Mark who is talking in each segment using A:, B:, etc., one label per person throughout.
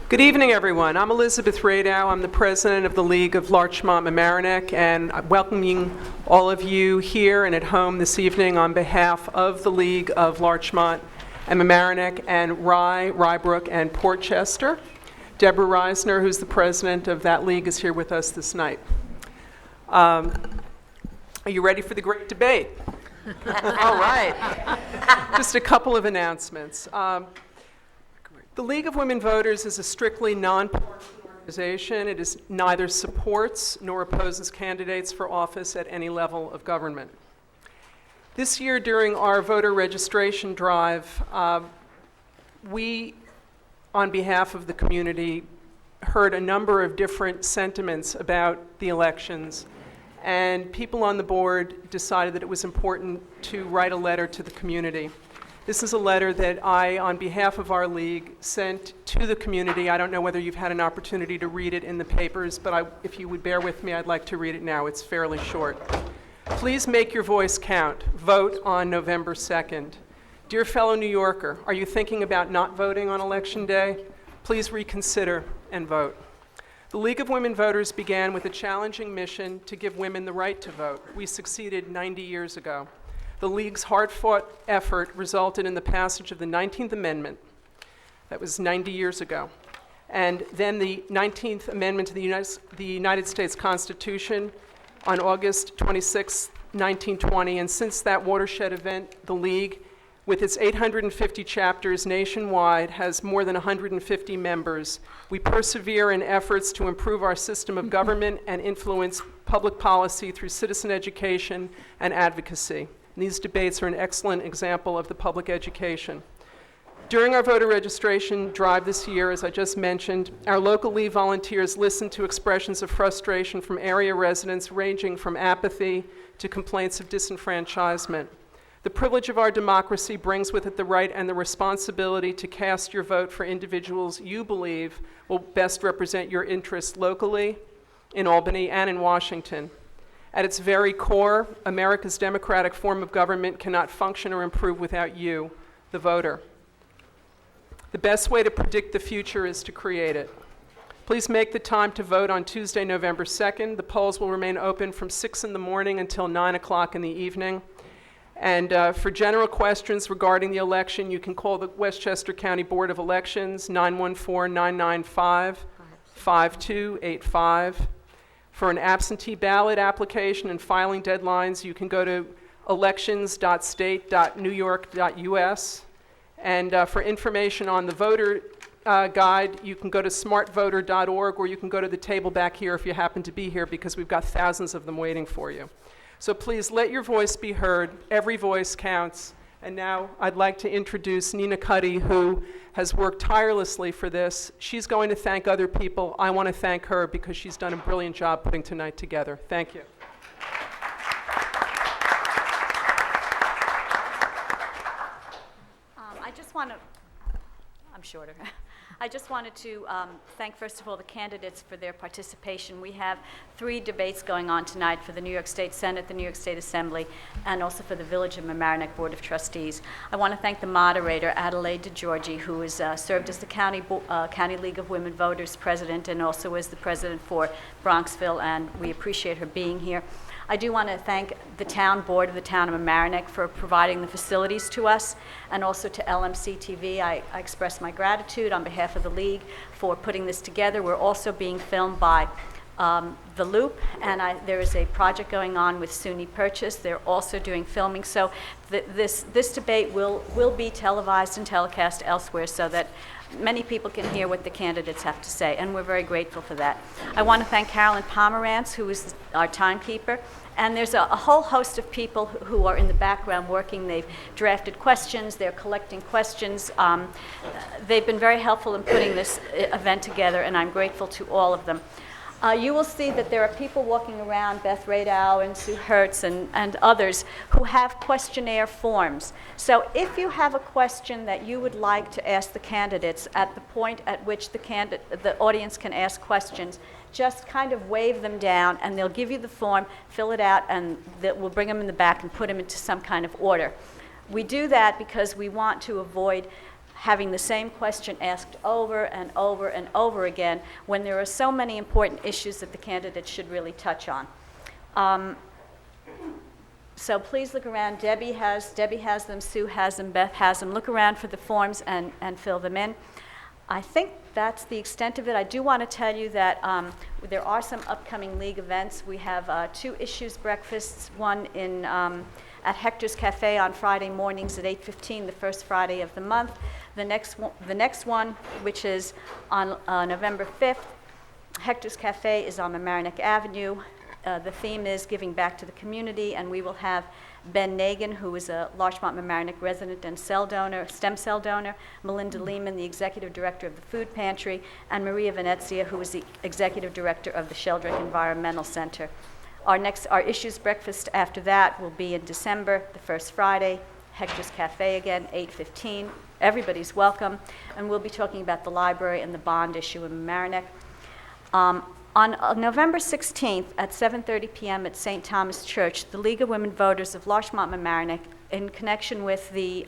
A: Good evening, everyone. I'm Elizabeth Radow. I'm the president of the League of Larchmont Mamaroneck, and I'm welcoming all of you here and at home this evening on behalf of the League of Larchmont and Mamaroneck and Rybrook, and Portchester. Deborah Reisner, who's the president of that league, is here with us this night. Are you ready for the great debate? All right. Just a couple of announcements. The League of Women Voters is a strictly nonpartisan organization. It is neither supports nor opposes candidates for office at any level of government. This year, during our voter registration drive, we, on behalf of the community, heard a number of different sentiments about the elections, and people on the board decided that it was important to write a letter to the community. This is a letter that I, on behalf of our league, sent to the community. I don't know whether you've had an opportunity to read it in the papers, but if you would bear with me, I'd like to read it now. It's fairly short. Please make your voice count. Vote on November 2nd. Dear fellow New Yorker, are you thinking about not voting on Election Day? Please reconsider and vote. The League of Women Voters began with a challenging mission to give women the right to vote. We succeeded 90 years ago. The League's hard-fought effort resulted in the passage of the 19th Amendment. That was 90 years ago. And then the 19th Amendment to the United States Constitution on August 26, 1920. And since that watershed event, the League, with its 850 chapters nationwide, has more than 150 members. We persevere in efforts to improve our system of government and influence public policy through citizen education and advocacy. These debates are an excellent example of the public education. During our voter registration drive this year, as I just mentioned, our local League volunteers listened to expressions of frustration from area residents ranging from apathy to complaints of disenfranchisement. The privilege of our democracy brings with it the right and the responsibility to cast your vote for individuals you believe will best represent your interests locally, in Albany, and in Washington. At its very core, America's democratic form of government cannot function or improve without you, the voter. The best way to predict the future is to create it. Please make the time to vote on Tuesday, November 2nd. The polls will remain open from 6 in the morning until 9 o'clock in the evening. And for general questions regarding the election, you can call the Westchester County Board of Elections, 914-995-5285. For an absentee ballot application and filing deadlines, you can go to elections.state.newyork.us. And for information on the voter guide, you can go to smartvoter.org, or you can go to the table back here if you happen to be here, because we've got thousands of them waiting for you. So please let your voice be heard. Every voice counts. And now I'd like to introduce Nina Cuddy, who has worked tirelessly for this. She's going to thank other people. I want to thank her because she's done a brilliant job putting tonight together. Thank you.
B: I'm shorter. I just wanted to thank, first of all, the candidates for their participation. We have 3 debates going on tonight for the New York State Senate, the New York State Assembly, and also for the Village of Mamaroneck Board of Trustees. I want to thank the moderator, Adelaide Digiorgi, who has served as the County League of Women Voters president and also as the president for Bronxville, and we appreciate her being here. I do want to thank the town board of the town of Mamaroneck for providing the facilities to us, and also to LMC-TV. I express my gratitude on behalf of the League for putting this together. We're also being filmed by The Loop, and there is a project going on with SUNY Purchase. They're also doing filming, so this debate will be televised and telecast elsewhere so that many people can hear what the candidates have to say, and we're very grateful for that. I want to thank Carolyn Pomerantz, who is our timekeeper, and there's a whole host of people who are in the background working. They've drafted questions, they're collecting questions. They've been very helpful in putting this event together, and I'm grateful to all of them. You will see that there are people walking around, Beth Radow and Sue Hertz and others, who have questionnaire forms. So if you have a question that you would like to ask the candidates at the point at which the audience can ask questions, just kind of wave them down and they'll give you the form, fill it out, and we'll bring them in the back and put them into some kind of order. We do that because we want to avoid having the same question asked over and over and over again when there are so many important issues that the candidates should really touch on. So please look around. Debbie has them, Sue has them, Beth has them. Look around for the forms and fill them in. I think that's the extent of it. I do want to tell you that there are some upcoming league events. We have 2 issues breakfasts, one in at Hector's Cafe on Friday mornings at 8:15, the first Friday of the month. The next one, which is on November 5th, Hector's Cafe is on Mamaroneck Avenue. The theme is giving back to the community, and we will have Ben Nagin, who is a Larchmont Mamaroneck resident and stem cell donor, Melinda Lehman, the executive director of the food pantry, and Maria Venezia, who is the executive director of the Sheldrick Environmental Center. Our issues breakfast after that will be in December, the first Friday, Hector's Cafe again, 8:15. Everybody's welcome, and we'll be talking about the library and the bond issue in Mamaroneck. On November 16th at 7:30 p.m. at St. Thomas Church, the League of Women Voters of Larchmont Mamaroneck, in connection with the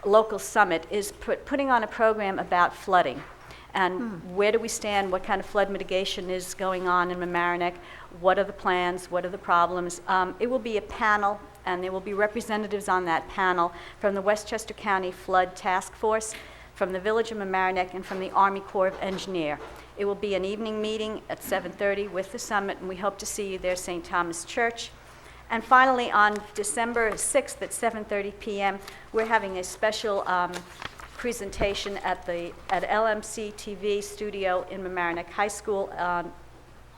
B: local summit, is putting on a program about flooding. And where do we stand? What kind of flood mitigation is going on in Mamaroneck? What are the plans? What are the problems? It will be a panel, and there will be representatives on that panel from the Westchester County Flood Task Force, from the Village of Mamaroneck, and from the Army Corps of Engineers. It will be an evening meeting at 7:30 with the summit, and we hope to see you there, St. Thomas Church. And finally, on December 6th at 7:30 p.m., we're having a special presentation at LMC-TV studio in Mamaroneck High School.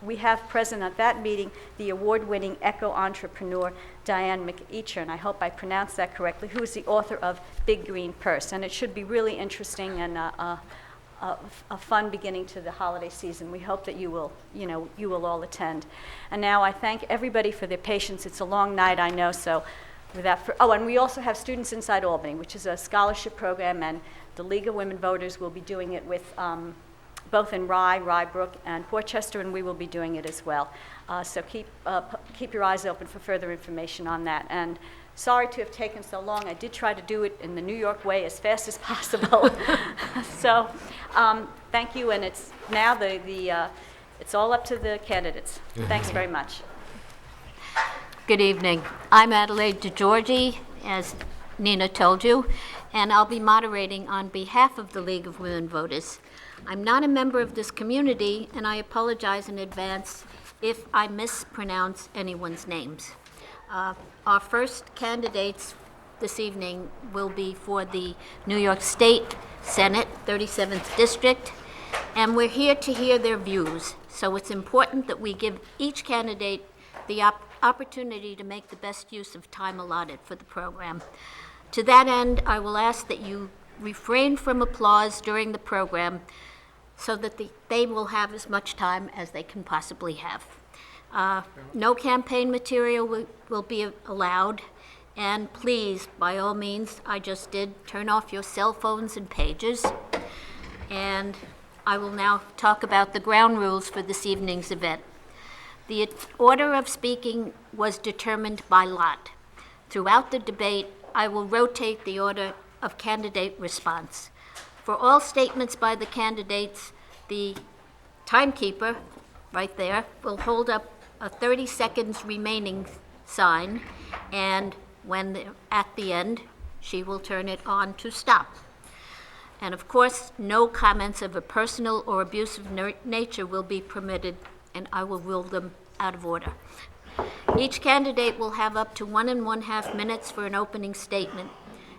B: We have present at that meeting the award-winning eco-entrepreneur Diane McEacher, and I hope I pronounced that correctly, who is the author of Big Green Purse. And it should be really interesting and a fun beginning to the holiday season. We hope that you will all attend. And now I thank everybody for their patience. It's a long night, I know, so and we also have Students Inside Albany, which is a scholarship program, and the League of Women Voters will be doing it with both in Rye Brook, and Portchester, and we will be doing it as well. So keep your eyes open for further information on that. And sorry to have taken so long. I did try to do it in the New York way as fast as possible. So thank you, and it's now it's all up to the candidates. Thanks very much.
C: Good evening. I'm Adelaide Digiorgi, as Nina told you, and I'll be moderating on behalf of the League of Women Voters. I'm not a member of this community, and I apologize in advance if I mispronounce anyone's names. Our first candidates this evening will be for the New York State Senate, 37th District, and we're here to hear their views. So it's important that we give each candidate the opportunity to make the best use of time allotted for the program. To that end, I will ask that you refrain from applause during the program so that they will have as much time as they can possibly have. No campaign material will be allowed, and please, by all means, I just did, turn off your cell phones and pages. And I will now talk about the ground rules for this evening's event. The order of speaking was determined by lot. Throughout the debate, I will rotate the order of candidate response. For all statements by the candidates, the timekeeper, right there, will hold up a 30 seconds remaining sign, and when at the end, she will turn it on to stop. And of course, no comments of a personal or abusive nature will be permitted, and I will rule them out of order. Each candidate will have up to 1 1/2 minutes for an opening statement.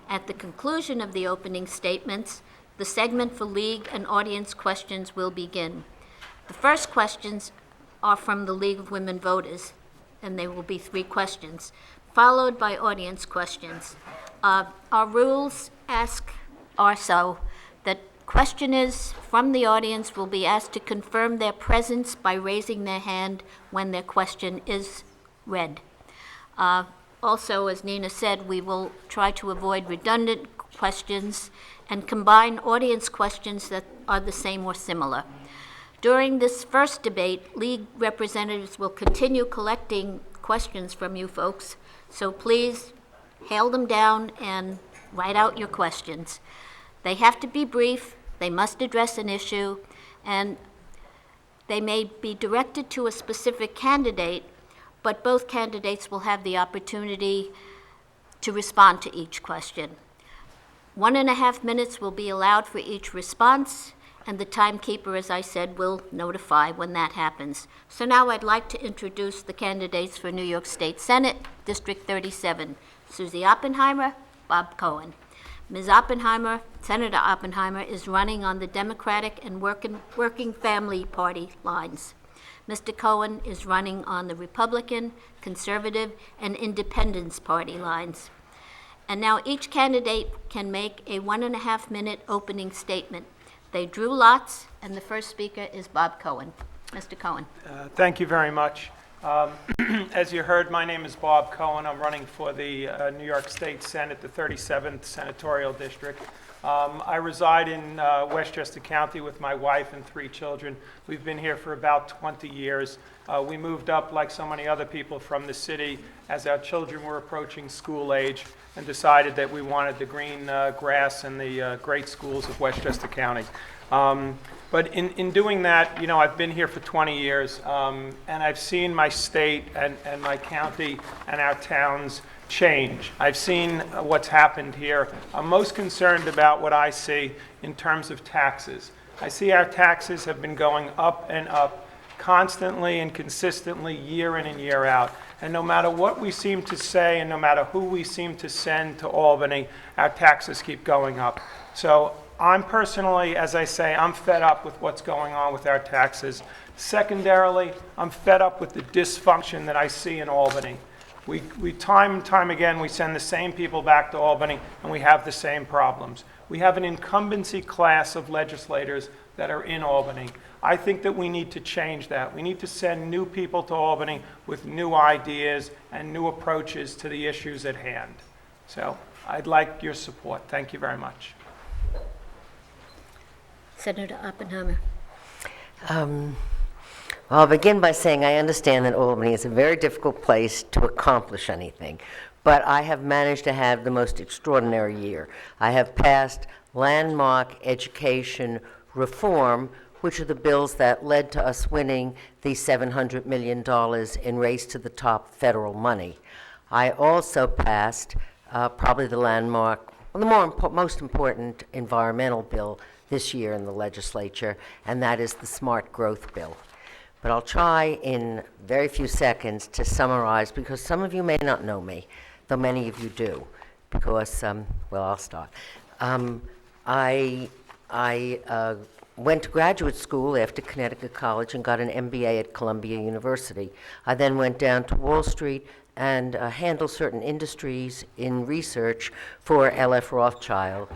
C: At the conclusion of the opening statements, the segment for league and audience questions will begin. The first questions are from the League of Women Voters, and they will be 3 questions, followed by audience questions. Our rules are so that questioners from the audience will be asked to confirm their presence by raising their hand when their question is read. Also, as Nina said, we will try to avoid redundant questions and combine audience questions that are the same or similar. During this first debate, League representatives will continue collecting questions from you folks, so please hail them down and write out your questions. They have to be brief, they must address an issue, and they may be directed to a specific candidate, but both candidates will have the opportunity to respond to each question. 1.5 minutes will be allowed for each response, and the timekeeper, as I said, will notify when that happens. So now I'd like to introduce the candidates for New York State Senate, District 37, Suzi Oppenheimer, Bob Cohen. Ms. Oppenheimer, Senator Oppenheimer, is running on the Democratic and Working Family Party lines. Mr. Cohen is running on the Republican, Conservative, and Independence Party lines. And now each candidate can make a 1.5 minute opening statement. They drew lots, and the first speaker is Bob Cohen. Mr. Cohen.
D: Thank you very much. As you heard, my name is Bob Cohen. I'm running for the New York State Senate, the 37th Senatorial District. I reside in Westchester County with my wife and 3 children. We've been here for about 20 years. We moved up, like so many other people, from the city as our children were approaching school age and decided that we wanted the green grass and the great schools of Westchester County. But in doing that, you know, I've been here for 20 years, and I've seen my state and my county and our towns change. I've seen what's happened here. I'm most concerned about what I see in terms of taxes. I see our taxes have been going up and up constantly and consistently year in and year out. And no matter what we seem to say and no matter who we seem to send to Albany, our taxes keep going up. So I'm personally, as I say, I'm fed up with what's going on with our taxes. Secondarily, I'm fed up with the dysfunction that I see in Albany. We time and time again, we send the same people back to Albany, and we have the same problems. We have an incumbency class of legislators that are in Albany. I think that we need to change that. We need to send new people to Albany with new ideas and new approaches to the issues at hand. So I'd like your support. Thank you very much.
C: Senator Oppenheimer.
E: Well, I'll begin by saying I understand that Albany is a very difficult place to accomplish anything, but I have managed to have the most extraordinary year. I have passed landmark education reform, which are the bills that led to us winning the $700 million in Race to the Top federal money. I also passed probably the landmark, well, the most important environmental bill this year in the legislature, and that is the Smart Growth Bill. But I'll try in very few seconds to summarize, because some of you may not know me, though many of you do, because, well, I'll start. I went to graduate school after Connecticut College and got an MBA at Columbia University. I then went down to Wall Street and handled certain industries in research for L.F. Rothschild.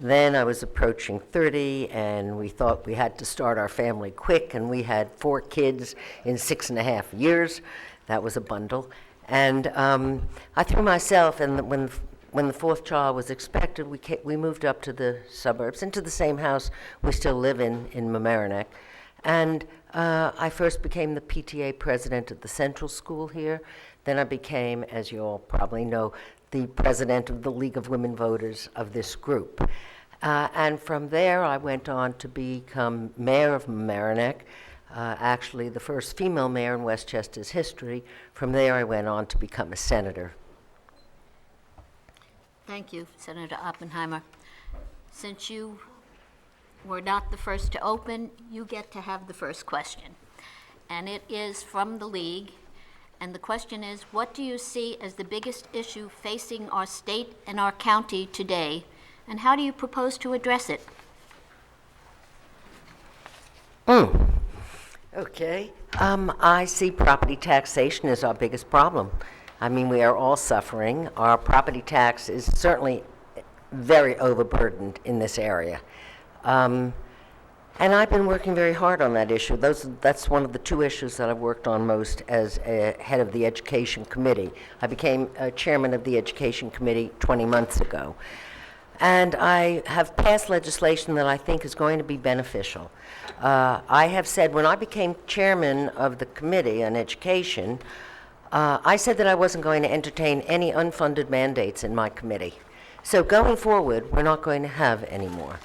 E: Then I was approaching 30, and we thought we had to start our family quick, and we had 4 kids in 6.5 years. That was a bundle. And I threw myself, and when the 4th child was expected, we moved up to the suburbs, into the same house we still live in Mamaroneck. And I first became the PTA president at the Central School here. Then I became, as you all probably know, the president of the League of Women Voters of this group. And from there, I went on to become mayor of Mamaroneck, actually the first female mayor in Westchester's history. From there, I went on to become a senator.
C: Thank you, Senator Oppenheimer. Since you were not the first to open, you get to have the first question. And it is from the League. And the question is, what do you see as the biggest issue facing our state and our county today, and how do you propose to address it?
E: Okay. I see property taxation as our biggest problem. I mean, we are all suffering. Our property tax is certainly very overburdened in this area. And I've been working very hard on that issue. That's one of the 2 issues that I've worked on most as a head of the Education Committee. I became chairman of the Education Committee 20 months ago. And I have passed legislation that I think is going to be beneficial. I have said, when I became chairman of the Committee on Education, I said that I wasn't going to entertain any unfunded mandates in my committee, So going forward, we're not going to have any more.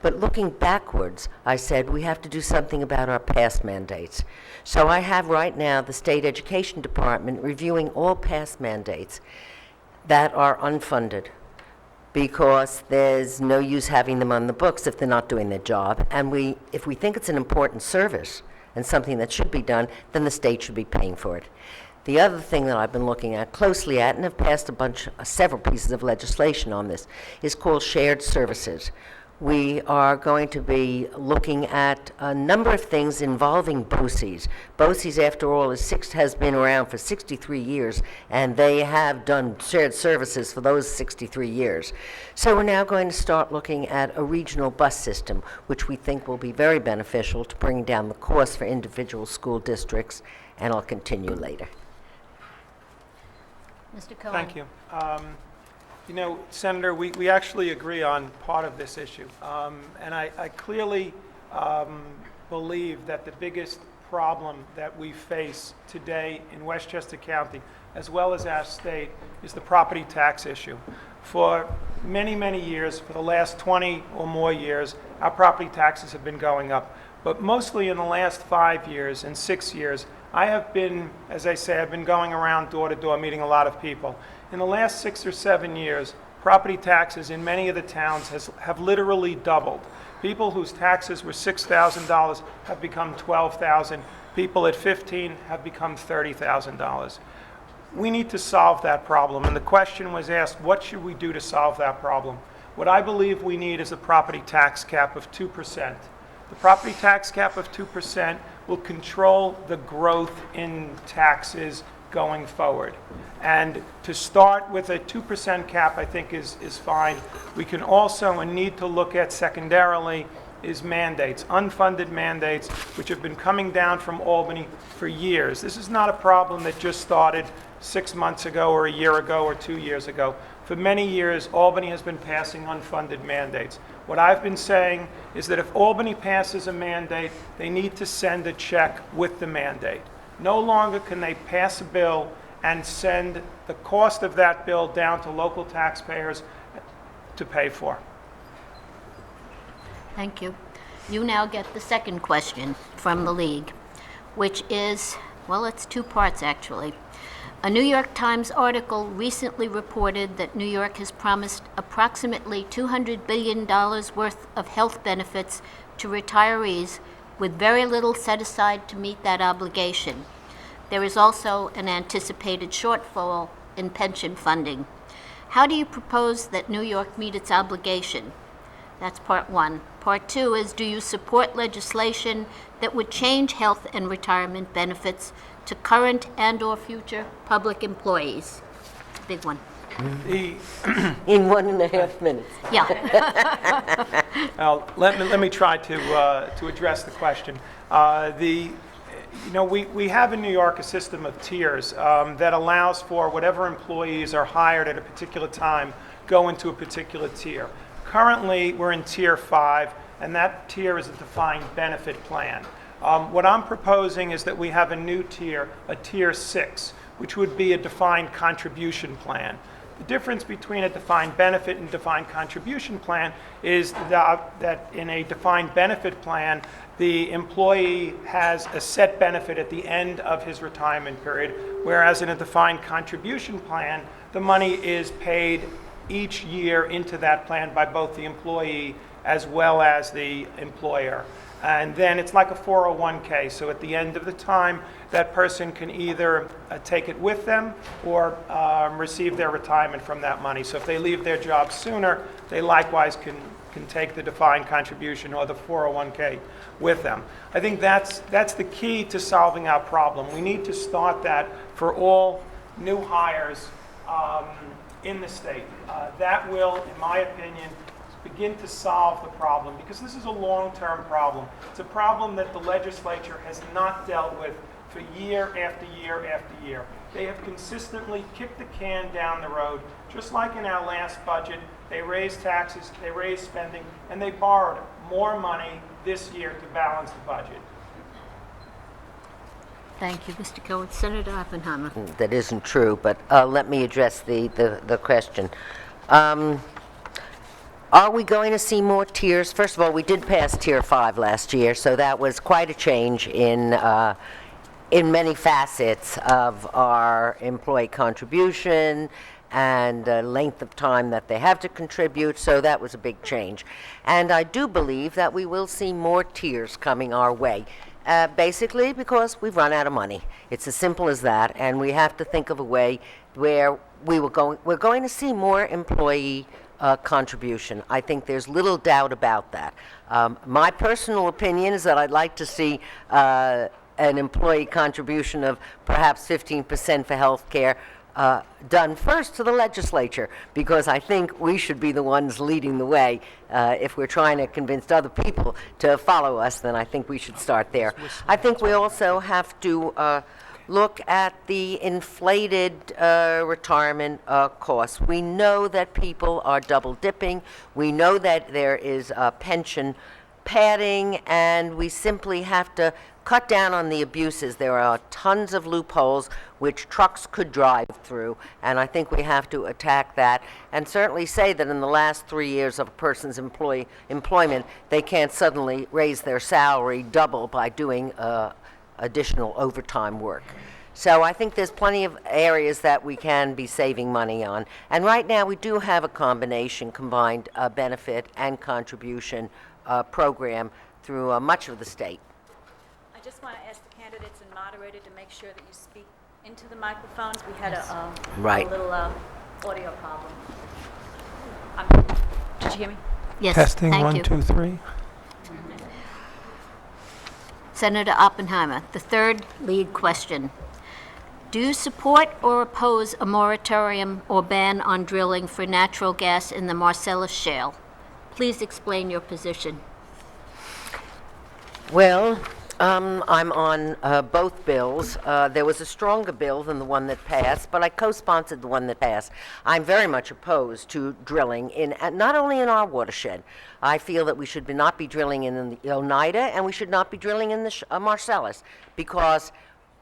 E: But looking backwards, I said we have to do something about our past mandates. So I have right now the State Education Department reviewing all past mandates that are unfunded, because there's no use having them on the books if they're not doing their job. And if we think it's an important service and something that should be done, then the state should be paying for it. The other thing that I've been looking at closely at, and have passed several pieces of legislation on this, is called shared services. We are going to be looking at a number of things involving BOCES. BOCES, after all, has been around for 63 years, and they have done shared services for those 63 years. So we're now going to start looking at a regional bus system, which we think will be very beneficial to bring down the cost for individual school districts, and I'll continue later.
C: Mr. Cohen.
D: Thank you. You know, Senator, we actually agree on part of this issue. And I clearly believe that the biggest problem that we face today in Westchester County, as well as our state, is the property tax issue. For many, many years, for the last 20 or more years, our property taxes have been going up. But mostly in the last 5 years and 6 years, I have been, as I say, I've been going around door to door meeting a lot of people. In the last 6 or 7 years, property taxes in many of the towns have literally doubled. People whose taxes were $6,000 have become $12,000. People at $15,000 have become $30,000. We need to solve that problem. And the question was asked, what should we do to solve that problem? What I believe we need is a property tax cap of 2%. The property tax cap of 2% will control the growth in taxes going forward. And to start with a 2% cap, I think is fine. We can also, and need to look at secondarily, is mandates, unfunded mandates, which have been coming down from Albany for years. This is not a problem that just started 6 months ago or a year ago or 2 years ago. For many years, Albany has been passing unfunded mandates. What I've been saying is that if Albany passes a mandate, they need to send a check with the mandate. No longer can they pass a bill and send the cost of that bill down to local taxpayers to pay for.
C: Thank you. You now get the second question from the League, which is, well, it's 2 parts actually. A New York Times article recently reported that New York has promised approximately $200 billion worth of health benefits to retirees with very little set aside to meet that obligation. There is also an anticipated shortfall in pension funding. How do you propose that New York meet its obligation? That's part 1. Part 2 is, do you support legislation that would change health and retirement benefits to current and/or future public employees? Big one.
D: The,
E: In 1.5 minutes.
C: Yeah.
D: let me try to address the question. We have in New York a system of tiers that allows for whatever employees are hired at a particular time go into a particular tier. Currently, we're in Tier 5, and that tier is a defined benefit plan. What I'm proposing is that we have a new tier, a Tier 6, which would be a defined contribution plan. The difference between a defined benefit and defined contribution plan is that in a defined benefit plan, the employee has a set benefit at the end of his retirement period, whereas in a defined contribution plan, the money is paid each year into that plan by both the employee as well as the employer. And then it's like a 401k, so at the end of the time, that person can either take it with them or receive their retirement from that money. So if they leave their job sooner, they likewise can take the defined contribution or the 401k with them. I think that's the key to solving our problem. We need to start that for all new hires in the state. That will, in my opinion, begin to solve the problem, because this is a long-term problem. It's a problem that the legislature has not dealt with for year after year after year. They have consistently kicked the can down the road, just like in our last budget. They raised taxes, they raised spending, and they borrowed more money this year to balance the budget.
C: Thank you, Mr. Cohen. Senator Oppenheimer.
E: That isn't true, but let me address the question. Are we going to see more tiers? First of all, we did pass Tier 5 last year, so that was quite a change in many facets of our employee contribution and length of time that they have to contribute, so that was a big change. And I do believe that we will see more tiers coming our way, basically because we've run out of money. It's as simple as that, and we have to think of a way where we're going to see more employee contribution. I think there's little doubt about that. My personal opinion is that I'd like to see an employee contribution of perhaps 15% for health care done first to the legislature, because I think we should be the ones leading the way. If we're trying to convince other people to follow us, then I think we should start there. I think we also have to look at the inflated retirement costs. We know that people are double dipping. We know that there is pension padding, and we simply have to cut down on the abuses. There are tons of loopholes which trucks could drive through, and I think we have to attack that and certainly say that in the last 3 years of a person's employment, they can't suddenly raise their salary double by doing additional overtime work. So I think there's plenty of areas that we can be saving money on. And right now we do have a combined benefit and contribution program through much of the state.
B: I just want to ask the candidates and moderator to make sure that you speak into the microphones. We had a little audio problem. Did you hear me?
C: Yes,
D: Testing,
C: thank
D: 1,
C: you.
D: 2, 3.
C: Senator Oppenheimer, the third lead question. Do you support or oppose a moratorium or ban on drilling for natural gas in the Marcellus Shale? Please explain your position.
E: Well, I'm on both bills. There was a stronger bill than the one that passed, but I co-sponsored the one that passed. I'm very much opposed to drilling in, not only in our watershed. I feel that we should not be drilling in the Oneida, and we should not be drilling in the Marcellus, because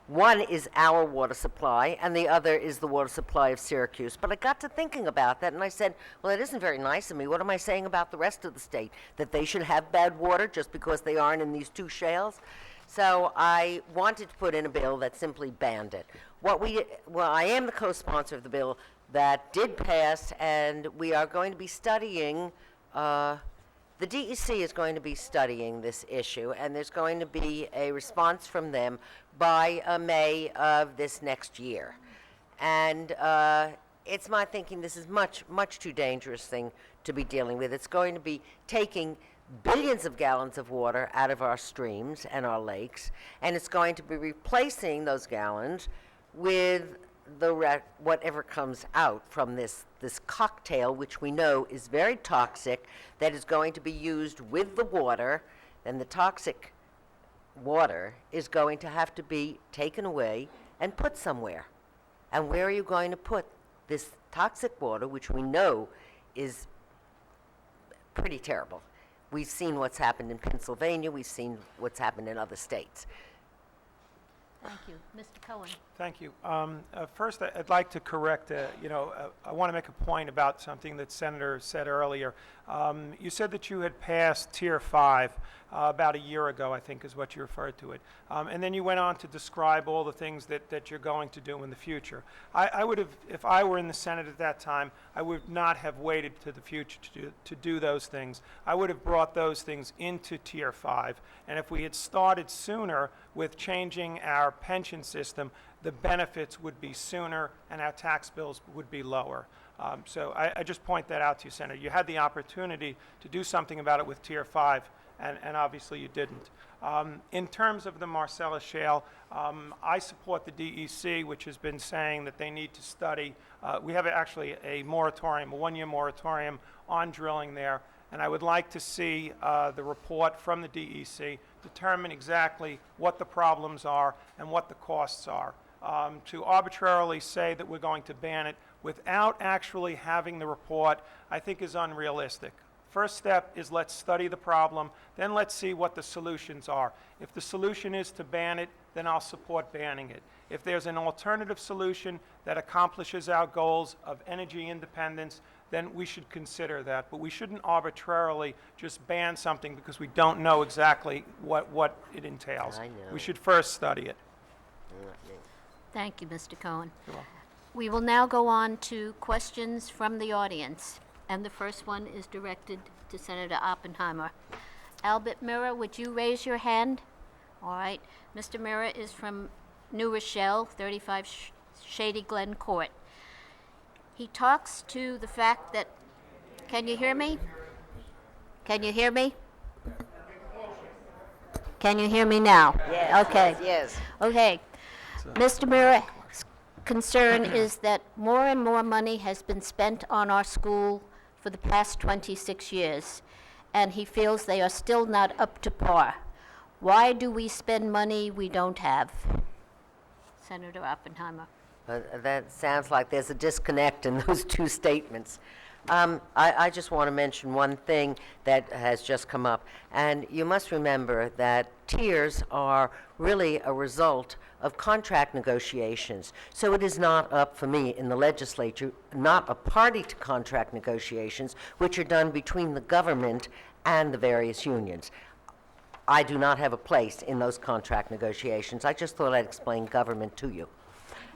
E: one is our water supply, and the other is the water supply of Syracuse. But I got to thinking about that, and I said, well, it isn't very nice of me. What am I saying about the rest of the state? That they should have bad water just because they aren't in these two shales? So I wanted to put in a bill that simply banned it. I am the co-sponsor of the bill that did pass, and we are going to be studying the DEC is going to be studying this issue, and there's going to be a response from them by May of this next year. And it's my thinking this is much, much too dangerous thing to be dealing with. It's going to be taking billions of gallons of water out of our streams and our lakes, and it's going to be replacing those gallons with whatever comes out from this cocktail, which we know is very toxic, that is going to be used with the water. And the toxic water is going to have to be taken away and put somewhere. And where are you going to put this toxic water, which we know is pretty terrible? We've seen what's happened in Pennsylvania. We've seen what's happened in other states.
C: Thank you. Mr. Cohen.
D: Thank you. First, I'd like to correct, I want to make a point about something that Senator said earlier. You said that you had passed Tier 5 about a year ago, I think is what you referred to it. And then you went on to describe all the things that you're going to do in the future. I would have, if I were in the Senate at that time, I would not have waited to the future to do those things. I would have brought those things into Tier 5. And if we had started sooner with changing our pension system, the benefits would be sooner and our tax bills would be lower. So I just point that out to you, Senator. You had the opportunity to do something about it with Tier 5, and obviously you didn't. In terms of the Marcellus Shale, I support the DEC, which has been saying that they need to study. We have actually a moratorium, a one-year moratorium on drilling there, and I would like to see the report from the DEC determine exactly what the problems are and what the costs are. To arbitrarily say that we're going to ban it without actually having the report, I think is unrealistic. First step is let's study the problem, then let's see what the solutions are. If the solution is to ban it, then I'll support banning it. If there's an alternative solution that accomplishes our goals of energy independence, then we should consider that. But we shouldn't arbitrarily just ban something because we don't know exactly what it entails.
E: I know.
D: We should first study it.
C: Thank you, Mr. Cohen.
D: You're welcome.
C: We will now go on to questions from the audience, and the first one is directed to Senator Oppenheimer. Albert Mirror, would you raise your hand? All right. Mr. Mirror is from New Rochelle, 35 Shady Glen Court. He talks to the fact that, can you hear me? Can you hear me? Can you hear me now?
E: Yes,
C: Okay.
E: yes.
C: Okay. Mr. Mirror's concern is that more and more money has been spent on our school for the past 26 years, and he feels they are still not up to par. Why do we spend money we don't have? Senator Oppenheimer.
E: That sounds like there's a disconnect in those two statements. I just want to mention one thing that has just come up. And you must remember that tiers are really a result of contract negotiations. So it is not up for me in the legislature, not a party to contract negotiations, which are done between the government and the various unions. I do not have a place in those contract negotiations. I just thought I'd explain government to you.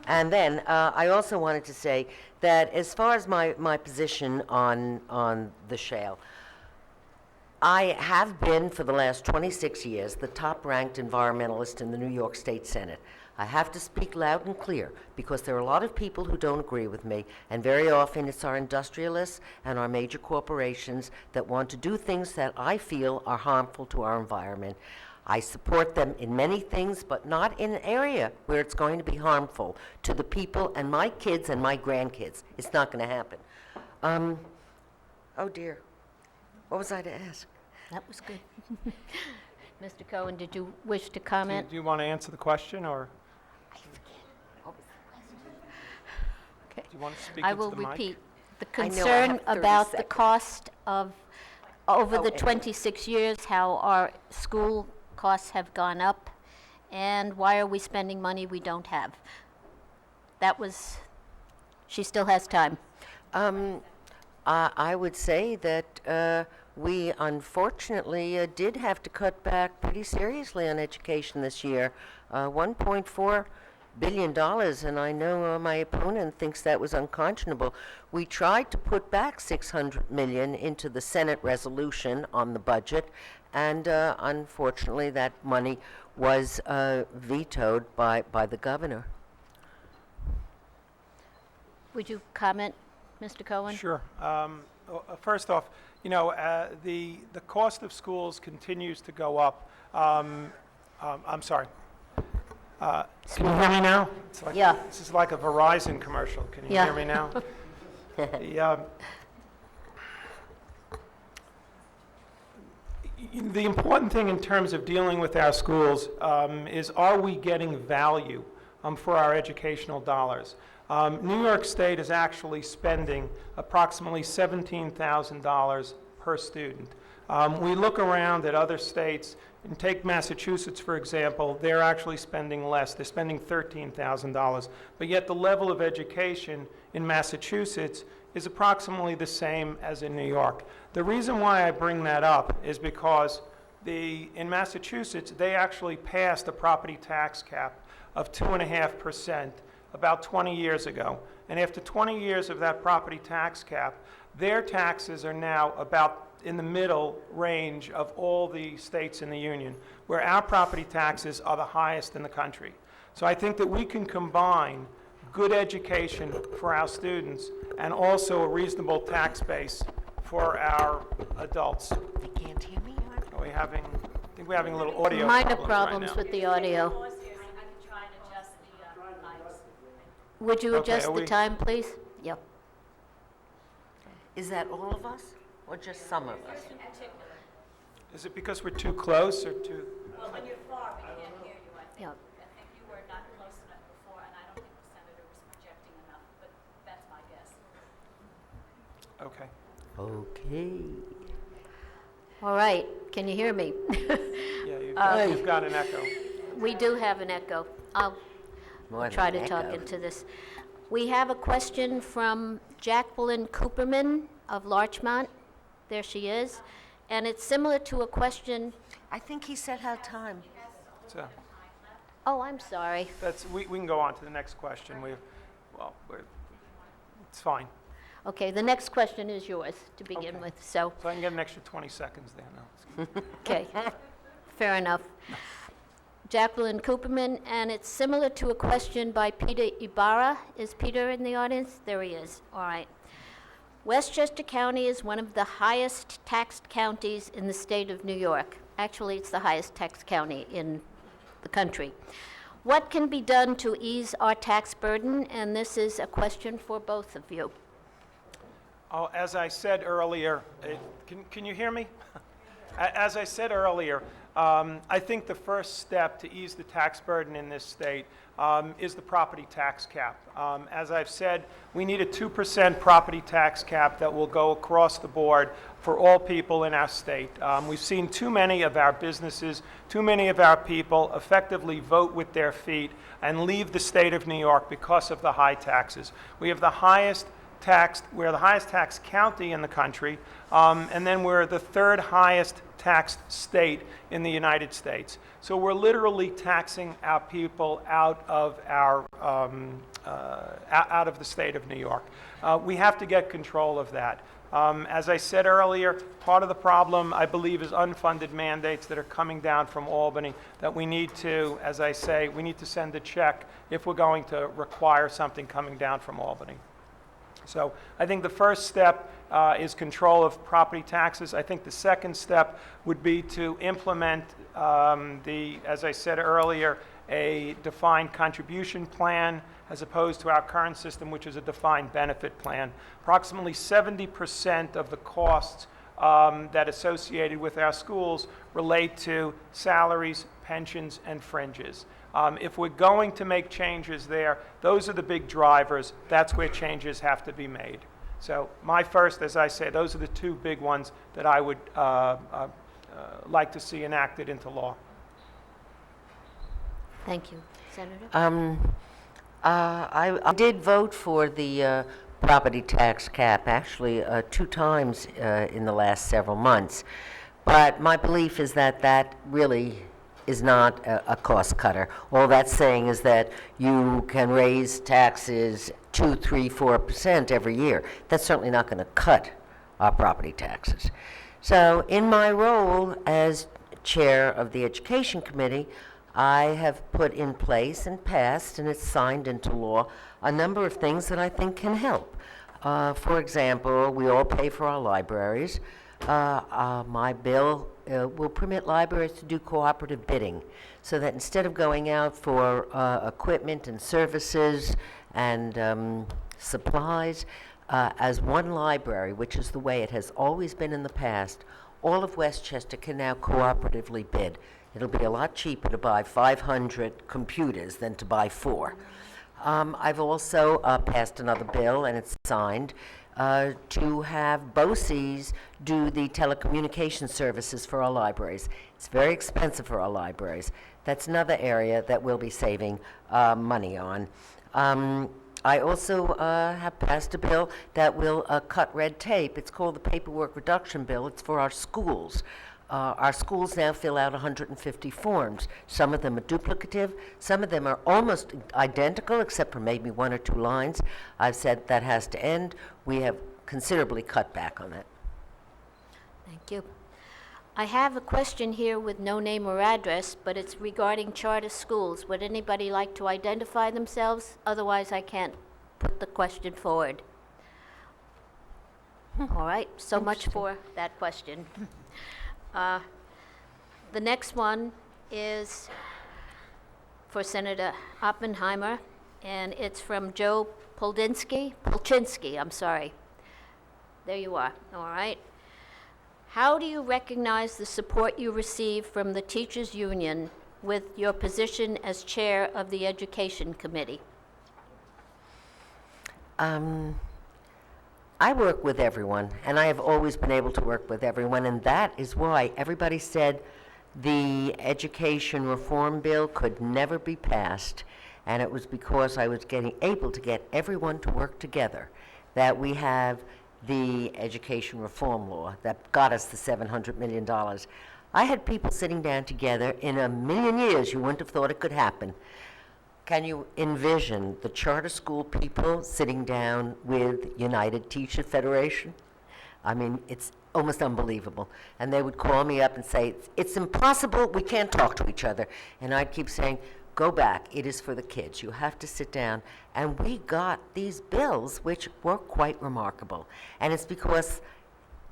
E: And then I also wanted to say that as far as my position on the shale, I have been for the last 26 years the top-ranked environmentalist in the New York State Senate. I have to speak loud and clear because there are a lot of people who don't agree with me, and very often it's our industrialists and our major corporations that want to do things that I feel are harmful to our environment. I support them in many things, but not in an area where it's going to be harmful to the people and my kids and my grandkids. It's not going to happen. Oh dear, what was I to ask?
C: That was good. Mr. Cohen, did you wish to comment?
D: Do you want to answer the question, or
E: I forget. What was the question?
C: Okay.
D: do you want to speak
C: I
D: into
C: will
D: the mic?
C: repeat. The
E: I know I
C: concern
E: have 30
C: about the
E: seconds.
C: cost of, over the
E: and-
C: 26 years, how our school costs have gone up, and why are we spending money we don't have? That was, she still has time.
E: I would say that we unfortunately did have to cut back pretty seriously on education this year, $1.4 billion, and I know my opponent thinks that was unconscionable. We tried to put back $600 million into the Senate resolution on the budget, and unfortunately that money was vetoed by the governor.
C: Would you comment, Mr. Cohen?
D: Sure. First off, you know, the cost of schools continues to go up. I'm sorry. Can you hear me now? It's like,
C: Yeah.
D: This is like a Verizon commercial. Can you
C: Yeah.
D: hear me now? The important thing in terms of dealing with our schools is, are we getting value for our educational dollars? New York State is actually spending approximately $17,000 per student. We look around at other states, and take Massachusetts, for example, they're actually spending less. They're spending $13,000. But yet the level of education in Massachusetts is approximately the same as in New York. The reason why I bring that up is because in Massachusetts, they actually passed a property tax cap of 2.5% about 20 years ago. And after 20 years of that property tax cap, their taxes are now about in the middle range of all the states in the union, where our property taxes are the highest in the country. So I think that we can combine good education for our students and also a reasonable tax base for our adults.
E: They can't hear me?
D: Are we having, I think we're having a little audio
C: Minor
D: problems
C: problems
D: right now.
C: with the audio.
B: Pause here, I can try and adjust the mics.
C: Would you
D: Okay,
C: adjust
D: are
C: the
D: we-
C: time, please? Yep.
E: Is that all of us, or just some of us?
B: In particular.
D: Is it because we're too close or too?
B: Well, when you're far, we can't hear you, I think.
C: Yep.
B: I think you were not close enough before, and I don't think the senator was projecting enough, but that's my guess.
D: Okay.
E: Okay.
C: All right. Can you hear me?
D: Yeah, you've got an echo.
C: We do have an echo. I'll
E: More than
C: try
E: an
C: to talk
E: echo.
C: into this. We have a question from Jacqueline Cooperman of Larchmont. There she is. And it's similar to a question,
E: I think he said how time.
D: So
C: oh, I'm sorry.
D: we can go on to the next question. It's fine.
C: Okay, the next question is yours to begin
D: Okay.
C: with, so,
D: So I can get an extra 20 seconds there now.
C: okay, fair enough. Jacqueline Cooperman, and it's similar to a question by Peter Ybarra. Is Peter in the audience? There he is, all right. Westchester County is one of the highest taxed counties in the state of New York. Actually, it's the highest taxed county in the country. What can be done to ease our tax burden? And this is a question for both of you.
D: Oh, as I said earlier, can you hear me? As I said earlier, I think the first step to ease the tax burden in this state is the property tax cap. As I've said, we need a 2% property tax cap that will go across the board for all people in our state. We've seen too many of our businesses, too many of our people effectively vote with their feet and leave the state of New York because of the high taxes. We're the highest tax county in the country, and then we're the third highest taxed state in the United States. So we're literally taxing our people out of the state of New York. We have to get control of that. As I said earlier, part of the problem, I believe, is unfunded mandates that are coming down from Albany that we need to, as I say, we need to send a check if we're going to require something coming down from Albany. So I think the first step is control of property taxes. I think the second step would be to implement as I said earlier, a defined contribution plan as opposed to our current system, which is a defined benefit plan. Approximately 70% of the costs that associated with our schools relate to salaries, pensions, and fringes. If we're going to make changes there, those are the big drivers. That's where changes have to be made. So my first, as I say, those are the two big ones that I would like to see enacted into law.
C: Thank you. Senator?
E: I did vote for the property tax cap, actually 2 times in the last several months. But my belief is that that really is not a cost cutter. All that's saying is that you can raise taxes 2, 3, 4% every year. That's certainly not going to cut our property taxes. So in my role as chair of the Education Committee, I have put in place and passed, and it's signed into law, a number of things that I think can help. For example, we all pay for our libraries. My bill will permit libraries to do cooperative bidding, so that instead of going out for equipment and services and supplies, as one library, which is the way it has always been in the past, all of Westchester can now cooperatively bid. It'll be a lot cheaper to buy 500 computers than to buy 4. I've also passed another bill, and it's signed, to have BOCES do the telecommunication services for our libraries. It's very expensive for our libraries. That's another area that we'll be saving money on. I also have passed a bill that will cut red tape. It's called the Paperwork Reduction Bill. It's for our schools. Our schools now fill out 150 forms. Some of them are duplicative. Some of them are almost identical, except for maybe 1 or 2 lines. I've said that has to end. We have considerably cut back on it.
C: Thank you. I have a question here with no name or address, but it's regarding charter schools. Would anybody like to identify themselves? Otherwise, I can't put the question forward. All right, so much for that question. The next one is for Senator Oppenheimer, and it's from Joe Polchinski, I'm sorry. There you are, all right. How do you recognize the support you receive from the teachers' union with your position as chair of the Education Committee?
E: I work with everyone, and I have always been able to work with everyone, and that is why everybody said the education reform bill could never be passed, and it was because I was able to get everyone to work together that we have the education reform law that got us the $700 million. I had people sitting down together. In a million years, you wouldn't have thought it could happen. Can you envision the charter school people sitting down with United Teacher Federation? I mean, it's almost unbelievable. And they would call me up and say, it's impossible, we can't talk to each other. And I'd keep saying, go back, it is for the kids. You have to sit down. And we got these bills, which were quite remarkable. And it's because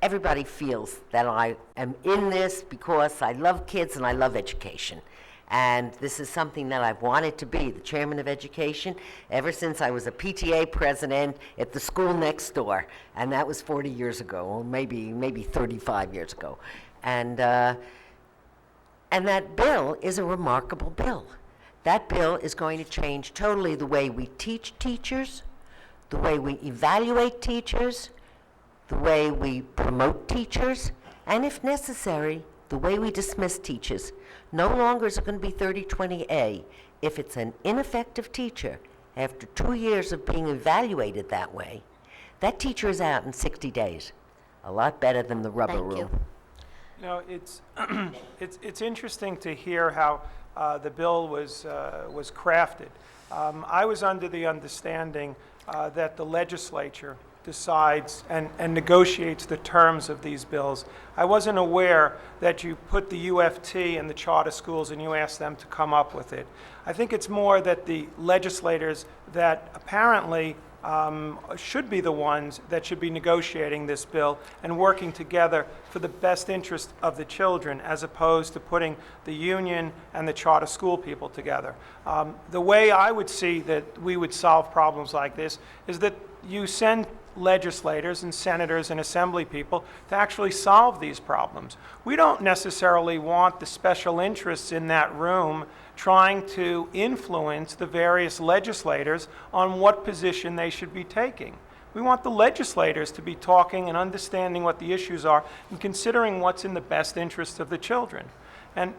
E: everybody feels that I am in this because I love kids and I love education. And this is something that I've wanted to be, the chairman of education, ever since I was a PTA president at the school next door. And that was 40 years ago, or maybe 35 years ago. And that bill is a remarkable bill. That bill is going to change totally the way we teach teachers, the way we evaluate teachers, the way we promote teachers, and if necessary, the way we dismiss teachers. No longer is it going to be 30-20A. If it's an ineffective teacher, after 2 years of being evaluated that way, that teacher is out in 60 days. A lot better than the rubber
C: Thank
E: room.
C: you.
D: You know, it's interesting to hear how the bill was crafted. I was under the understanding that the legislature decides and negotiates the terms of these bills. I wasn't aware that you put the UFT and the charter schools and you asked them to come up with it. I think it's more that the legislators that apparently should be the ones that should be negotiating this bill and working together for the best interest of the children, as opposed to putting the union and the charter school people together. The way I would see that we would solve problems like this is that you send legislators and senators and assembly people to actually solve these problems. We don't necessarily want the special interests in that room trying to influence the various legislators on what position they should be taking. We want the legislators to be talking and understanding what the issues are and considering what's in the best interest of the children. And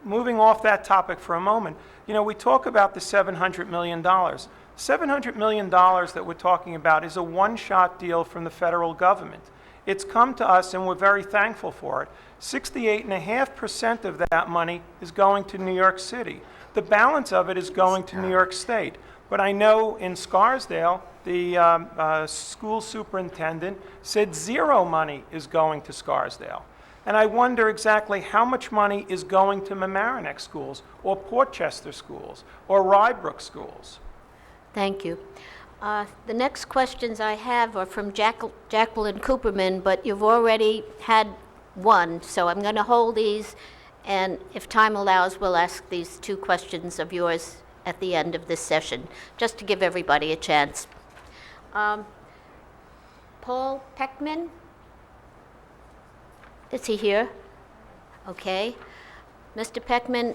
D: moving off that topic for a moment, you know, we talk about the $700 million. $700 million that we're talking about is a one-shot deal from the federal government. It's come to us and we're very thankful for it. 68.5% of that money is going to New York City. The balance of it is going to New York State. But I know in Scarsdale, the school superintendent said zero money is going to Scarsdale. And I wonder exactly how much money is going to Mamaroneck schools or Portchester schools or Rybrook schools.
C: Thank you. The next questions I have are from Jacqueline Cooperman, but you've already had one, so I'm going to hold these, and if time allows, we'll ask these two questions of yours at the end of this session, just to give everybody a chance. Paul Peckman? Is he here? Okay. Mr. Peckman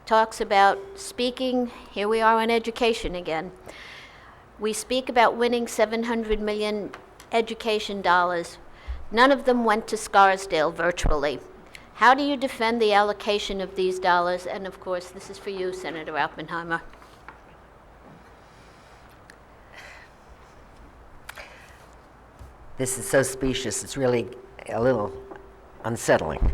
C: talks about speaking. Here we are on education again. We speak about winning 700 million education dollars. None of them went to Scarsdale virtually. How do you defend the allocation of these dollars? And of course, this is for you, Senator Oppenheimer.
E: This is so specious, it's really a little unsettling.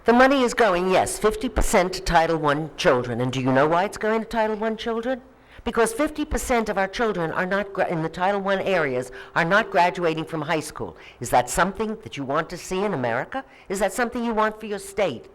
E: The money is going, yes, 50% to Title I children. And do you know why it's going to Title I children? Because 50% of our children are not, in the Title I areas, are not graduating from high school. Is that something that you want to see in America? Is that something you want for your state?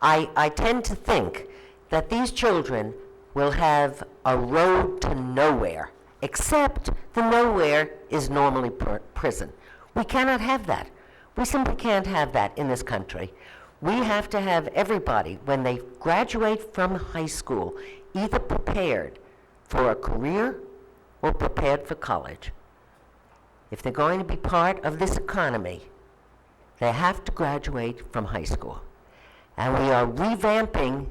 E: I tend to think that these children will have a road to nowhere, except the nowhere is normally prison. We cannot have that. We simply can't have that in this country. We have to have everybody, when they graduate from high school, either prepared for a career or prepared for college. If they're going to be part of this economy, they have to graduate from high school. And we are revamping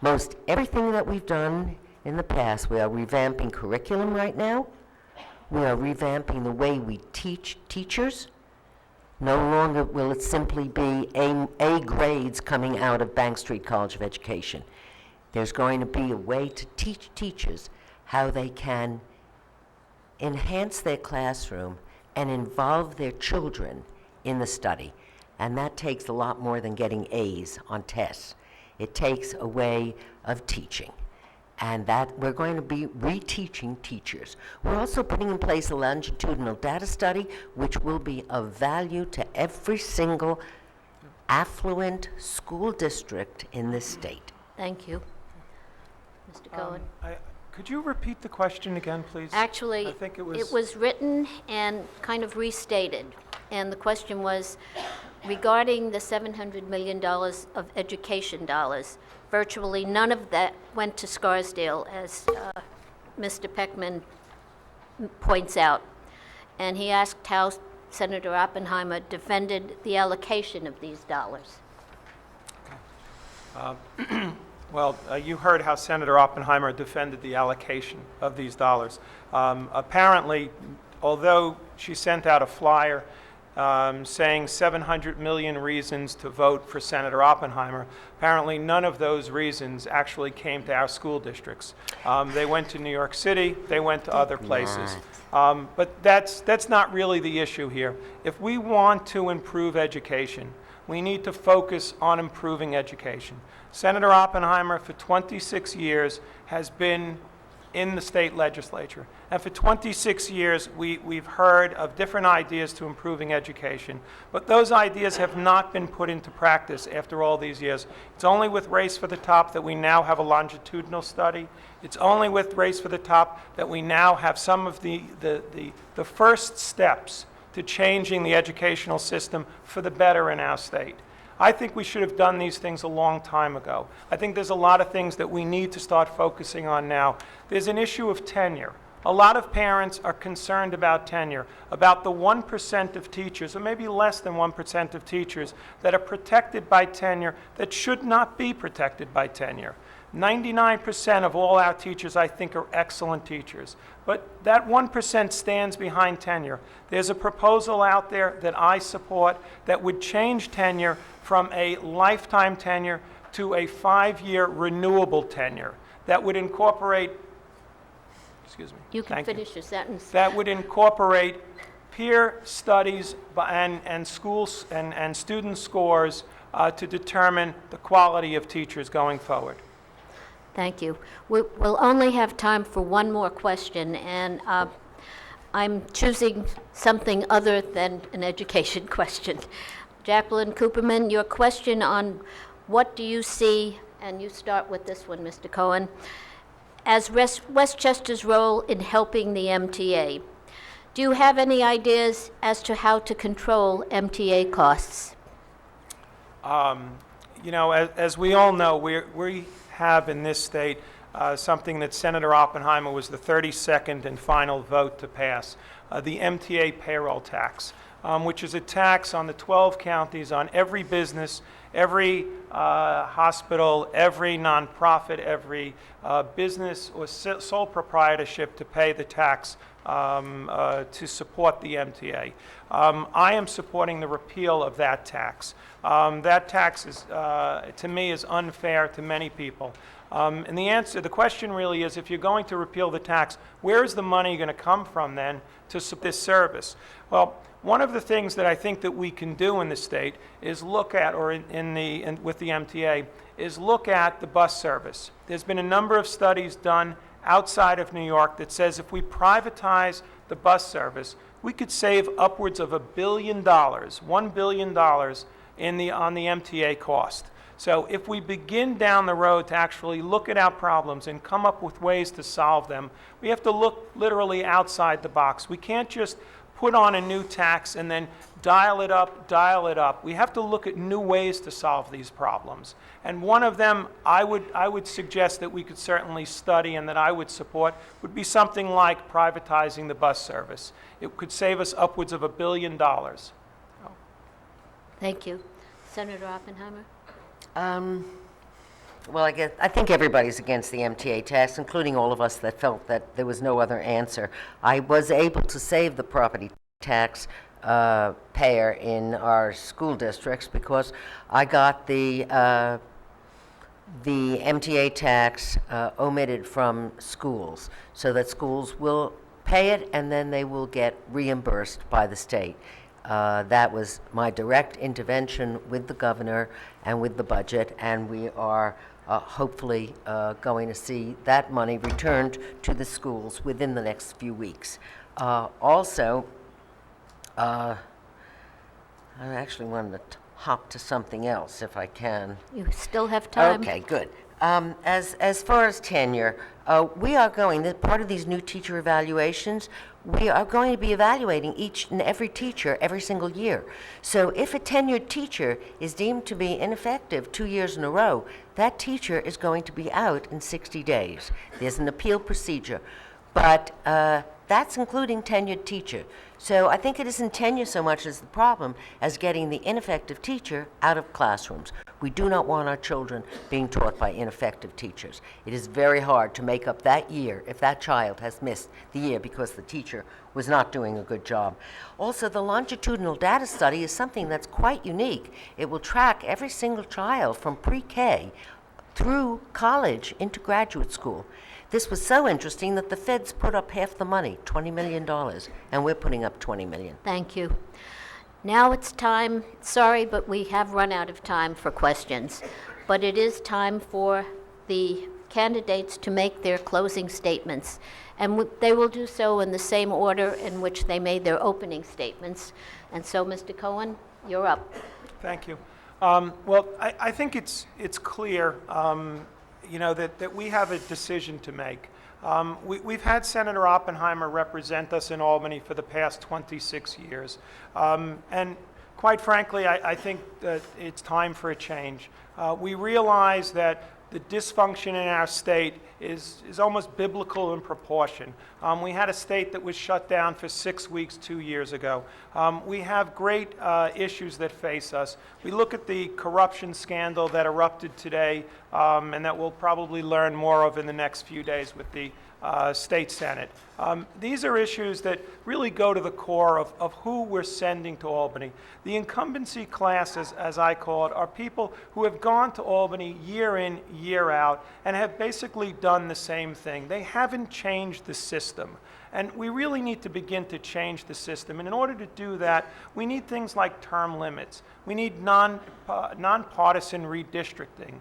E: most everything that we've done in the past. We are revamping curriculum right now. We are revamping the way we teach teachers. No longer will it simply be A grades coming out of Bank Street College of Education. There's going to be a way to teach teachers how they can enhance their classroom and involve their children in the study. And that takes a lot more than getting A's on tests. It takes a way of teaching. And that we're going to be reteaching teachers. We're also putting in place a longitudinal data study, which will be of value to every single affluent school district in this state.
C: Thank you. Mr. Cohen?
D: Could you repeat the question again, please?
C: Actually,
D: I think
C: it was written and kind of restated. And the question was, regarding the $700 million of education dollars, virtually none of that went to Scarsdale, as Mr. Peckman points out. And he asked how Senator Oppenheimer defended the allocation of these dollars.
D: Well, you heard how Senator Oppenheimer defended the allocation of these dollars. Apparently, although she sent out a flyer saying 700 million reasons to vote for Senator Oppenheimer, apparently none of those reasons actually came to our school districts. They went to New York City, they went to other places. But that's not really the issue here. If we want to improve education, we need to focus on improving education. Senator Oppenheimer, for 26 years, has been in the state legislature. And for 26 years, we've heard of different ideas to improving education. But those ideas have not been put into practice after all these years. It's only with Race for the Top that we now have a longitudinal study. It's only with Race for the Top that we now have some of the first steps to changing the educational system for the better in our state. I think we should have done these things a long time ago. I think there's a lot of things that we need to start focusing on now. There's an issue of tenure. A lot of parents are concerned about tenure, about the 1% of teachers, or maybe less than 1% of teachers, that are protected by tenure that should not be protected by tenure. 99% of all our teachers, I think, are excellent teachers. But that 1% stands behind tenure. There's a proposal out there that I support that would change tenure from a lifetime tenure to a 5-year renewable tenure that would incorporate, excuse me.
C: You can finish your sentence.
D: That would incorporate peer studies and schools and student scores to determine the quality of teachers going forward.
C: Thank you. We'll only have time for one more question, and I'm choosing something other than an education question. Jacqueline Cooperman, your question on what do you see, and you start with this one, Mr. Cohen, as Westchester's role in helping the MTA. Do you have any ideas as to how to control MTA costs?
D: You know, as we all know, we have in this state something that Senator Oppenheimer was the 32nd and final vote to pass, the MTA payroll tax, which is a tax on the 12 counties, on every business, every hospital, every nonprofit, every business or sole proprietorship to pay the tax to support the MTA. I am supporting the repeal of that tax. That tax is, to me, is unfair to many people. And the question really is, if you're going to repeal the tax, where is the money going to come from then to support this service? Well, one of the things that I think that we can do in the state is look at, or with the MTA, is look at the bus service. There's been a number of studies done outside of New York that says if we privatize the bus service, we could save upwards of $1 billion, $1 billion on the MTA cost. So if we begin down the road to actually look at our problems and come up with ways to solve them, we have to look literally outside the box. We can't just put on a new tax and then dial it up. We have to look at new ways to solve these problems. And one of them I would suggest that we could certainly study and that I would support would be something like privatizing the bus service. It could save us upwards of $1 billion.
C: Thank you. Senator Oppenheimer?
E: Well, I think everybody's against the MTA tax, including all of us that felt that there was no other answer. I was able to save the property tax payer in our school districts because I got the MTA tax omitted from schools, so that schools will pay it and then they will get reimbursed by the state. That was my direct intervention with the governor and with the budget, and we are hopefully going to see that money returned to the schools within the next few weeks. Also, I actually wanted to hop to something else if I can.
C: You still have time.
E: Okay, good. As far as tenure, we are going, part of these new teacher evaluations, we are going to be evaluating each and every teacher every single year. So if a tenured teacher is deemed to be ineffective 2 years in a row, that teacher is going to be out in 60 days. There's an appeal procedure, but that's including tenured teacher. So I think it isn't tenure so much as the problem as getting the ineffective teacher out of classrooms. We do not want our children being taught by ineffective teachers. It is very hard to make up that year if that child has missed the year because the teacher was not doing a good job. Also, the longitudinal data study is something that's quite unique. It will track every single child from pre-K through college into graduate school. This was so interesting that the feds put up half the money, $20 million, and we're putting up $20 million.
C: Thank you. Now it's time, sorry, but we have run out of time for questions. But it is time for the candidates to make their closing statements. And they will do so in the same order in which they made their opening statements. And so, Mr. Cohen, you're up.
D: Thank you. Well, I think it's clear, that we have a decision to make. We've had Senator Oppenheimer represent us in Albany for the past 26 years. And quite frankly, I think that it's time for a change. We realize that the dysfunction in our state is almost biblical in proportion. We had a state that was shut down for 6 weeks 2 years ago. We have great issues that face us. We look at the corruption scandal that erupted today and that we'll probably learn more of in the next few days with the state Senate. These are issues that really go to the core of who we're sending to Albany. The incumbency class, as I call it, are people who have gone to Albany year in, year out, and have basically done the same thing. They haven't changed the system. And we really need to begin to change the system. And in order to do that, we need things like term limits. We need nonpartisan redistricting.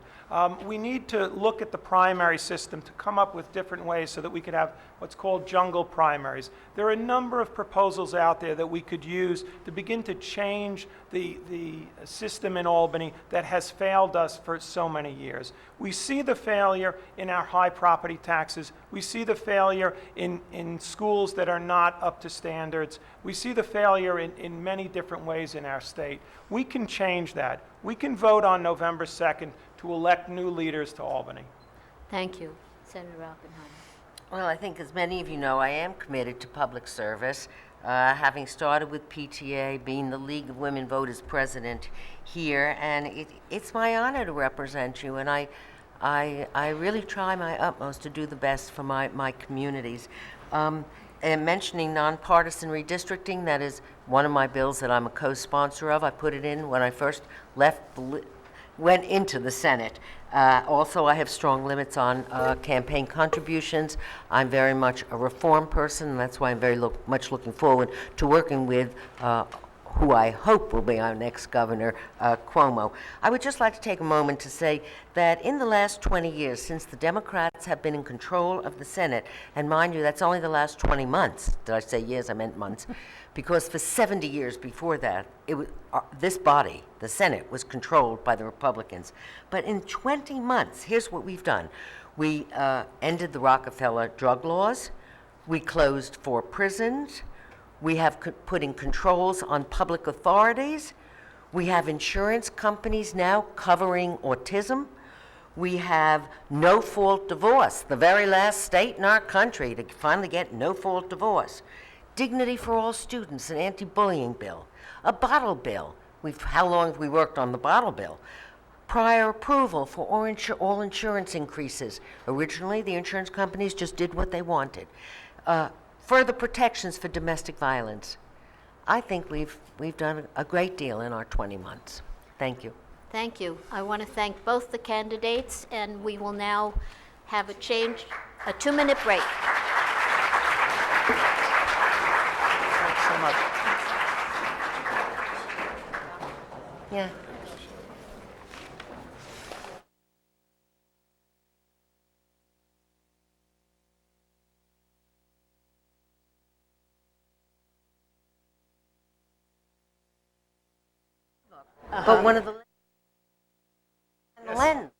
D: We need to look at the primary system to come up with different ways so that we could have what's called jungle primaries. There are a number of proposals out there that we could use to begin to change the system in Albany that has failed us for so many years. We see the failure in our high property taxes. We see the failure in schools that are not up to standards. We see the failure in many different ways in our state. We can change that. We can vote on November 2nd to elect new leaders to Albany.
C: Thank you. Senator Oppenheimer.
E: Well, I think as many of you know, I am committed to public service, having started with PTA, being the League of Women Voters president here, and it's my honor to represent you, and I really try my utmost to do the best for my communities. And mentioning nonpartisan redistricting, that is one of my bills that I'm a co-sponsor of. I put it in when I first went into the Senate. Also, I have strong limits on campaign contributions. I'm very much a reform person, and that's why I'm very much looking forward to working with who I hope will be our next governor, Cuomo. I would just like to take a moment to say that in the last 20 years, since the Democrats have been in control of the Senate, and mind you, that's only the last 20 months. Did I say years? I meant months. Because for 70 years before that, it was, this body, the Senate, was controlled by the Republicans. But in 20 months, here's what we've done. We ended the Rockefeller drug laws. We closed 4 prisons. We have put in controls on public authorities. We have insurance companies now covering autism. We have no-fault divorce, the very last state in our country to finally get no-fault divorce. Dignity for all students, an anti-bullying bill. A bottle bill. How long have we worked on the bottle bill? Prior approval for all insurance increases. Originally, the insurance companies just did what they wanted. Further protections for domestic violence. I think we've done a great deal in our 20 months. Thank you.
C: Thank you. I want to thank both the candidates, and we will now have a 2-minute break.
D: Thanks so much.
E: Yeah. But one of the lens.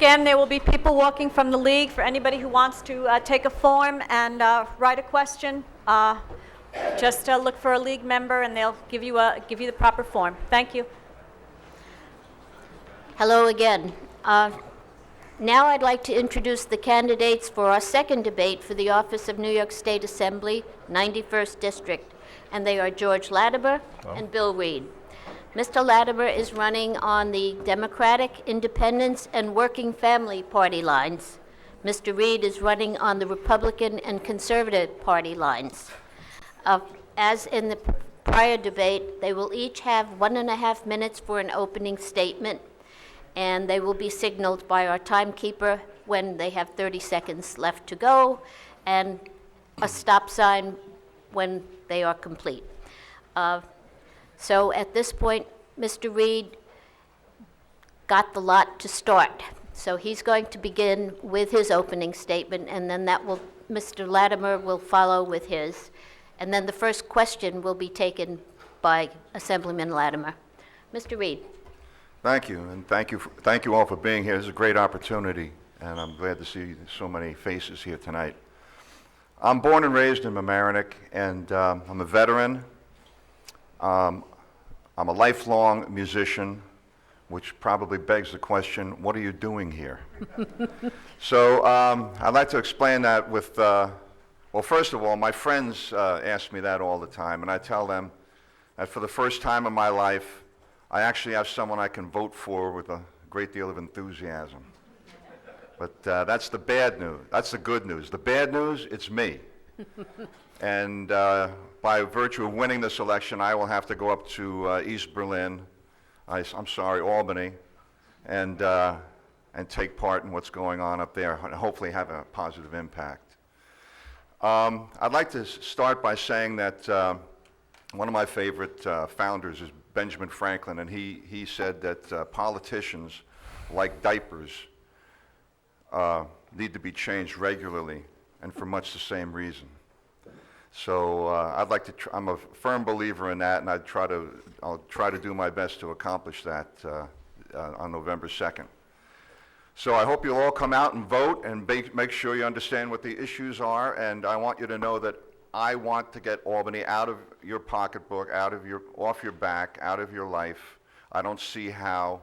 B: again, there will be people walking from the league. For anybody who wants to take a form and write a question, just look for a league member and they'll give you the proper form. Thank you.
C: Hello again. Now I'd like to introduce the candidates for our second debate for the office of New York State Assembly, 91st District, and they are George Latimer and Bill Reed. Mr. Latimer is running on the Democratic, Independence, and Working Family Party lines. Mr. Reed is running on the Republican and Conservative Party lines. As in the prior debate, they will each have 1.5 minutes for an opening statement, and they will be signaled by our timekeeper when they have 30 seconds left to go, and a stop sign when they are complete. So at this point, Mr. Reed got the lot to start. So he's going to begin with his opening statement, and then Mr. Latimer will follow with his. And then the first question will be taken by Assemblyman Latimer. Mr. Reed.
F: Thank you, and thank you all for being here. This is a great opportunity, and I'm glad to see so many faces here tonight. I'm born and raised in Mamaroneck, and I'm a veteran. I'm a lifelong musician, which probably begs the question, what are you doing here? So I'd like to explain that with, well, first of all, my friends ask me that all the time, and I tell them that for the first time in my life, I actually have someone I can vote for with a great deal of enthusiasm. But that's the bad news. That's the good news. The bad news, it's me. And by virtue of winning this election, I will have to go up to East Berlin, I'm sorry, Albany, and take part in what's going on up there and hopefully have a positive impact. I'd like to start by saying that one of my favorite founders is Benjamin Franklin, and he said that politicians, like diapers, need to be changed regularly and for much the same reason. So I'd like to. I'm a firm believer in that, and I'll try to do my best to accomplish that on November 2nd. So I hope you'll all come out and vote and make sure you understand what the issues are. And I want you to know that I want to get Albany out of your pocketbook, off your back, out of your life. I don't see how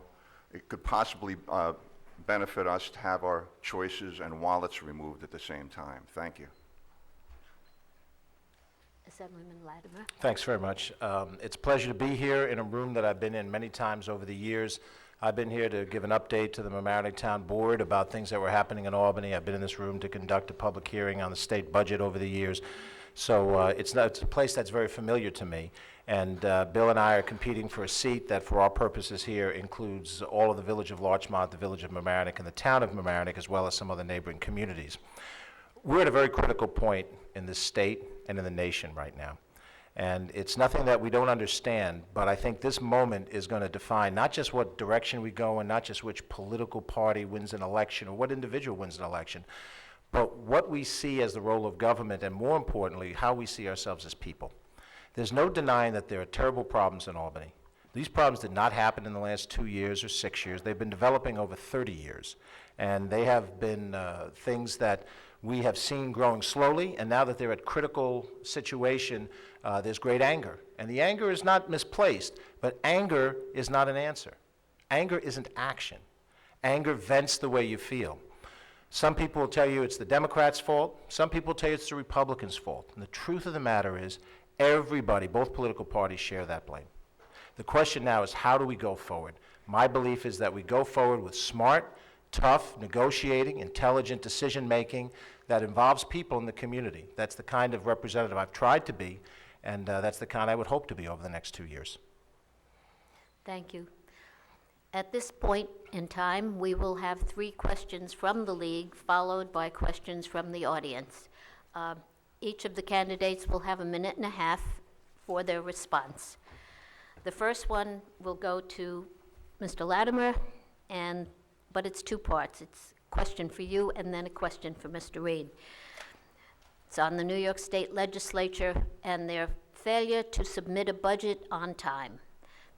F: it could possibly benefit us to have our choices and wallets removed at the same time. Thank you.
C: Assemblyman Latimer.
G: Thanks very much. It's a pleasure to be here in a room that I've been in many times over the years. I've been here to give an update to the Mamaroneck Town Board about things that were happening in Albany. I've been in this room to conduct a public hearing on the state budget over the years. So it's a place that's very familiar to me. And Bill and I are competing for a seat that, for our purposes here, includes all of the village of Larchmont, the village of Mamaroneck, and the town of Mamaroneck, as well as some other neighboring communities. We're at a very critical point in the state and in the nation right now. And it's nothing that we don't understand, but I think this moment is going to define not just what direction we go in, not just which political party wins an election or what individual wins an election, but what we see as the role of government, and more importantly, how we see ourselves as people. There's no denying that there are terrible problems in Albany. These problems did not happen in the last 2 years or 6 years. They've been developing over 30 years. And they have been things that we have seen growing slowly, and now that they're at critical situation, there's great anger. And the anger is not misplaced, but anger is not an answer. Anger isn't action. Anger vents the way you feel. Some people will tell you it's the Democrats' fault. Some people will tell you it's the Republicans' fault. And the truth of the matter is, everybody, both political parties, share that blame. The question now is, how do we go forward? My belief is that we go forward with smart, tough, negotiating, intelligent decision-making that involves people in the community. That's the kind of representative I've tried to be, and that's the kind I would hope to be over the next 2 years.
C: Thank you. At this point in time, we will have 3 questions from the league, followed by questions from the audience. Each of the candidates will have 1.5 minutes for their response. The first one will go to Mr. Latimer, but it's 2 parts. It's a question for you and then a question for Mr. Reed. It's on the New York State Legislature and their failure to submit a budget on time.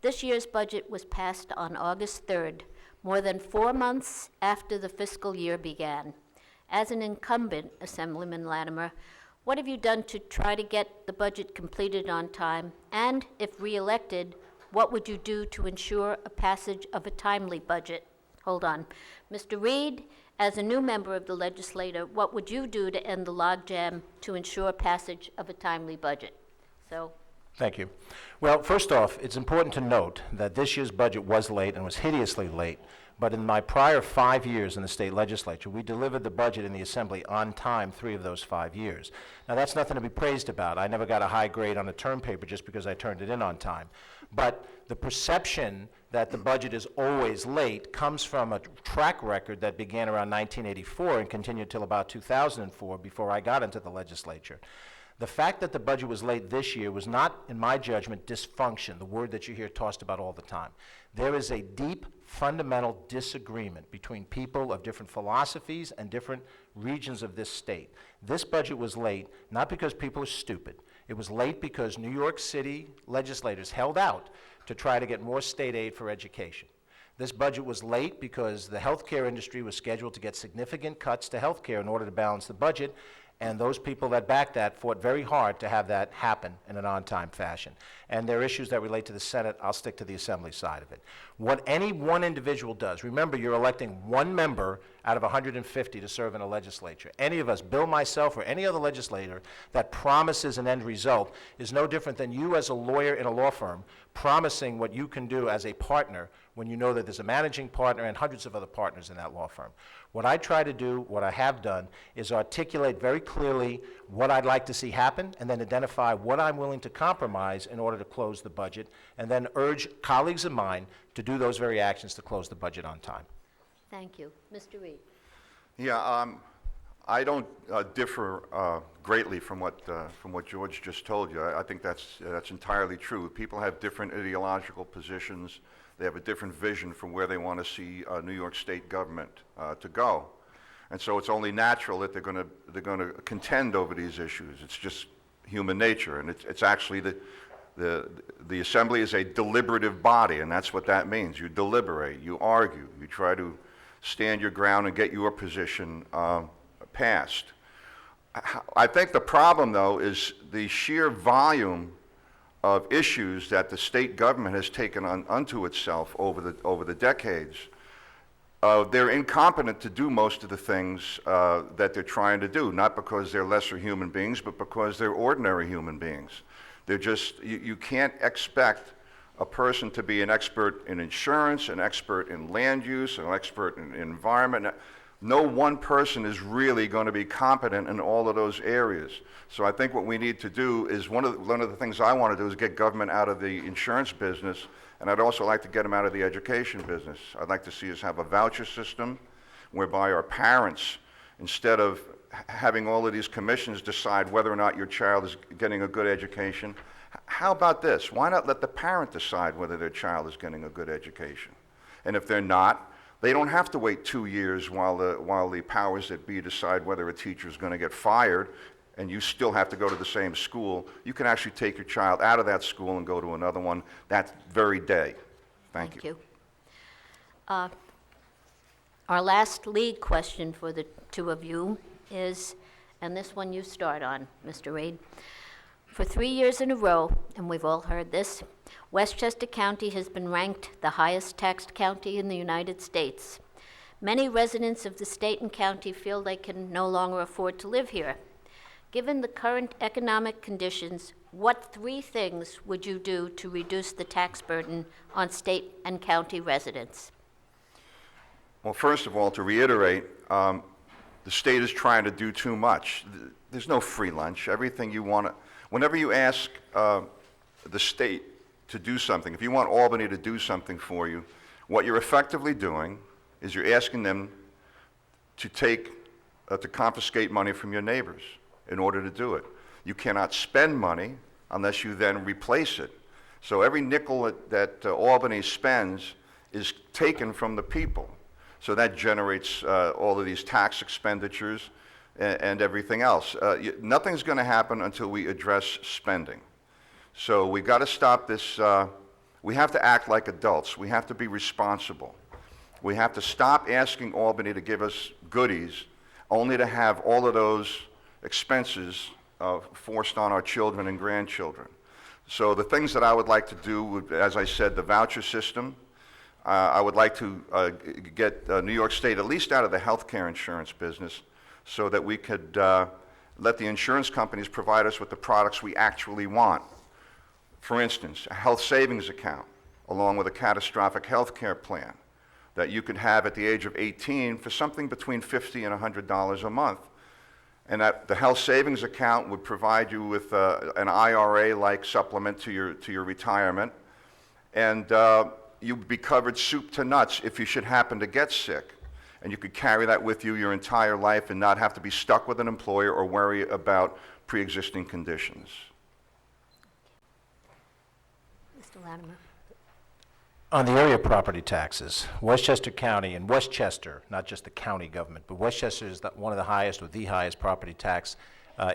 C: This year's budget was passed on August 3rd, more than 4 months after the fiscal year began. As an incumbent, Assemblyman Latimer, what have you done to try to get the budget completed on time? And if re-elected, what would you do to ensure a passage of a timely budget? Hold on. Mr. Reed, as a new member of the legislature, what would you do to end the logjam to ensure passage of a timely budget? So,
G: Thank you. Well, first off, it's important to note that this year's budget was late and was hideously late, but in my prior 5 years in the state legislature, we delivered the budget in the Assembly on time 3 of those 5 years. Now, that's nothing to be praised about. I never got a high grade on a term paper just because I turned it in on time. But the perception that the budget is always late comes from a track record that began around 1984 and continued till about 2004 before I got into the legislature. The fact that the budget was late this year was not, in my judgment, dysfunction, the word that you hear tossed about all the time. There is a deep, fundamental disagreement between people of different philosophies and different regions of this state. This budget was late, not because people are stupid. It was late because New York City legislators held out to try to get more state aid for education. This budget was late because the healthcare industry was scheduled to get significant cuts to healthcare in order to balance the budget, and those people that backed that fought very hard to have that happen in an on-time fashion. And there are issues that relate to the Senate. I'll stick to the Assembly side of it. What any one individual does, remember, you're electing one member out of 150 to serve in a legislature. Any of us, Bill, myself, or any other legislator that promises an end result is no different than you as a lawyer in a law firm promising what you can do as a partner when you know that there's a managing partner and hundreds of other partners in that law firm. What I try to do, what I have done, is articulate very clearly what I'd like to see happen, and then identify what I'm willing to compromise in order to close the budget, and then urge colleagues of mine to do those very actions to close the budget on time.
C: thank you. Mr. Reed.
F: Yeah, I don't differ greatly from what George just told you. I think that's entirely true. People have different ideological positions. They have a different vision from where they want to see New York State government to go, and so it's only natural that they're going to contend over these issues. It's just human nature, and it's actually the Assembly is a deliberative body, and that's what that means. You deliberate, you argue, you try to stand your ground and get your position passed. I think the problem, though, is the sheer volume of issues that the state government has taken unto itself over the decades. They're incompetent to do most of the things that they're trying to do, not because they're lesser human beings, but because they're ordinary human beings. They're just, you can't expect a person to be an expert in insurance, an expert in land use, an expert in environment. No one person is really going to be competent in all of those areas. So I think what we need to do is, one of the things I want to do is get government out of the insurance business, and I'd also like to get them out of the education business. I'd like to see us have a voucher system whereby our parents, instead of having all of these commissions decide whether or not your child is getting a good education, how about this? Why not let the parent decide whether their child is getting a good education? And if they're not, they don't have to wait 2 years while the powers that be decide whether a teacher is going to get fired, and you still have to go to the same school. You can actually take your child out of that school and go to another one that very day. Thank you.
C: Our last lead question for the two of you is, and this one you start on, Mr. Reed. For 3 years in a row, and we've all heard this, Westchester County has been ranked the highest taxed county in the United States. Many residents of the state and county feel they can no longer afford to live here. Given the current economic conditions, what 3 things would you do to reduce the tax burden on state and county residents?
F: Well, first of all, to reiterate, the state is trying to do too much. There's no free lunch. Everything you want to, whenever you ask the state to do something, if you want Albany to do something for you, what you're effectively doing is you're asking them to to confiscate money from your neighbors in order to do it. You cannot spend money unless you then replace it. So every nickel that Albany spends is taken from the people. So that generates all of these tax expenditures and everything else. Nothing's going to happen until we address spending. So we've got to stop this. We have to act like adults. We have to be responsible. We have to stop asking Albany to give us goodies, only to have all of those expenses forced on our children and grandchildren. So the things that I would like to do would, as I said, the voucher system. I would like to get New York State at least out of the healthcare insurance business so that we could let the insurance companies provide us with the products we actually want. For instance, a health savings account along with a catastrophic health care plan that you could have at the age of 18 for something between $50 and $100 a month. And that the health savings account would provide you with an IRA-like supplement to your retirement, and you'd be covered soup to nuts if you should happen to get sick. And you could carry that with you your entire life and not have to be stuck with an employer or worry about pre-existing conditions.
C: Mr. Latimer.
G: On the area of property taxes, Westchester County and Westchester, not just the county government, but Westchester is one of the highest or the highest property tax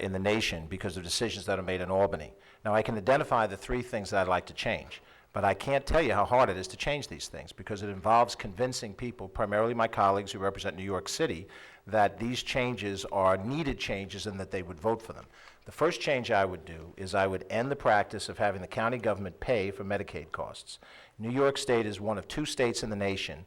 G: in the nation because of decisions that are made in Albany. Now, I can identify the three things that I'd like to change, but I can't tell you how hard it is to change these things because it involves convincing people, primarily my colleagues who represent New York City, that these changes are needed changes and that they would vote for them. The first change I would do is I would end the practice of having the county government pay for Medicaid costs. New York State is one of two states in the nation,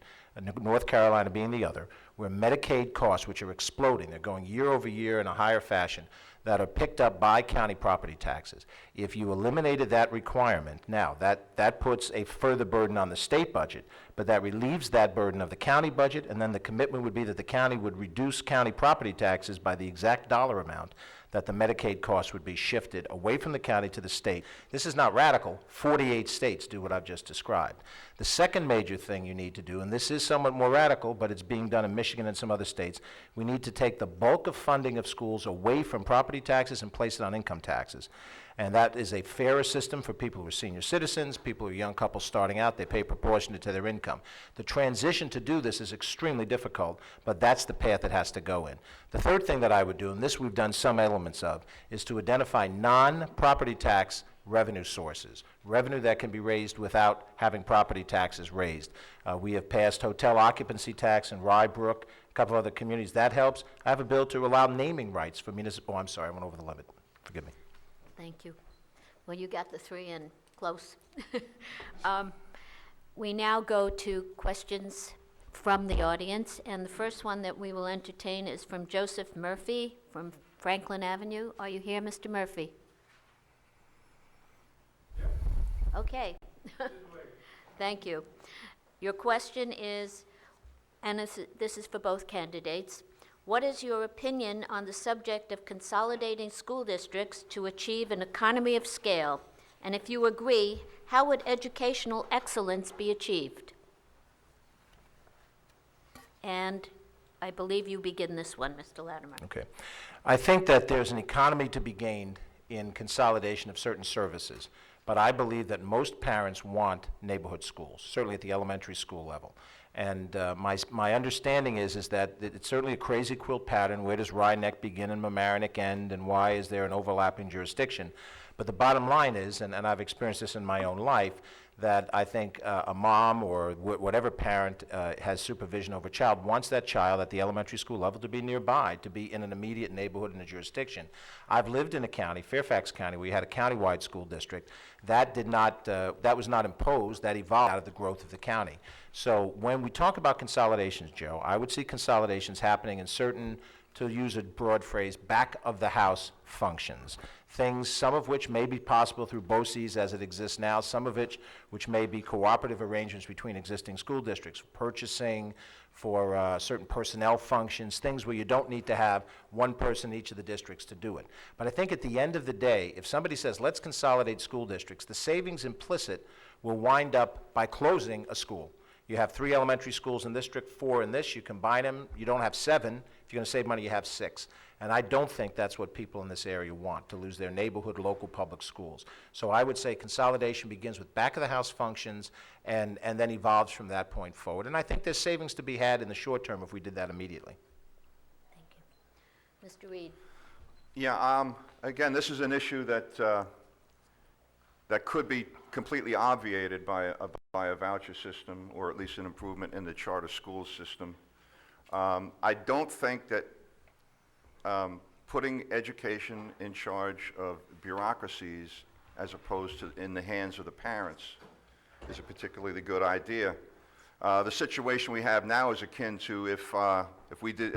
G: North Carolina being the other, where Medicaid costs, which are exploding, they're going year over year in a higher fashion, that are picked up by county property taxes. If you eliminated that requirement, now that puts a further burden on the state budget, but that relieves that burden of the county budget, and then the commitment would be that the county would reduce county property taxes by the exact dollar amount that the Medicaid costs would be shifted away from the county to the state. This is not radical. 48 states do what I've just described. The second major thing you need to do, and this is somewhat more radical, but it's being done in Michigan and some other states, we need to take the bulk of funding of schools away from property taxes and place it on income taxes. And that is a fairer system for people who are senior citizens, people who are young couples starting out. They pay proportionate to their income. The transition to do this is extremely difficult, but that's the path it has to go in. The third thing that I would do, and this we've done some elements of, is to identify non-property tax revenue sources, revenue that can be raised without having property taxes raised. We have passed hotel occupancy tax in Rybrook, a couple other communities. That helps. I have a bill to allow naming rights for municipal, I'm sorry, I went over the limit. Forgive me.
C: Thank you. Well, you got the three in close. We now go to questions from the audience, and the first one that we will entertain is from Joseph Murphy from Franklin Avenue. Are you here, Mr. Murphy? Okay. Thank you. Your question is, and this is for both candidates, what is your opinion on the subject of consolidating school districts to achieve an economy of scale? And if you agree, how would educational excellence be achieved? And I believe you begin this one, Mr. Latimer.
G: Okay. I think that there's an economy to be gained in consolidation of certain services, but I believe that most parents want neighborhood schools, certainly at the elementary school level. And my understanding is that it's certainly a crazy quilt pattern. Where does Ryeneck begin and Mamaroneck end, and why is there an overlapping jurisdiction? But the bottom line is, and I've experienced this in my own life, that I think a mom or whatever parent has supervision over a child wants that child at the elementary school level to be nearby, to be in an immediate neighborhood in a jurisdiction. I've lived in a county, Fairfax County, where you had a countywide school district. That was not imposed, that evolved out of the growth of the county. So when we talk about consolidations, Joe, I would see consolidations happening in certain, to use a broad phrase, back of the house functions. Things, some of which may be possible through BOCES as it exists now, some of which may be cooperative arrangements between existing school districts, purchasing for certain personnel functions, things where you don't need to have one person in each of the districts to do it. But I think at the end of the day, if somebody says, let's consolidate school districts, the savings implicit will wind up by closing a school. You have 3 elementary schools in District 4 in this, you combine them, you don't have 7. If you're going to save money, you have 6. And I don't think that's what people in this area want, to lose their neighborhood local public schools. So I would say consolidation begins with back-of-the-house functions and then evolves from that point forward. And I think there's savings to be had in the short term if we did that immediately.
C: Thank you. Mr. Reed.
F: Yeah, again, this is an issue that that could be completely obviated by by a voucher system, or at least an improvement in the charter school system. I don't think that putting education in charge of bureaucracies as opposed to in the hands of the parents is a particularly good idea. The situation we have now is akin to if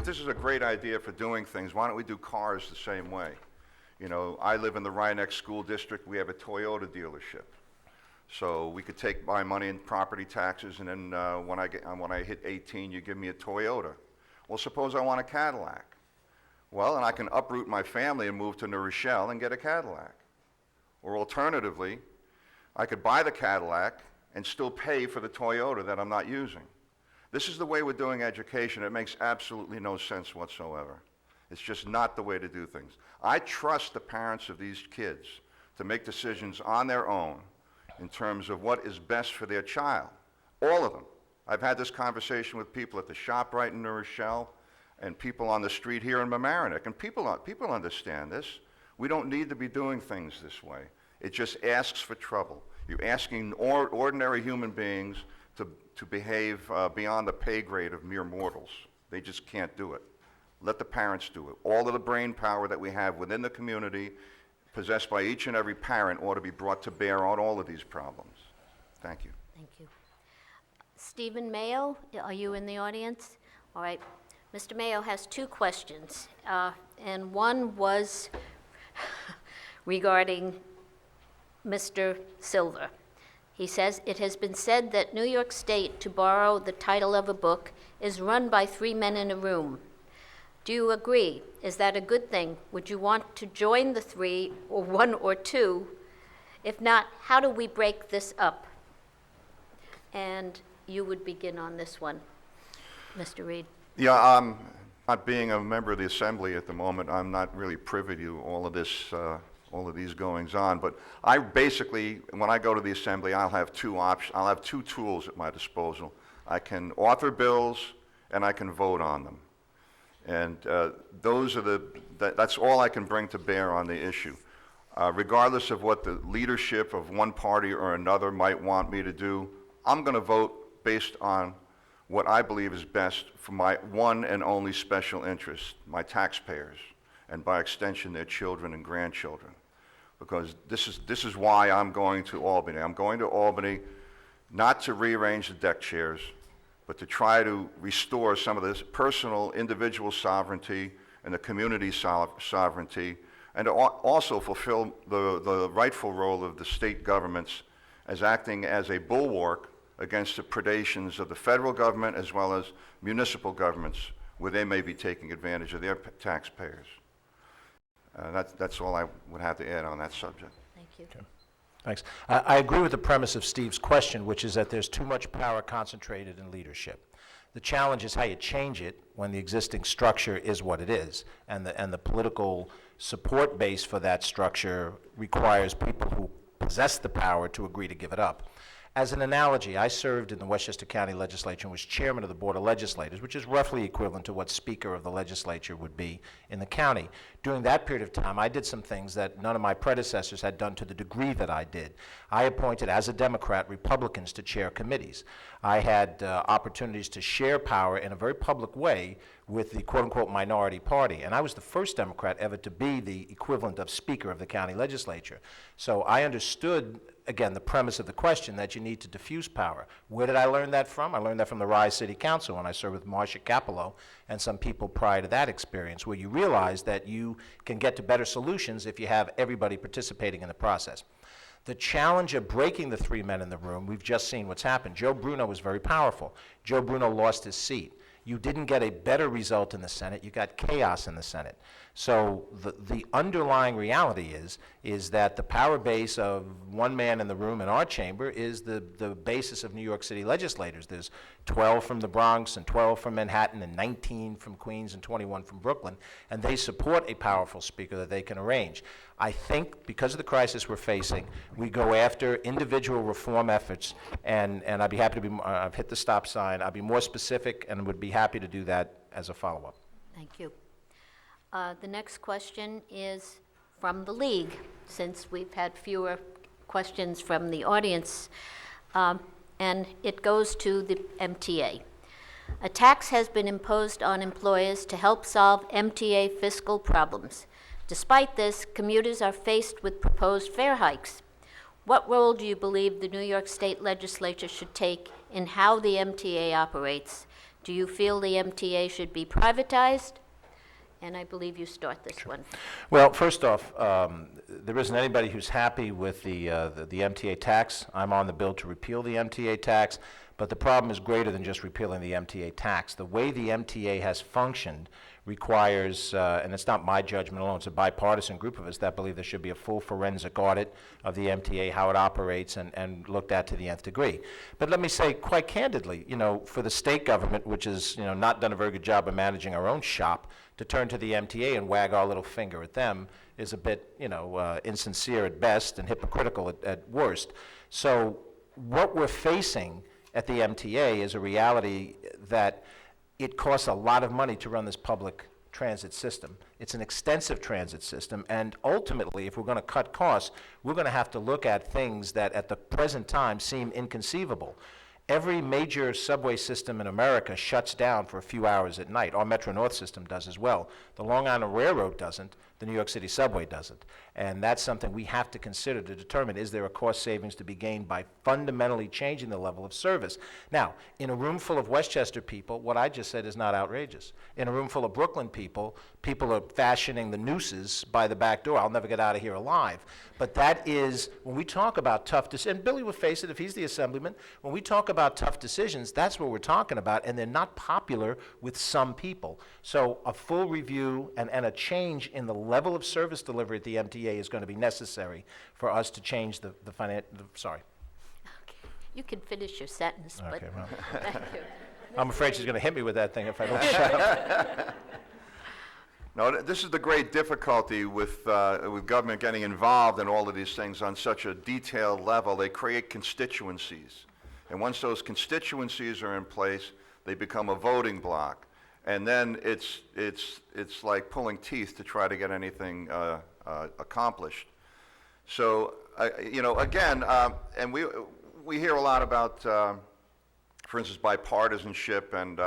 F: this is a great idea for doing things, why don't we do cars the same way? You know, I live in the Mamaroneck School District. We have a Toyota dealership. So we could take my money in property taxes, and then when I hit 18, you give me a Toyota. Well, suppose I want a Cadillac. Well, and I can uproot my family and move to New Rochelle and get a Cadillac. Or alternatively, I could buy the Cadillac and still pay for the Toyota that I'm not using. This is the way we're doing education. It makes absolutely no sense whatsoever. It's just not the way to do things. I trust the parents of these kids to make decisions on their own in terms of what is best for their child. All of them. I've had this conversation with people at the ShopRite in New Rochelle and people on the street here in Mamaroneck, and people understand this. We don't need to be doing things this way. It just asks for trouble. You're asking ordinary human beings to behave beyond the pay grade of mere mortals. They just can't do it. Let the parents do it. All of the brain power that we have within the community, possessed by each and every parent, ought to be brought to bear on all of these problems. Thank you.
C: Thank you. Stephen Mayo, are you in the audience? All right. Mr. Mayo has two questions, and one was regarding Mr. Silver. He says, it has been said that New York State, to borrow the title of a book, is run by three men in a room. Do you agree? Is that a good thing? Would you want to join the three, or one or two? If not, how do we break this up? And you would begin on this one, Mr. Reed.
F: Yeah, not being a member of the Assembly at the moment, I'm not really privy to all of this, all of these goings on. But I basically, when I go to the Assembly, I'll have two options. I'll have two tools at my disposal. I can author bills, and I can vote on them. And that's all I can bring to bear on the issue. Regardless of what the leadership of one party or another might want me to do, I'm going to vote based on what I believe is best for my one and only special interest, my taxpayers, and by extension, their children and grandchildren. Because this is why I'm going to Albany. I'm going to Albany not to rearrange the deck chairs, but to try to restore some of this personal, individual sovereignty and the community sovereignty, and to also fulfill the rightful role of the state governments as acting as a bulwark against the predations of the federal government as well as municipal governments where they may be taking advantage of their taxpayers. That's all I would have to add on that subject.
C: Thank you.
G: Okay. Thanks. I agree with the premise of Steve's question, which is that there's too much power concentrated in leadership. The challenge is how you change it when the existing structure is what it is, and the political support base for that structure requires people who possess the power to agree to give it up. As an analogy, I served in the Westchester County Legislature and was chairman of the Board of Legislators, which is roughly equivalent to what Speaker of the Legislature would be in the county. During that period of time, I did some things that none of my predecessors had done to the degree that I did. I appointed, as a Democrat, Republicans to chair committees. I had opportunities to share power in a very public way with the quote-unquote minority party. And I was the first Democrat ever to be the equivalent of Speaker of the county legislature. So I understood, again, the premise of the question that you need to diffuse power. Where did I learn that from? I learned that from the Rise City Council when I served with Marcia Capello and some people prior to that experience, where you realize that you can get to better solutions if you have everybody participating in the process. The challenge of breaking the three men in the room, we've just seen what's happened. Joe Bruno was very powerful. Joe Bruno lost his seat. You didn't get a better result in the Senate, you got chaos in the Senate. So the underlying reality is that the power base of one man in the room in our chamber is the basis of New York City legislators. There's 12 from the Bronx and 12 from Manhattan and 19 from Queens and 21 from Brooklyn, and they support a powerful speaker that they can arrange. I think because of the crisis we're facing, we go after individual reform efforts, and I'd be happy to be, I've hit the stop sign, I'll be more specific and would be happy to do that as a follow-up.
C: Thank you. The next question is from the League, since we've had fewer questions from the audience. and it goes to the MTA. A tax has been imposed on employers to help solve MTA fiscal problems. Despite this, commuters are faced with proposed fare hikes. What role do you believe the New York State Legislature should take in how the MTA operates? Do you feel the MTA should be privatized? And I believe you start this one.
G: Well, first off, there isn't anybody who's happy with the MTA tax. I'm on the bill to repeal the MTA tax, but the problem is greater than just repealing the MTA tax. The way the MTA has functioned requires, and it's not my judgment alone, it's a bipartisan group of us that believe there should be a full forensic audit of the MTA, how it operates, and looked at to the nth degree. But let me say quite candidly, for the state government, which has not done a very good job of managing our own shop, to turn to the MTA and wag our little finger at them is a bit, insincere at best and hypocritical at worst. So what we're facing at the MTA is a reality that it costs a lot of money to run this public transit system. It's an extensive transit system, and ultimately, if we're going to cut costs, we're going to have to look at things that at the present time seem inconceivable. Every major subway system in America shuts down for a few hours at night. Our Metro-North system does as well. The Long Island Railroad doesn't. The New York City subway doesn't. And that's something we have to consider to determine, is there a cost savings to be gained by fundamentally changing the level of service? Now, in a room full of Westchester people, what I just said is not outrageous. In a room full of Brooklyn people, people are fashioning the nooses by the back door. I'll never get out of here alive. But that is, when we talk about tough decisions, and Billy would face it if he's the assemblyman, when we talk about tough decisions, that's what we're talking about, and they're not popular with some people. So a full review and a change in the level of service delivery at the MTA is going to be necessary for us to change sorry.
C: Okay. You can finish your sentence, but
G: Okay, well,
C: thank you.
G: I'm afraid she's going to hit me with that thing if I don't shut up.
F: No, this is the great difficulty with government getting involved in all of these things on such a detailed level. They create constituencies. And once those constituencies are in place, they become a voting block. And then it's like pulling teeth to try to get anything accomplished. So, again, and we hear a lot about, for instance, bipartisanship, and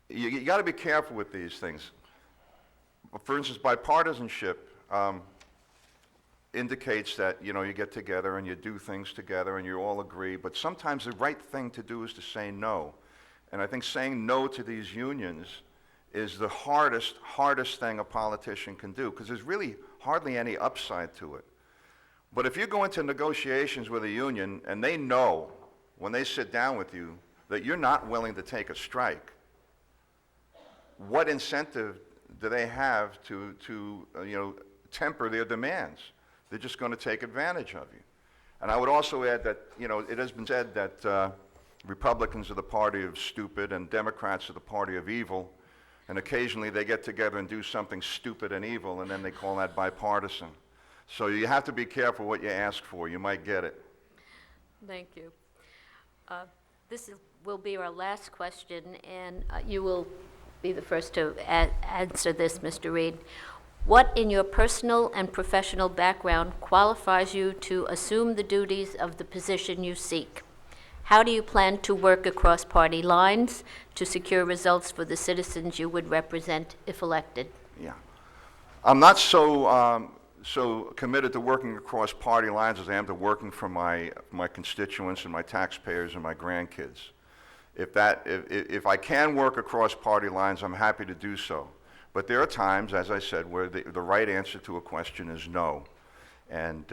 F: you got to be careful with these things. For instance, bipartisanship indicates that, you get together and you do things together and you all agree, but sometimes the right thing to do is to say no. And I think saying no to these unions is the hardest thing a politician can do, because there's really hardly any upside to it. But if you go into negotiations with a union and they know when they sit down with you that you're not willing to take a strike, what incentive do they have to temper their demands? They're just going to take advantage of you. And I would also add that, it has been said that Republicans are the party of stupid and Democrats are the party of evil, and occasionally they get together and do something stupid and evil, and then they call that bipartisan. So you have to be careful what you ask for. You might get it.
C: Thank you. Will be our last question, and you will be the first to answer this, Mr. Reed. What in your personal and professional background qualifies you to assume the duties of the position you seek? How do you plan to work across party lines to secure results for the citizens you would represent if elected?
F: Yeah. I'm not so committed to working across party lines as I am to working for my constituents and my taxpayers and my grandkids. If I can work across party lines, I'm happy to do so. But there are times, as I said, where the right answer to a question is no. And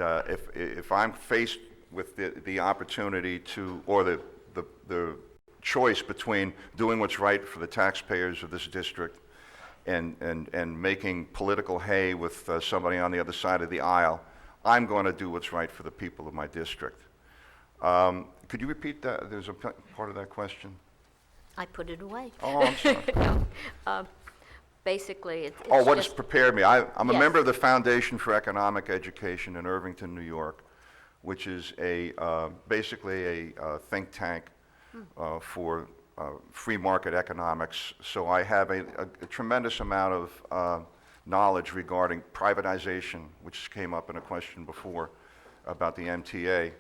F: if I'm faced with the opportunity to, or the choice between doing what's right for the taxpayers of this district and making political hay with somebody on the other side of the aisle, I'm going to do what's right for the people of my district. Could you repeat that? There's a part of that question.
C: I put it away.
F: Oh, I'm sorry.
C: No. Basically, it's
F: what has
C: just,
F: prepared me? I'm a
C: Yes.
F: member of the Foundation for Economic Education in Irvington, New York, which is basically a think tank for free market economics. So I have a tremendous amount of knowledge regarding privatization, which came up in a question before about the MTA.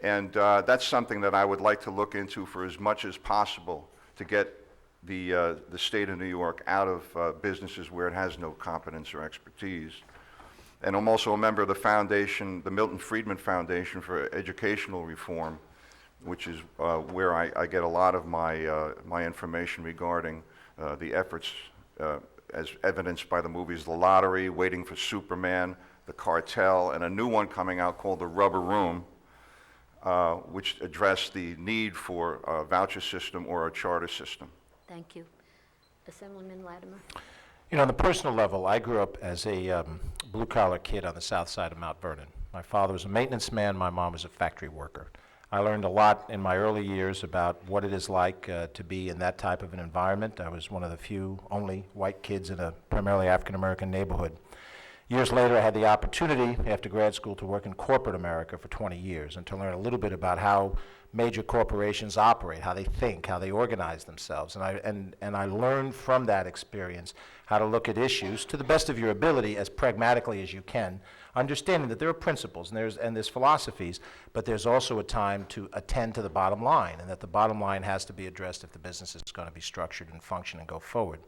F: And that's something that I would like to look into for as much as possible to get the state of New York out of businesses where it has no competence or expertise. And I'm also a member of the foundation, the Milton Friedman Foundation for Educational Reform, which is where I get a lot of my information regarding the efforts as evidenced by the movies The Lottery, Waiting for Superman, The Cartel, and a new one coming out called The Rubber Room, which address the need for a voucher system or a charter system.
C: Thank you. Assemblyman Latimer.
G: You know, on the personal level, I grew up as a blue-collar kid on the south side of Mount Vernon. My father was a maintenance man, my mom was a factory worker. I learned a lot in my early years about what it is like to be in that type of an environment. I was one of the few only white kids in a primarily African-American neighborhood. Years later, I had the opportunity, after grad school, to work in corporate America for 20 years and to learn a little bit about how major corporations operate, how they think, how they organize themselves. And I learned from that experience how to look at issues to the best of your ability as pragmatically as you can, understanding that there are principles and there's philosophies, but there's also a time to attend to the bottom line, and that the bottom line has to be addressed if the business is going to be structured and function and go forward.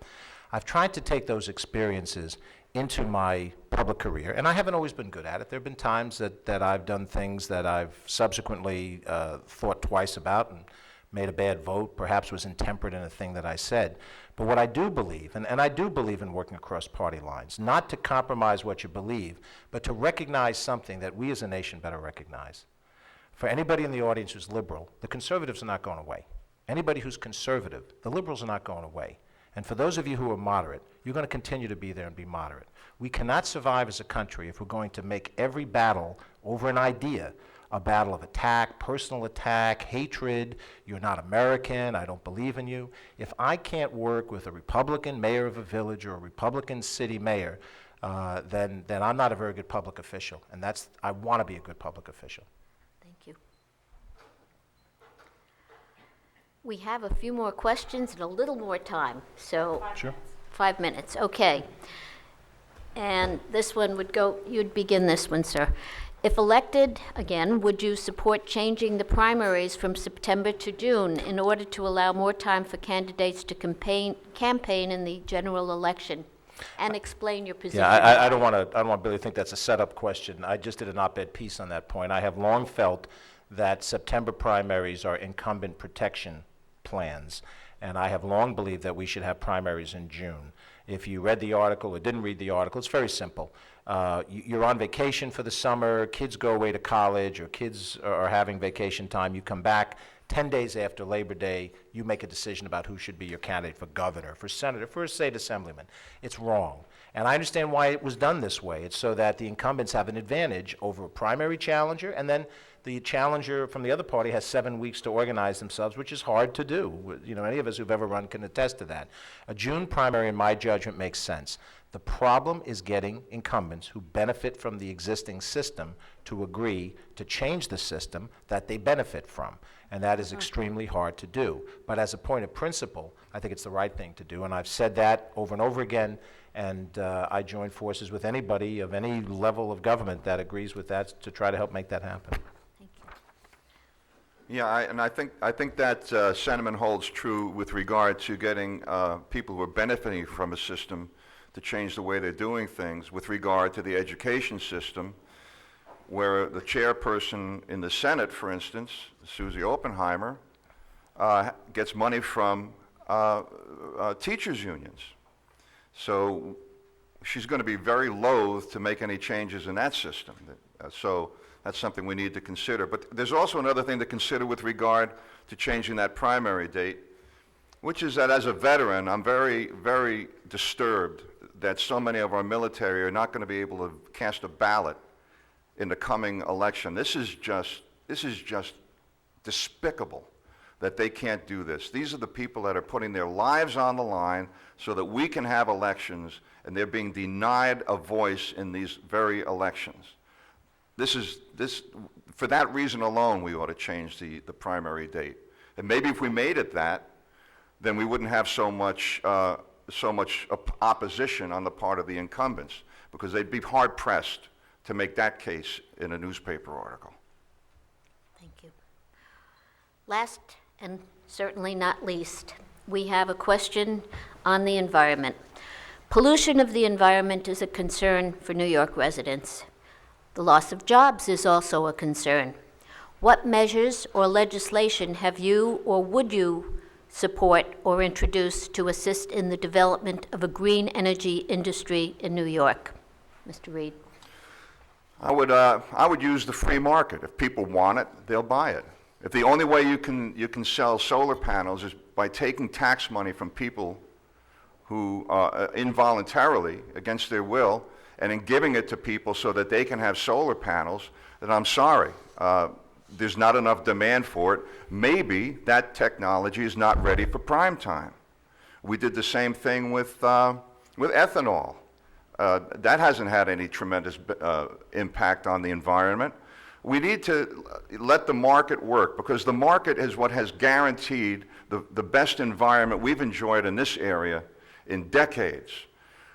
G: I've tried to take those experiences into my public career, and I haven't always been good at it. There have been times that I've done things that I've subsequently thought twice about and made a bad vote, perhaps was intemperate in a thing that I said. But what I do believe, and I do believe in working across party lines, not to compromise what you believe, but to recognize something that we as a nation better recognize. For anybody in the audience who's liberal, the conservatives are not going away. Anybody who's conservative, the liberals are not going away. And for those of you who are moderate, you're going to continue to be there and be moderate. We cannot survive as a country if we're going to make every battle over an idea a battle of attack, personal attack, hatred, you're not American, I don't believe in you. If I can't work with a Republican mayor of a village or a Republican city mayor, then I'm not a very good public official. And I want to be a good public official.
C: Thank you. We have a few more questions and a little more time, so.
G: Sure.
C: 5 minutes, okay. And this one would go, you'd begin this one, sir. If elected again, would you support changing the primaries from September to June in order to allow more time for candidates to campaign in the general election? And explain your position.
G: Yeah, I don't want Billy to think that's a setup question. I just did an op-ed piece on that point. I have long felt that September primaries are incumbent protection plans, and I have long believed that we should have primaries in June. If you read the article or didn't read the article, it's very simple. You're on vacation for the summer, kids go away to college, or kids are having vacation time, you come back 10 days after Labor Day, you make a decision about who should be your candidate for governor, for senator, for a state assemblyman. It's wrong. And I understand why it was done this way. It's so that the incumbents have an advantage over a primary challenger, and then the challenger from the other party has 7 weeks to organize themselves, which is hard to do. You know, any of us who've ever run can attest to that. A June primary, in my judgment, makes sense. The problem is getting incumbents who benefit from the existing system to agree to change the system that they benefit from. And that is extremely hard to do. But as a point of principle, I think it's the right thing to do. And I've said that over and over again. And I join forces with anybody of any level of government that agrees with that to try to help make that happen.
C: Thank you.
F: Yeah, I think that sentiment holds true with regard to getting people who are benefiting from a system to change the way they're doing things. With regard to the education system, where the chairperson in the Senate, for instance, Suzi Oppenheimer, gets money from teachers' unions. So she's going to be very loath to make any changes in that system. So that's something we need to consider. But there's also another thing to consider with regard to changing that primary date, which is that as a veteran, I'm very, very disturbed that so many of our military are not going to be able to cast a ballot in the coming election. This is just despicable that they can't do this. These are the people that are putting their lives on the line so that we can have elections, and they're being denied a voice in these very elections. For that reason alone, we ought to change the primary date. And maybe if we made it that, then we wouldn't have so much opposition on the part of the incumbents, because they'd be hard-pressed to make that case in a newspaper article.
C: Thank you. Last and certainly not least, we have a question on the environment. Pollution of the environment is a concern for New York residents. The loss of jobs is also a concern. What measures or legislation have you or would you support or introduce to assist in the development of a green energy industry in New York? Mr. Reed.
F: I would use the free market. If people want it, they'll buy it. If the only way you can sell solar panels is by taking tax money from people who involuntarily, against their will, and then giving it to people so that they can have solar panels, then I'm sorry. There's not enough demand for it. Maybe that technology is not ready for prime time. We did the same thing with ethanol. That hasn't had any tremendous impact on the environment. We need to let the market work, because the market is what has guaranteed the best environment we've enjoyed in this area in decades.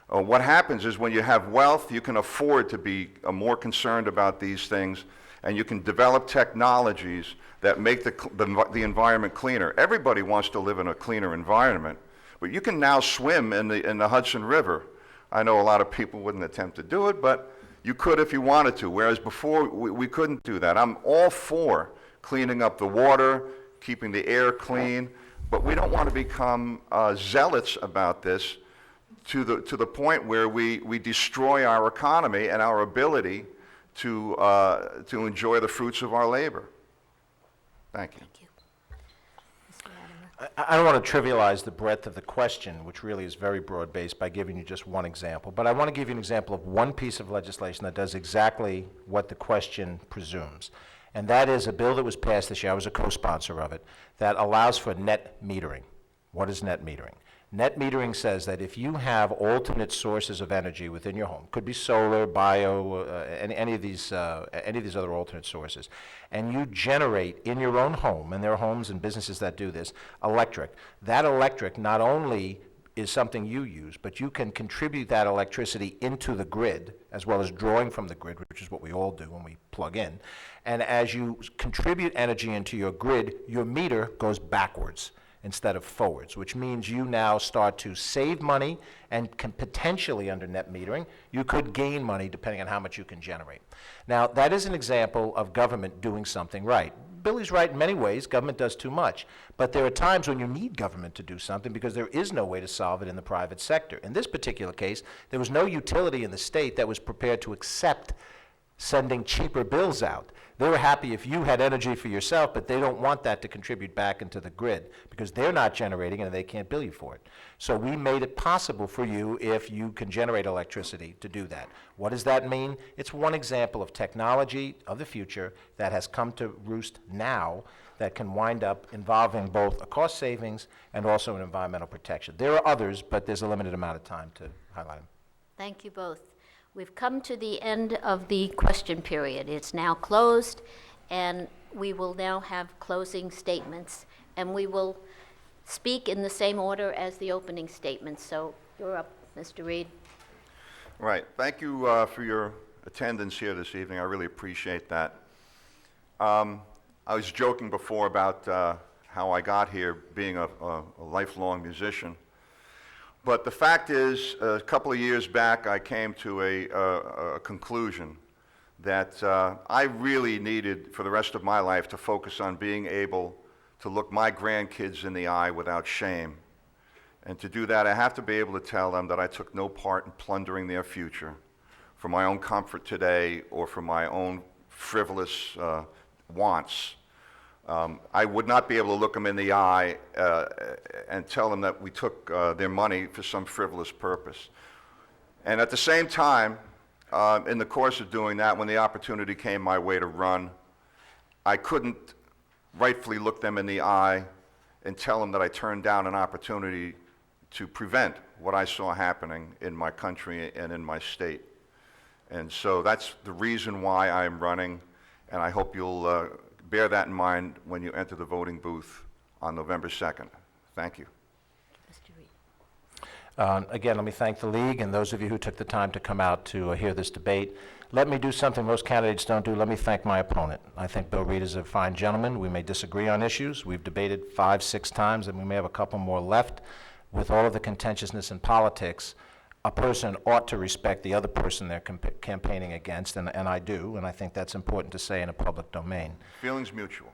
F: What happens is when you have wealth, you can afford to be more concerned about these things, and you can develop technologies that make the environment cleaner. Everybody wants to live in a cleaner environment, but you can now swim in the Hudson River. I know a lot of people wouldn't attempt to do it, but you could if you wanted to, whereas before we couldn't do that. I'm all for cleaning up the water, keeping the air clean, but we don't want to become zealots about this to the point where we destroy our economy and our ability to enjoy the fruits of our labor. Thank you.
C: Thank you. Mr. Latimer.
G: I don't want to trivialize the breadth of the question, which really is very broad-based, by giving you just one example. But I want to give you an example of one piece of legislation that does exactly what the question presumes. And that is a bill that was passed this year, I was a co-sponsor of it, that allows for net metering. What is net metering? Net metering says that if you have alternate sources of energy within your home, could be solar, bio, any of these other alternate sources, and you generate in your own home, and there are homes and businesses that do this, electric. That electric not only is something you use, but you can contribute that electricity into the grid, as well as drawing from the grid, which is what we all do when we plug in. And as you contribute energy into your grid, your meter goes backwards instead of forwards, which means you now start to save money and can potentially, under net metering, you could gain money depending on how much you can generate. Now, that is an example of government doing something right. Billy's right in many ways, government does too much, but there are times when you need government to do something because there is no way to solve it in the private sector. In this particular case, there was no utility in the state that was prepared to accept sending cheaper bills out. They were happy if you had energy for yourself, but they don't want that to contribute back into the grid because they're not generating it and they can't bill you for it. So we made it possible for you, if you can generate electricity, to do that. What does that mean? It's one example of technology of the future that has come to roost now that can wind up involving both a cost savings and also an environmental protection. There are others, but there's a limited amount of time to highlight them.
C: Thank you both. We've come to the end of the question period. It's now closed, and we will now have closing statements, and we will speak in the same order as the opening statements. So you're up, Mr. Reed.
F: Right. Thank you for your attendance here this evening. I really appreciate that. I was joking before about how I got here, being a lifelong musician. But the fact is, a couple of years back, I came to a conclusion that I really needed, for the rest of my life, to focus on being able to look my grandkids in the eye without shame. And to do that, I have to be able to tell them that I took no part in plundering their future for my own comfort today or for my own frivolous wants. I would not be able to look them in the eye and tell them that we took their money for some frivolous purpose. And at the same time, in the course of doing that, when the opportunity came my way to run, I couldn't rightfully look them in the eye and tell them that I turned down an opportunity to prevent what I saw happening in my country and in my state. And so that's the reason why I'm running, and I hope you'll bear that in mind when you enter the voting booth on November 2nd. Thank you.
C: Mr. Reed.
G: Again, let me thank the League and those of you who took the time to come out to hear this debate. Let me do something most candidates don't do. Let me thank my opponent. I think Bill Reed is a fine gentleman. We may disagree on issues. We've debated 5, 6 times, and we may have a couple more left. With all of the contentiousness in politics, a person ought to respect the other person they're campaigning against, and I do, and I think that's important to say in a public domain.
F: Feelings mutual.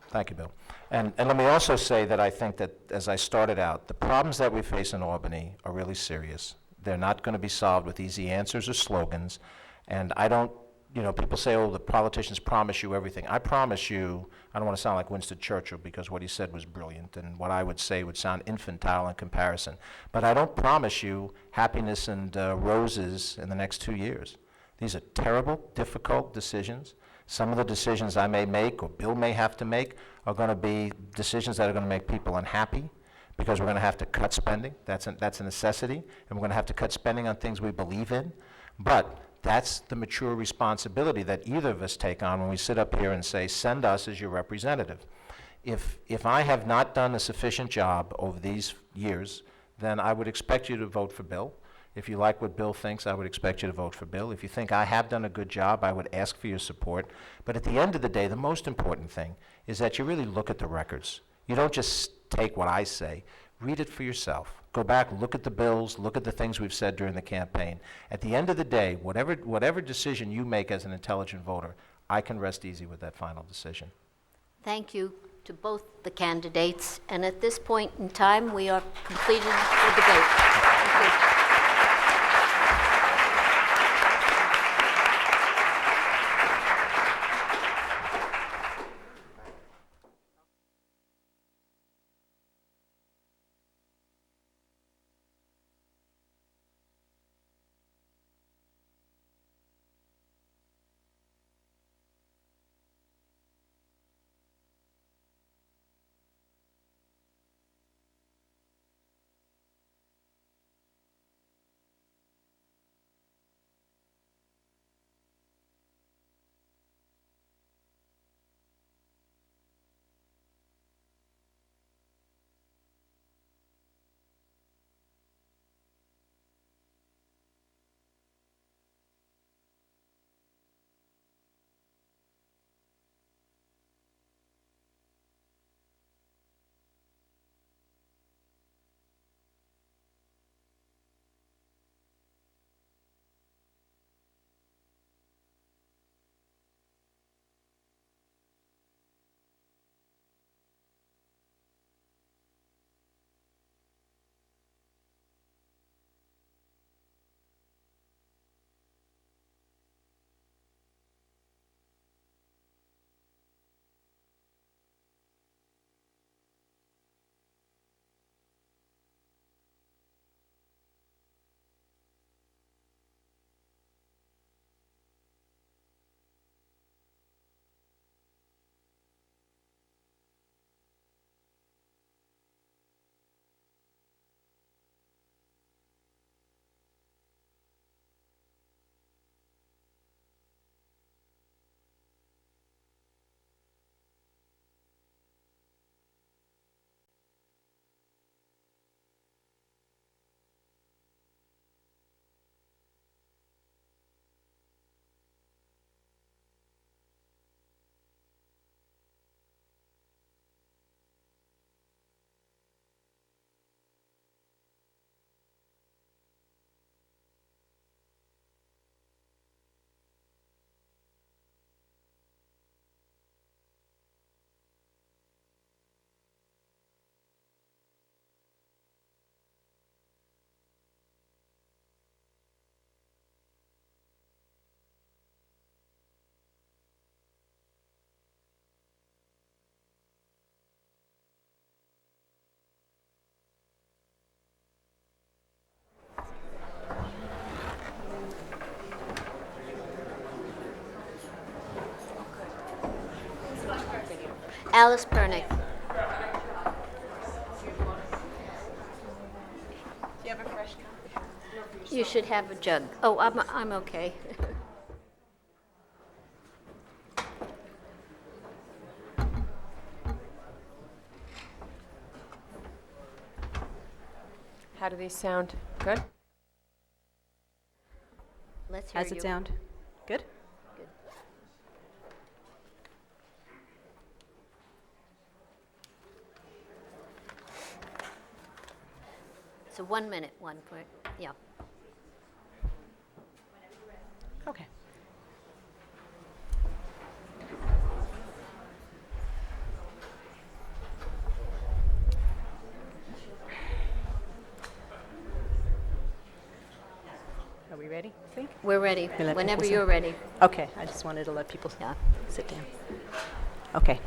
G: Thank you, Bill. And let me also say that I think that, as I started out, the problems that we face in Albany are really serious. They're not going to be solved with easy answers or slogans, and I don't, people say, oh, the politicians promise you everything. I promise you, I don't want to sound like Winston Churchill because what he said was brilliant, and what I would say would sound infantile in comparison, but I don't promise you happiness and roses in the next 2 years. These are terrible, difficult decisions. Some of the decisions I may make or Bill may have to make are going to be decisions that are going to make people unhappy because we're going to have to cut spending. That's a necessity, and we're going to have to cut spending on things we believe in. But that's the mature responsibility that either of us take on when we sit up here and say, send us as your representative. If I have not done a sufficient job over these years, then I would expect you to vote for Bill. If you like what Bill thinks, I would expect you to vote for Bill. If you think I have done a good job, I would ask for your support. But at the end of the day, the most important thing is that you really look at the records. You don't just take what I say. Read it for yourself. Go back, look at the bills, look at the things we've said during the campaign. At the end of the day, whatever decision you make as an intelligent voter, I can rest easy with that final decision.
C: Thank you to both the candidates. And at this point in time, we are completing the debate. Thank you. Alice Pernick.
B: Do you have a fresh cup?
C: You should have a jug. Oh, I'm okay.
H: How do these sound? Good?
C: Let's hear
I: How's
C: you.
I: it sound? Good?
C: Good. So 1 minute, one for, yeah.
I: Okay. Are we ready, I think?
C: We're ready,
I: We let
C: whenever
I: people
C: you're
I: sit.
C: ready.
I: Okay, I just wanted to let people
C: Yeah.
I: sit down. Okay.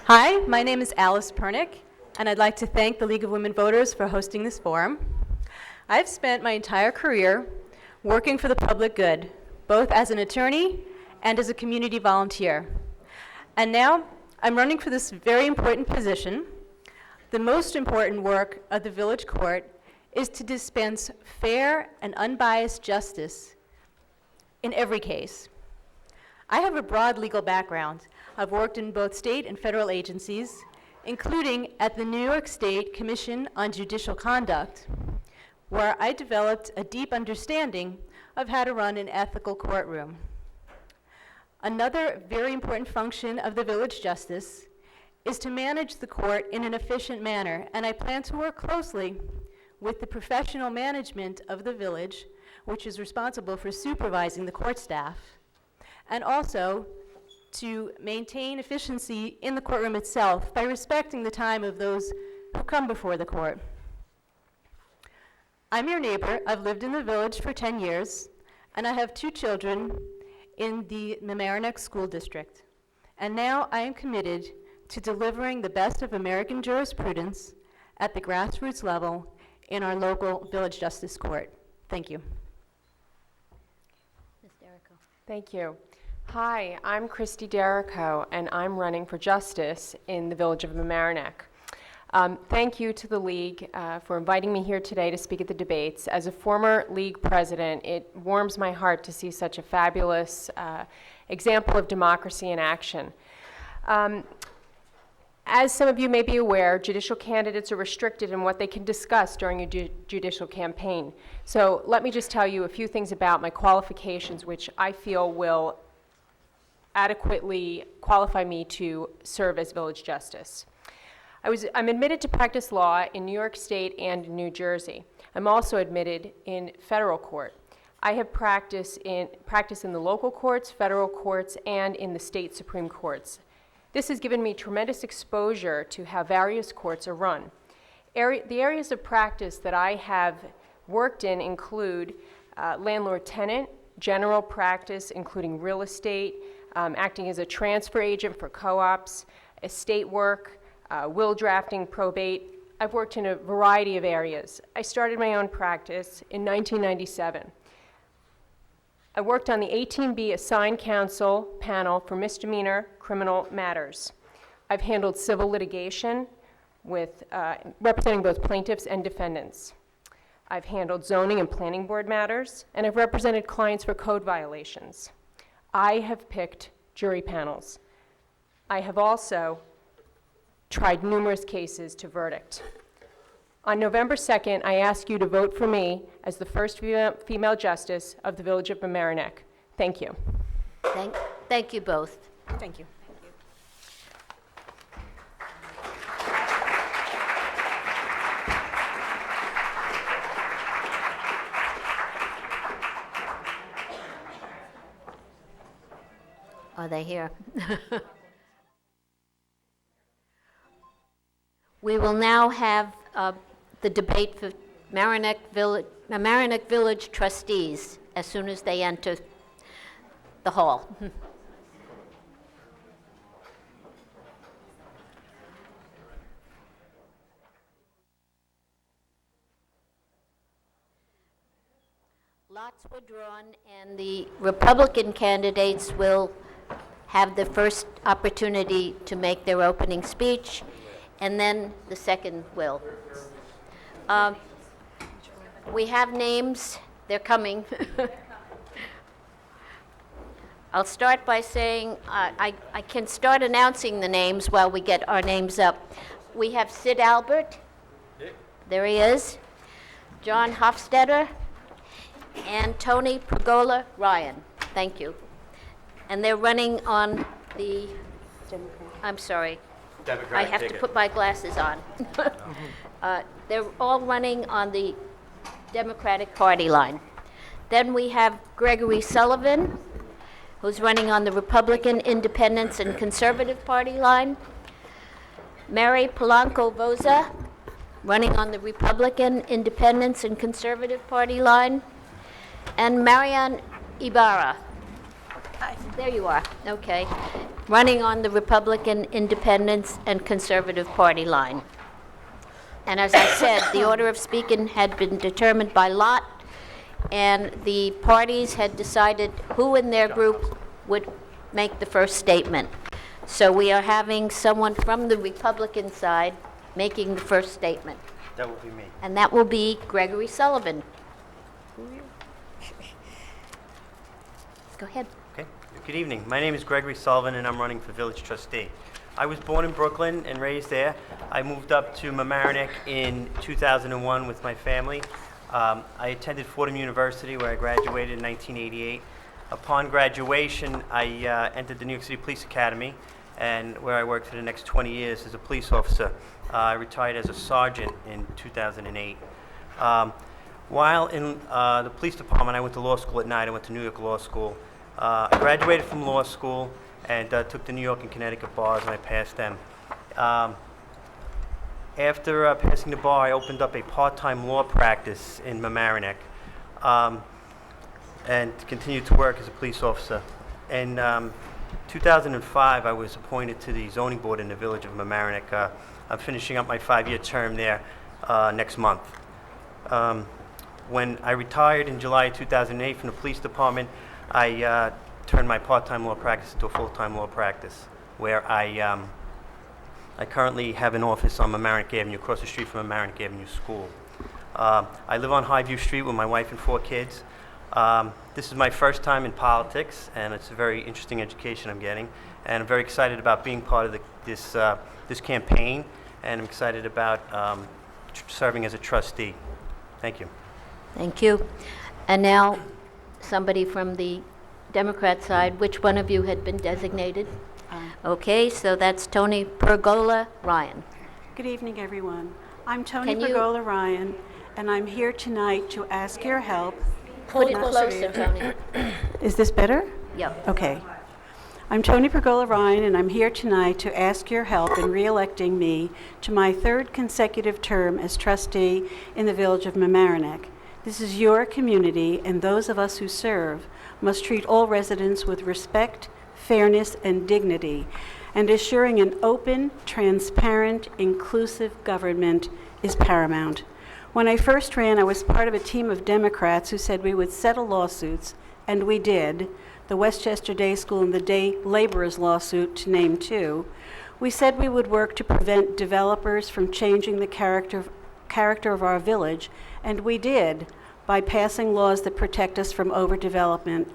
I: Hi, my name is Alice Pernick, and I'd like to thank the League of Women Voters for hosting this forum. I've spent my entire career working for the public good, both as an attorney and as a community volunteer. And now I'm running for this very important position. The most important work of the village court is to dispense fair and unbiased justice in every case. I have a broad legal background. I've worked in both state and federal agencies, including at the New York State Commission on Judicial Conduct, where I developed a deep understanding of how to run an ethical courtroom. Another very important function of the village justice is to manage the court in an efficient manner, and I plan to work closely with the professional management of the village, which is responsible for supervising the court staff, and also to maintain efficiency in the courtroom itself by respecting the time of those who come before the court. I'm your neighbor. I've lived in the village for 10 years, and I have 2 children in the Mamaroneck School District. And now I am committed to delivering the best of American jurisprudence at the grassroots level in our local village justice court. Thank you.
C: Ms. Dericho.
H: Thank you. Hi, I'm Christie Dericho, and I'm running for justice in the village of Mamaroneck. Thank you to the League for inviting me here today to speak at the debates. As a former League president, it warms my heart to see such a fabulous example of democracy in action. As some of you may be aware, judicial candidates are restricted in what they can discuss during a judicial campaign. So let me just tell you a few things about my qualifications, which I feel will adequately qualify me to serve as village justice. I'm admitted to practice law in New York State and New Jersey. I'm also admitted in federal court. I have practiced in the local courts, federal courts, and in the state Supreme Courts. This has given me tremendous exposure to how various courts are run. The areas of practice that I have worked in include landlord-tenant, general practice, including real estate, acting as a transfer agent for co-ops, estate work, will drafting, probate. I've worked in a variety of areas. I started my own practice in 1997. I worked on the 18B assigned counsel panel for misdemeanor criminal matters. I've handled civil litigation with representing both plaintiffs and defendants. I've handled zoning and planning board matters, and I've represented clients for code violations. I have picked jury panels. I have also tried numerous cases to verdict. On November 2nd, I ask you to vote for me as the first female justice of the village of Mamaroneck. Thank you.
C: Thank you both.
I: Thank you.
C: Are they here? We will now have the debate for Mamaroneck Village trustees as soon as they enter the hall. Lots were drawn, and the Republican candidates will have the first opportunity to make their opening speech, and then the second will. We have names. They're coming. I'll start by saying, I can start announcing the names while we get our names up. We have Sid Albert. There he is. John Hofsteader and Toni Pergola Ryan. Thank you. And they're running on the, I'm sorry. I have to put my glasses on. They're all running on the Democratic Party line. Then we have Gregory Sullivan, who's running on the Republican, Independents, and Conservative Party line. Mary Polanco Vozza, running on the Republican, Independents, and Conservative Party line. And Marianne Ybarra. There you are, okay. Running on the Republican, Independents, and Conservative Party line. And as I said, the order of speaking had been determined by lot, and the parties had decided who in their group would make the first statement. So we are having someone from the Republican side making the first statement.
J: That will be me.
C: And that will be Gregory Sullivan. Go ahead.
J: Okay. Good evening. My name is Gregory Sullivan, and I'm running for village trustee. I was born in Brooklyn and raised there. I moved up to Mamaroneck in 2001 with my family. I attended Fordham University, where I graduated in 1988. Upon graduation, I entered the New York City Police Academy, and where I worked for the next 20 years as a police officer. I retired as a sergeant in 2008. While in the police department, I went to law school at night. I went to New York Law School. I graduated from law school and took the New York and Connecticut bars, and I passed them. After passing the bar, I opened up a part-time law practice in Mamaroneck and continued to work as a police officer. In 2005, I was appointed to the zoning board in the village of Mamaroneck. I'm finishing up my 5-year term there next month. When I retired in July 2008 from the police department, I turned my part-time law practice into a full-time law practice, where I currently have an office on Mamaroneck Avenue, across the street from Mamaroneck Avenue School. I live on Highview Street with my wife and 4 kids. This is my first time in politics, and it's a very interesting education I'm getting. And I'm very excited about being part of this campaign, and I'm excited about serving as a trustee. Thank you.
C: Thank you. And now, somebody from the Democrat side, which one of you had been designated? Okay, so that's Toni Pergola Ryan.
K: Good evening, everyone. I'm Toni
C: Can you-
K: Pergola Ryan, and I'm here tonight to ask your help.
C: Put it closer, Toni.
K: Is this better?
C: Yep.
K: Okay. I'm Toni Pergola Ryan, and I'm here tonight to ask your help in re-electing me to my 3rd consecutive term as trustee in the village of Mamaroneck. This is your community, and those of us who serve must treat all residents with respect, fairness, and dignity, and assuring an open, transparent, inclusive government is paramount. When I first ran, I was part of a team of Democrats who said we would settle lawsuits, and we did. The Westchester Day School and the Day Laborers lawsuit, to name 2. We said we would work to prevent developers from changing the character of our village, and we did, by passing laws that protect us from overdevelopment.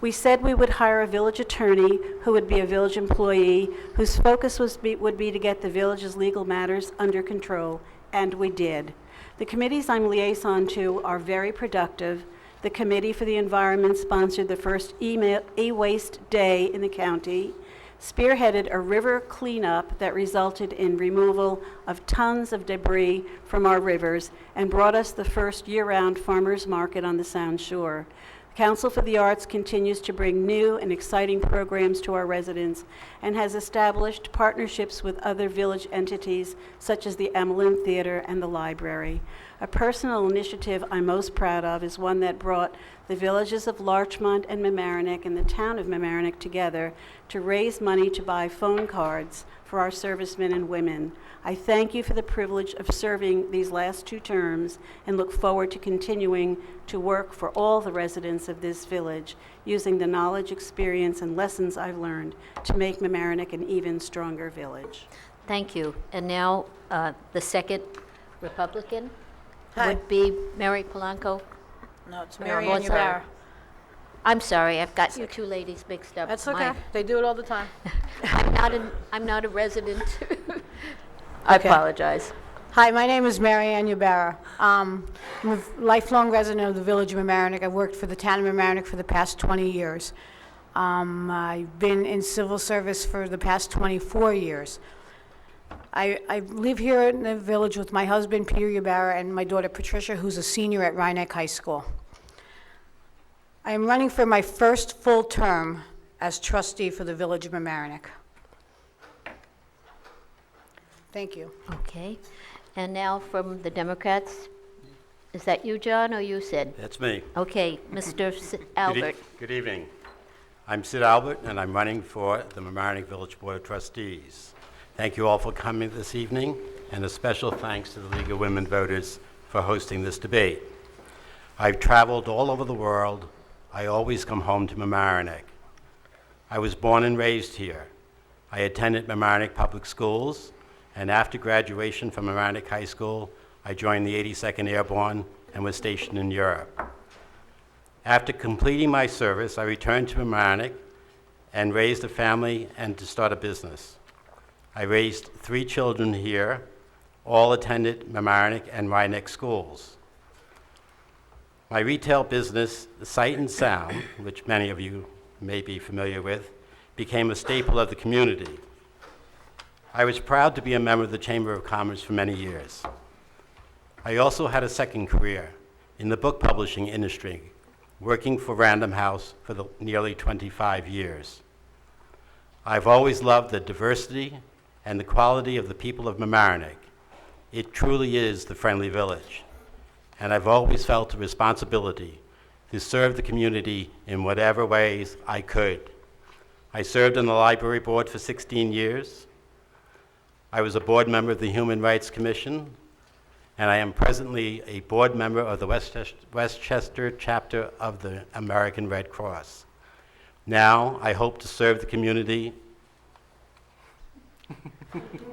K: We said we would hire a village attorney who would be a village employee, whose focus would be to get the village's legal matters under control, and we did. The committees I'm liaison to are very productive. The Committee for the Environment sponsored the first e-waste day in the county, spearheaded a river cleanup that resulted in removal of tons of debris from our rivers, and brought us the first year-round farmers market on the Sound Shore. Council for the Arts continues to bring new and exciting programs to our residents and has established partnerships with other village entities such as the Emmeline Theater and the library. A personal initiative I'm most proud of is one that brought the villages of Larchmont and Mamaroneck and the town of Mamaroneck together to raise money to buy phone cards for our servicemen and women. I thank you for the privilege of serving these last 2 terms and look forward to continuing to work for all the residents of this village, using the knowledge, experience, and lessons I've learned to make Mamaroneck an even stronger village.
C: Thank you. And now, the second Republican would be Mary Polanco.
L: No, it's
C: Or
L: Marianne
C: Vozza.
L: Ybarra.
C: I'm sorry, I've got you 2 ladies mixed up.
L: That's okay. They do it all the time.
C: I'm not a resident. I
L: Okay.
C: apologize.
M: Hi, my name is Marianne Ybarra. I'm a lifelong resident of the village of Mamaroneck. I've worked for the town of Mamaroneck for the past 20 years. I've been in civil service for the past 24 years. I live here in the village with my husband, Peter Ybarra, and my daughter, Patricia, who's a senior at Rhinebeck High School. I am running for my first full term as trustee for the village of Mamaroneck. Thank you.
C: Okay. And now from the Democrats, is that you, John, or you, Sid?
N: That's me.
C: Okay, Mr. Albert.
N: Good evening. I'm Sid Albert, and I'm running for the Mamaroneck Village Board of Trustees. Thank you all for coming this evening, and a special thanks to the League of Women Voters for hosting this debate. I've traveled all over the world. I always come home to Mamaroneck. I was born and raised here. I attended Mamaroneck Public Schools, and after graduation from Mamaroneck High School, I joined the 82nd Airborne and was stationed in Europe. After completing my service, I returned to Mamaroneck and raised a family and to start a business. I raised 3 children here, all attended Mamaroneck and Rhinebeck schools. My retail business, Sight and Sound, which many of you may be familiar with, became a staple of the community. I was proud to be a member of the Chamber of Commerce for many years. I also had a second career in the book publishing industry, working for Random House for nearly 25 years. I've always loved the diversity and the quality of the people of Mamaroneck. It truly is the friendly village, and I've always felt a responsibility to serve the community in whatever ways I could. I served on the library board for 16 years. I was a board member of the Human Rights Commission, and I am presently a board member of the Westchester chapter of the American Red Cross. Now, I hope to serve the community.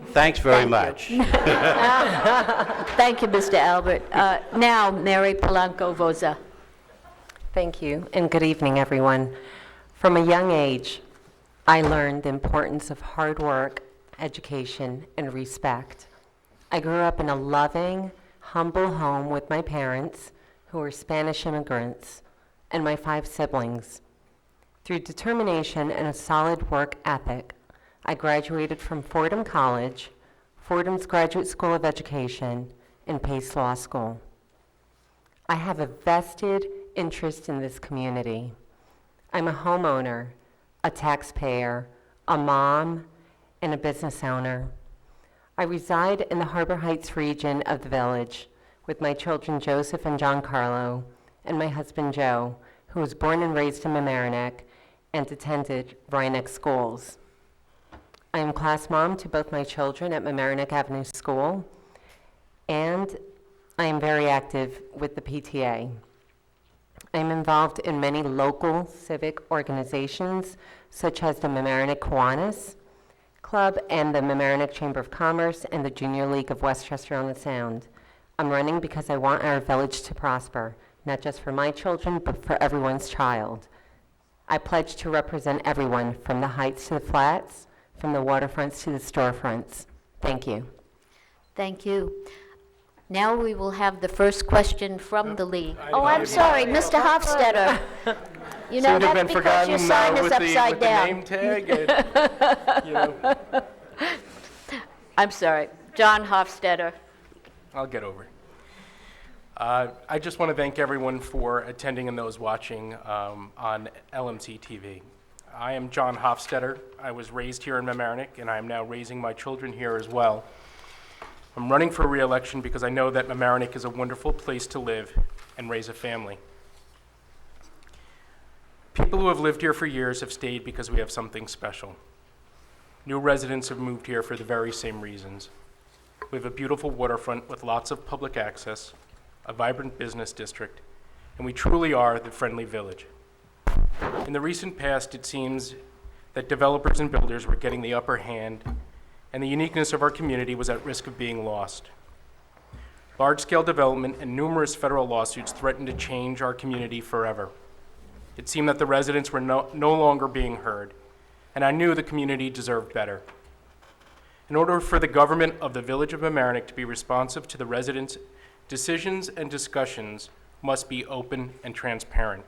N: Thanks very much.
C: Thank you, Mr. Albert. Now, Mary Polanco Vozza.
O: Thank you, and good evening, everyone. From a young age, I learned the importance of hard work, education, and respect. I grew up in a loving, humble home with my parents, who were Spanish immigrants, and my 5 siblings. Through determination and a solid work ethic, I graduated from Fordham College, Fordham's Graduate School of Education, and Pace Law School. I have a vested interest in this community. I'm a homeowner, a taxpayer, a mom, and a business owner. I reside in the Harbor Heights region of the village with my children Joseph and John Carlo, and my husband Joe, who was born and raised in Mamaroneck and attended Rhinebeck schools. I am class mom to both my children at Mamaroneck Avenue School, and I am very active with the PTA. I am involved in many local civic organizations, such as the Mamaroneck Kiwanis Club and the Mamaroneck Chamber of Commerce and the Junior League of Westchester on the Sound. I'm running because I want our village to prosper, not just for my children, but for everyone's child. I pledge to represent everyone from the heights to the flats, from the waterfronts to the storefronts. Thank you.
C: Thank you. Now we will have the first question from the league. Oh, I'm sorry, Mr. Hofsteader. You know, that's because your sign is upside down.
P: Name tag and, you know.
C: I'm sorry, John Hofsteader.
P: I'll get over it. I just want to thank everyone for attending and those watching on LMC-TV. I am John Hofsteader. I was raised here in Mamaroneck, and I am now raising my children here as well. I'm running for re-election because I know that Mamaroneck is a wonderful place to live and raise a family. People who have lived here for years have stayed because we have something special. New residents have moved here for the very same reasons. We have a beautiful waterfront with lots of public access, a vibrant business district, and we truly are the friendly village. In the recent past, it seems that developers and builders were getting the upper hand, and the uniqueness of our community was at risk of being lost. Large-scale development and numerous federal lawsuits threatened to change our community forever. It seemed that the residents were no longer being heard, and I knew the community deserved better. In order for the government of the Village of Mamaroneck to be responsive to the residents, decisions and discussions must be open and transparent.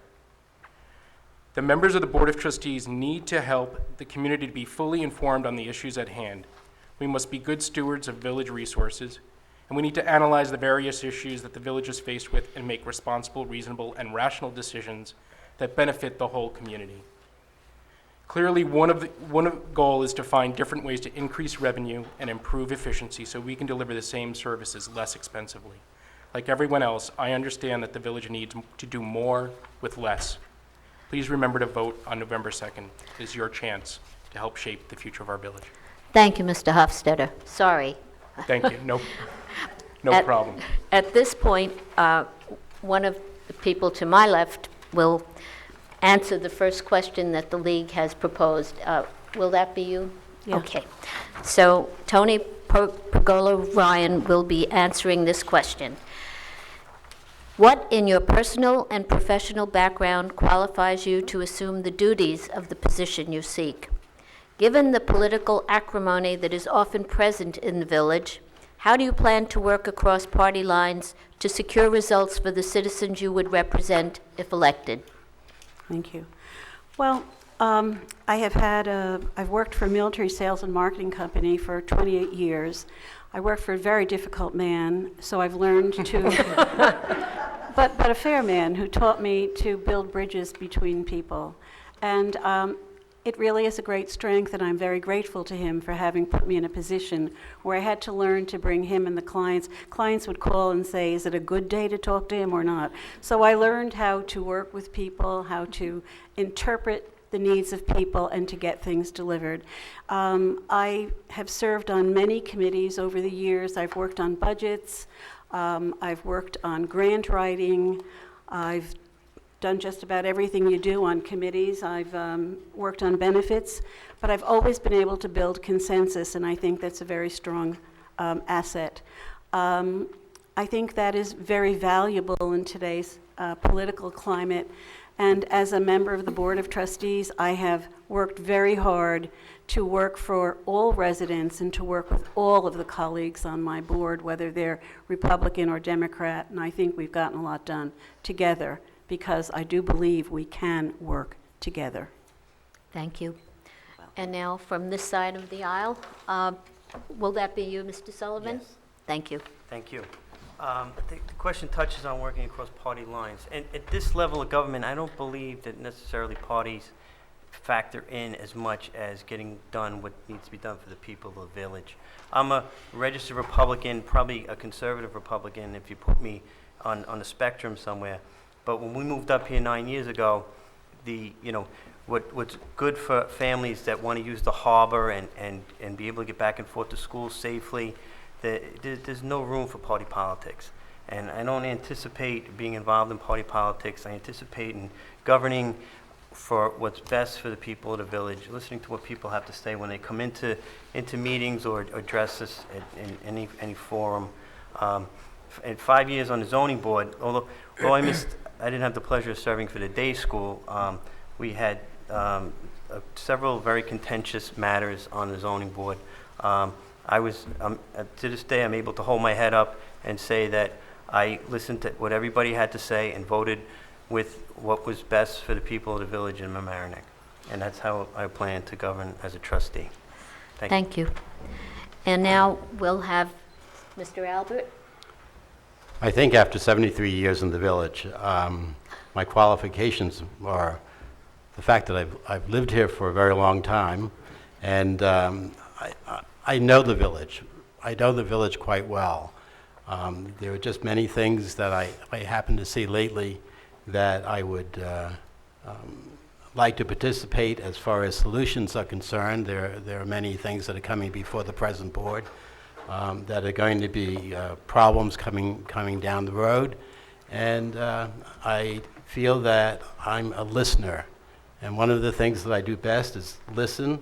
P: The members of the Board of Trustees need to help the community to be fully informed on the issues at hand. We must be good stewards of village resources, and we need to analyze the various issues that the village is faced with and make responsible, reasonable, and rational decisions that benefit the whole community. Clearly, one of the goal is to find different ways to increase revenue and improve efficiency so we can deliver the same services less expensively. Like everyone else, I understand that the village needs to do more with less. Please remember to vote on November 2nd. It is your chance to help shape the future of our village.
C: Thank you, Mr. Hofsteader. Sorry.
P: Thank you. No problem.
C: At this point, one of the people to my left will answer the first question that the League has proposed. Will that be you?
K: Yeah.
C: Okay. So Toni Pergola Ryan will be answering this question. What in your personal and professional background qualifies you to assume the duties of the position you seek? Given the political acrimony that is often present in the village, how do you plan to work across party lines to secure results for the citizens you would represent if elected?
K: Thank you. Well, I've worked for a military sales and marketing company for 28 years. I worked for a very difficult man, so I've learned to, but a fair man who taught me to build bridges between people. And it really is a great strength, and I'm very grateful to him for having put me in a position where I had to learn to bring him and the clients. Clients would call and say, is it a good day to talk to him or not? So I learned how to work with people, how to interpret the needs of people, and to get things delivered. I have served on many committees over the years. I've worked on budgets, I've worked on grant writing, I've done just about everything you do on committees. I've worked on benefits, but I've always been able to build consensus, and I think that's a very strong asset. I think that is very valuable in today's political climate. And as a member of the Board of Trustees, I have worked very hard to work for all residents and to work with all of the colleagues on my board, whether they're Republican or Democrat, and I think we've gotten a lot done together because I do believe we can work together.
C: Thank you. And now from this side of the aisle, will that be you, Mr. Sullivan?
J: Yes.
C: Thank you.
J: Thank you. The question touches on working across party lines. And at this level of government, I don't believe that necessarily parties factor in as much as getting done what needs to be done for the people of the village. I'm a registered Republican, probably a conservative Republican if you put me on the spectrum somewhere. But when we moved up here 9 years ago, what's good for families that want to use the harbor and be able to get back and forth to school safely, there's no room for party politics. And I don't anticipate being involved in party politics. I anticipate in governing for what's best for the people of the village, listening to what people have to say when they come into meetings or address us in any forum. In 5 years on the zoning board, although I didn't have the pleasure of serving for the day school, we had several very contentious matters on the zoning board. To this day, I'm able to hold my head up and say that I listened to what everybody had to say and voted with what was best for the people of the village in Mamaroneck. And that's how I plan to govern as a trustee.
C: Thank you. And now we'll have Mr. Albert.
N: I think after 73 years in the village, my qualifications are the fact that I've lived here for a very long time, and I know the village. I know the village quite well. There are just many things that I happen to see lately that I would like to participate as far as solutions are concerned. There are many things that are coming before the present board that are going to be problems coming down the road. And I feel that I'm a listener. And one of the things that I do best is listen,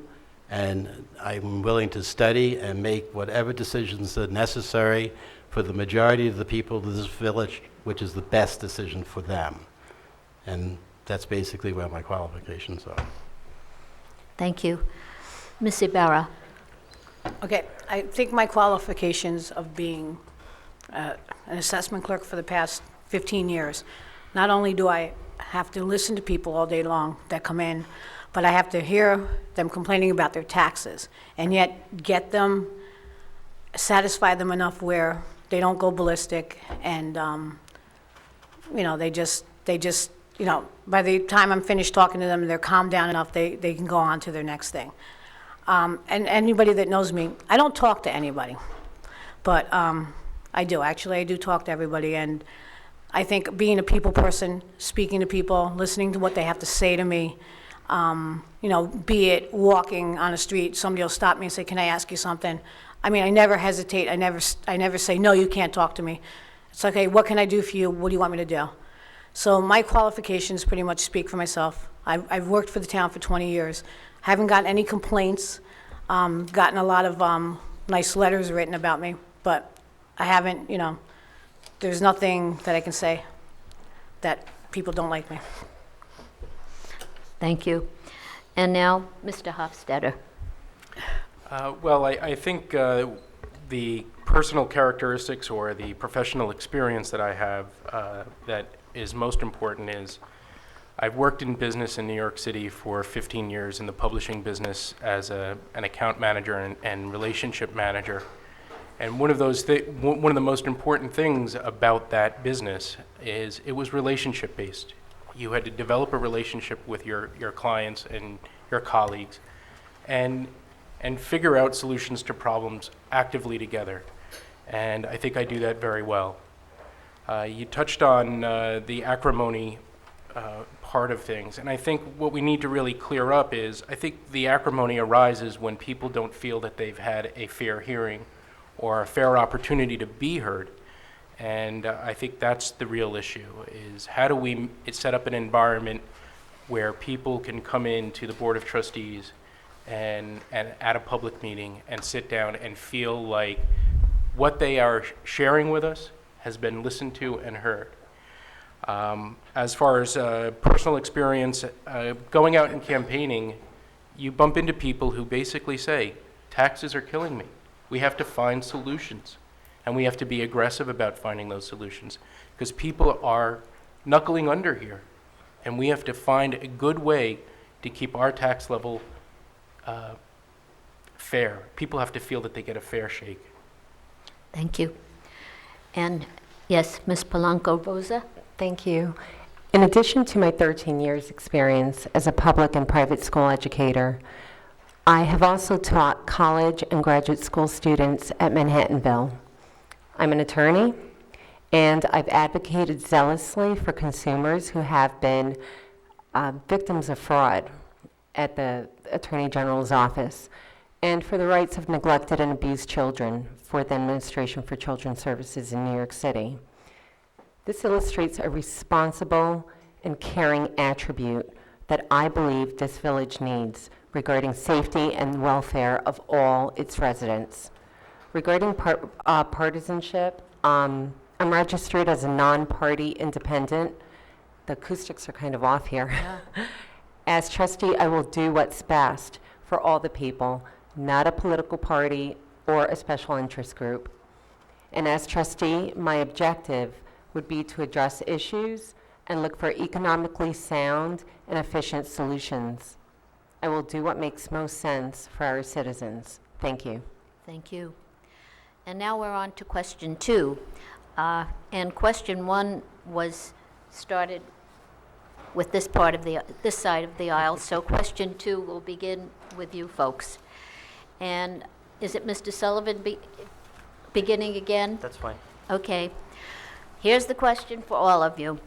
N: and I'm willing to study and make whatever decisions are necessary for the majority of the people of this village, which is the best decision for them. And that's basically where my qualifications are.
C: Thank you. Ms. Ybarra.
M: Okay, I think my qualifications of being an assessment clerk for the past 15 years, not only do I have to listen to people all day long that come in, but I have to hear them complaining about their taxes, and yet get them, satisfy them enough where they don't go ballistic, and, they just, by the time I'm finished talking to them, they're calmed down enough, they can go on to their next thing. And anybody that knows me, I don't talk to anybody, but I do. Actually, I do talk to everybody, and I think being a people person, speaking to people, listening to what they have to say to me, be it walking on a street, somebody will stop me and say, "Can I ask you something?" I mean, I never hesitate. I never say, "No, you can't talk to me." It's like, "Hey, what can I do for you? What do you want me to do?" So my qualifications pretty much speak for myself. I've worked for the town for 20 years. Haven't gotten any complaints. Gotten a lot of nice letters written about me, but I haven't, there's nothing that I can say that people don't like me.
C: Thank you. And now, Mr. Hofsteader.
P: Well, I think the personal characteristics or the professional experience that I have that is most important is I've worked in business in New York City for 15 years in the publishing business as an account manager and relationship manager. And one of the most important things about that business is it was relationship based. You had to develop a relationship with your clients and your colleagues and figure out solutions to problems actively together. And I think I do that very well. You touched on the acrimony part of things, and I think what we need to really clear up is I think the acrimony arises when people don't feel that they've had a fair hearing or a fair opportunity to be heard. And I think that's the real issue, is how do we set up an environment where people can come in to the Board of Trustees and at a public meeting and sit down and feel like what they are sharing with us has been listened to and heard. As far as personal experience, going out and campaigning, you bump into people who basically say, taxes are killing me. We have to find solutions, and we have to be aggressive about finding those solutions, because people are knuckling under here, and we have to find a good way to keep our tax level fair. People have to feel that they get a fair shake.
C: Thank you. And yes, Ms. Polanco Vozza.
O: Thank you. In addition to my 13 years experience as a public and private school educator, I have also taught college and graduate school students at Manhattanville. I'm an attorney, and I've advocated zealously for consumers who have been victims of fraud at the Attorney General's office, and for the rights of neglected and abused children for the Administration for Children's Services in New York City. This illustrates a responsible and caring attribute that I believe this village needs regarding safety and welfare of all its residents. Regarding partisanship, I'm registered as a non-party independent. The acoustics are kind of off here. Yeah. As trustee, I will do what's best for all the people, not a political party or a special interest group. And as trustee, my objective would be to address issues and look for economically sound and efficient solutions. I will do what makes most sense for our citizens. Thank you.
C: Thank you. And now we're on to question 2. And question 1 was started with this side of the aisle. So question 2 will begin with you folks. And is it Mr. Sullivan beginning again?
J: That's fine.
C: Okay. Here's the question for all of you.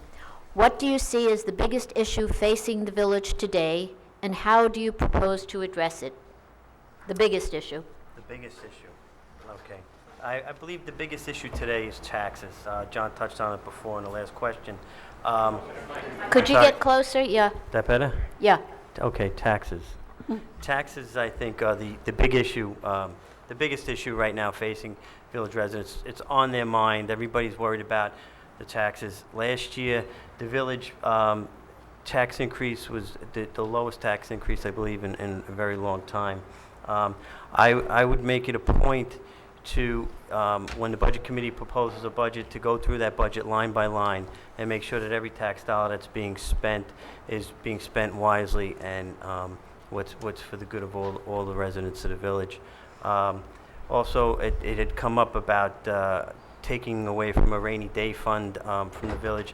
C: What do you see as the biggest issue facing the village today, and how do you propose to address it? The biggest issue.
J: The biggest issue. Okay. I believe the biggest issue today is taxes. John touched on it before in the last question.
C: Could you get closer? Yeah.
J: That better?
C: Yeah.
J: Okay, taxes. Taxes, I think, are the big issue. The biggest issue right now facing village residents. It's on their mind. Everybody's worried about the taxes. Last year, the village tax increase was the lowest tax increase, I believe, in a very long time. I would make it a point to, when the Budget Committee proposes a budget, to go through that budget line by line and make sure that every tax dollar that's being spent is being spent wisely and what's for the good of all the residents of the village. Also, it had come up about taking away from a rainy day fund from the village.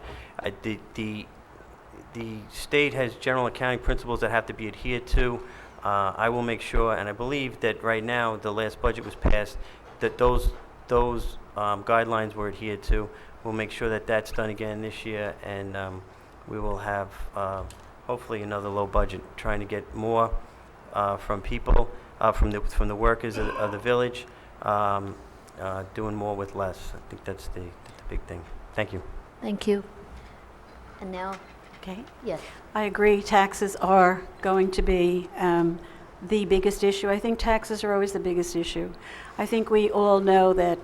J: The state has general accounting principles that have to be adhered to. I will make sure, and I believe that right now, the last budget was passed, that those guidelines were adhered to. We'll make sure that that's done again this year, and we will have hopefully another low budget, trying to get more from people, from the workers of the village, doing more with less. I think that's the big thing. Thank you.
C: Thank you. And now,
K: Okay.
C: yes.
K: I agree, taxes are going to be the biggest issue. I think taxes are always the biggest issue. I think we all know that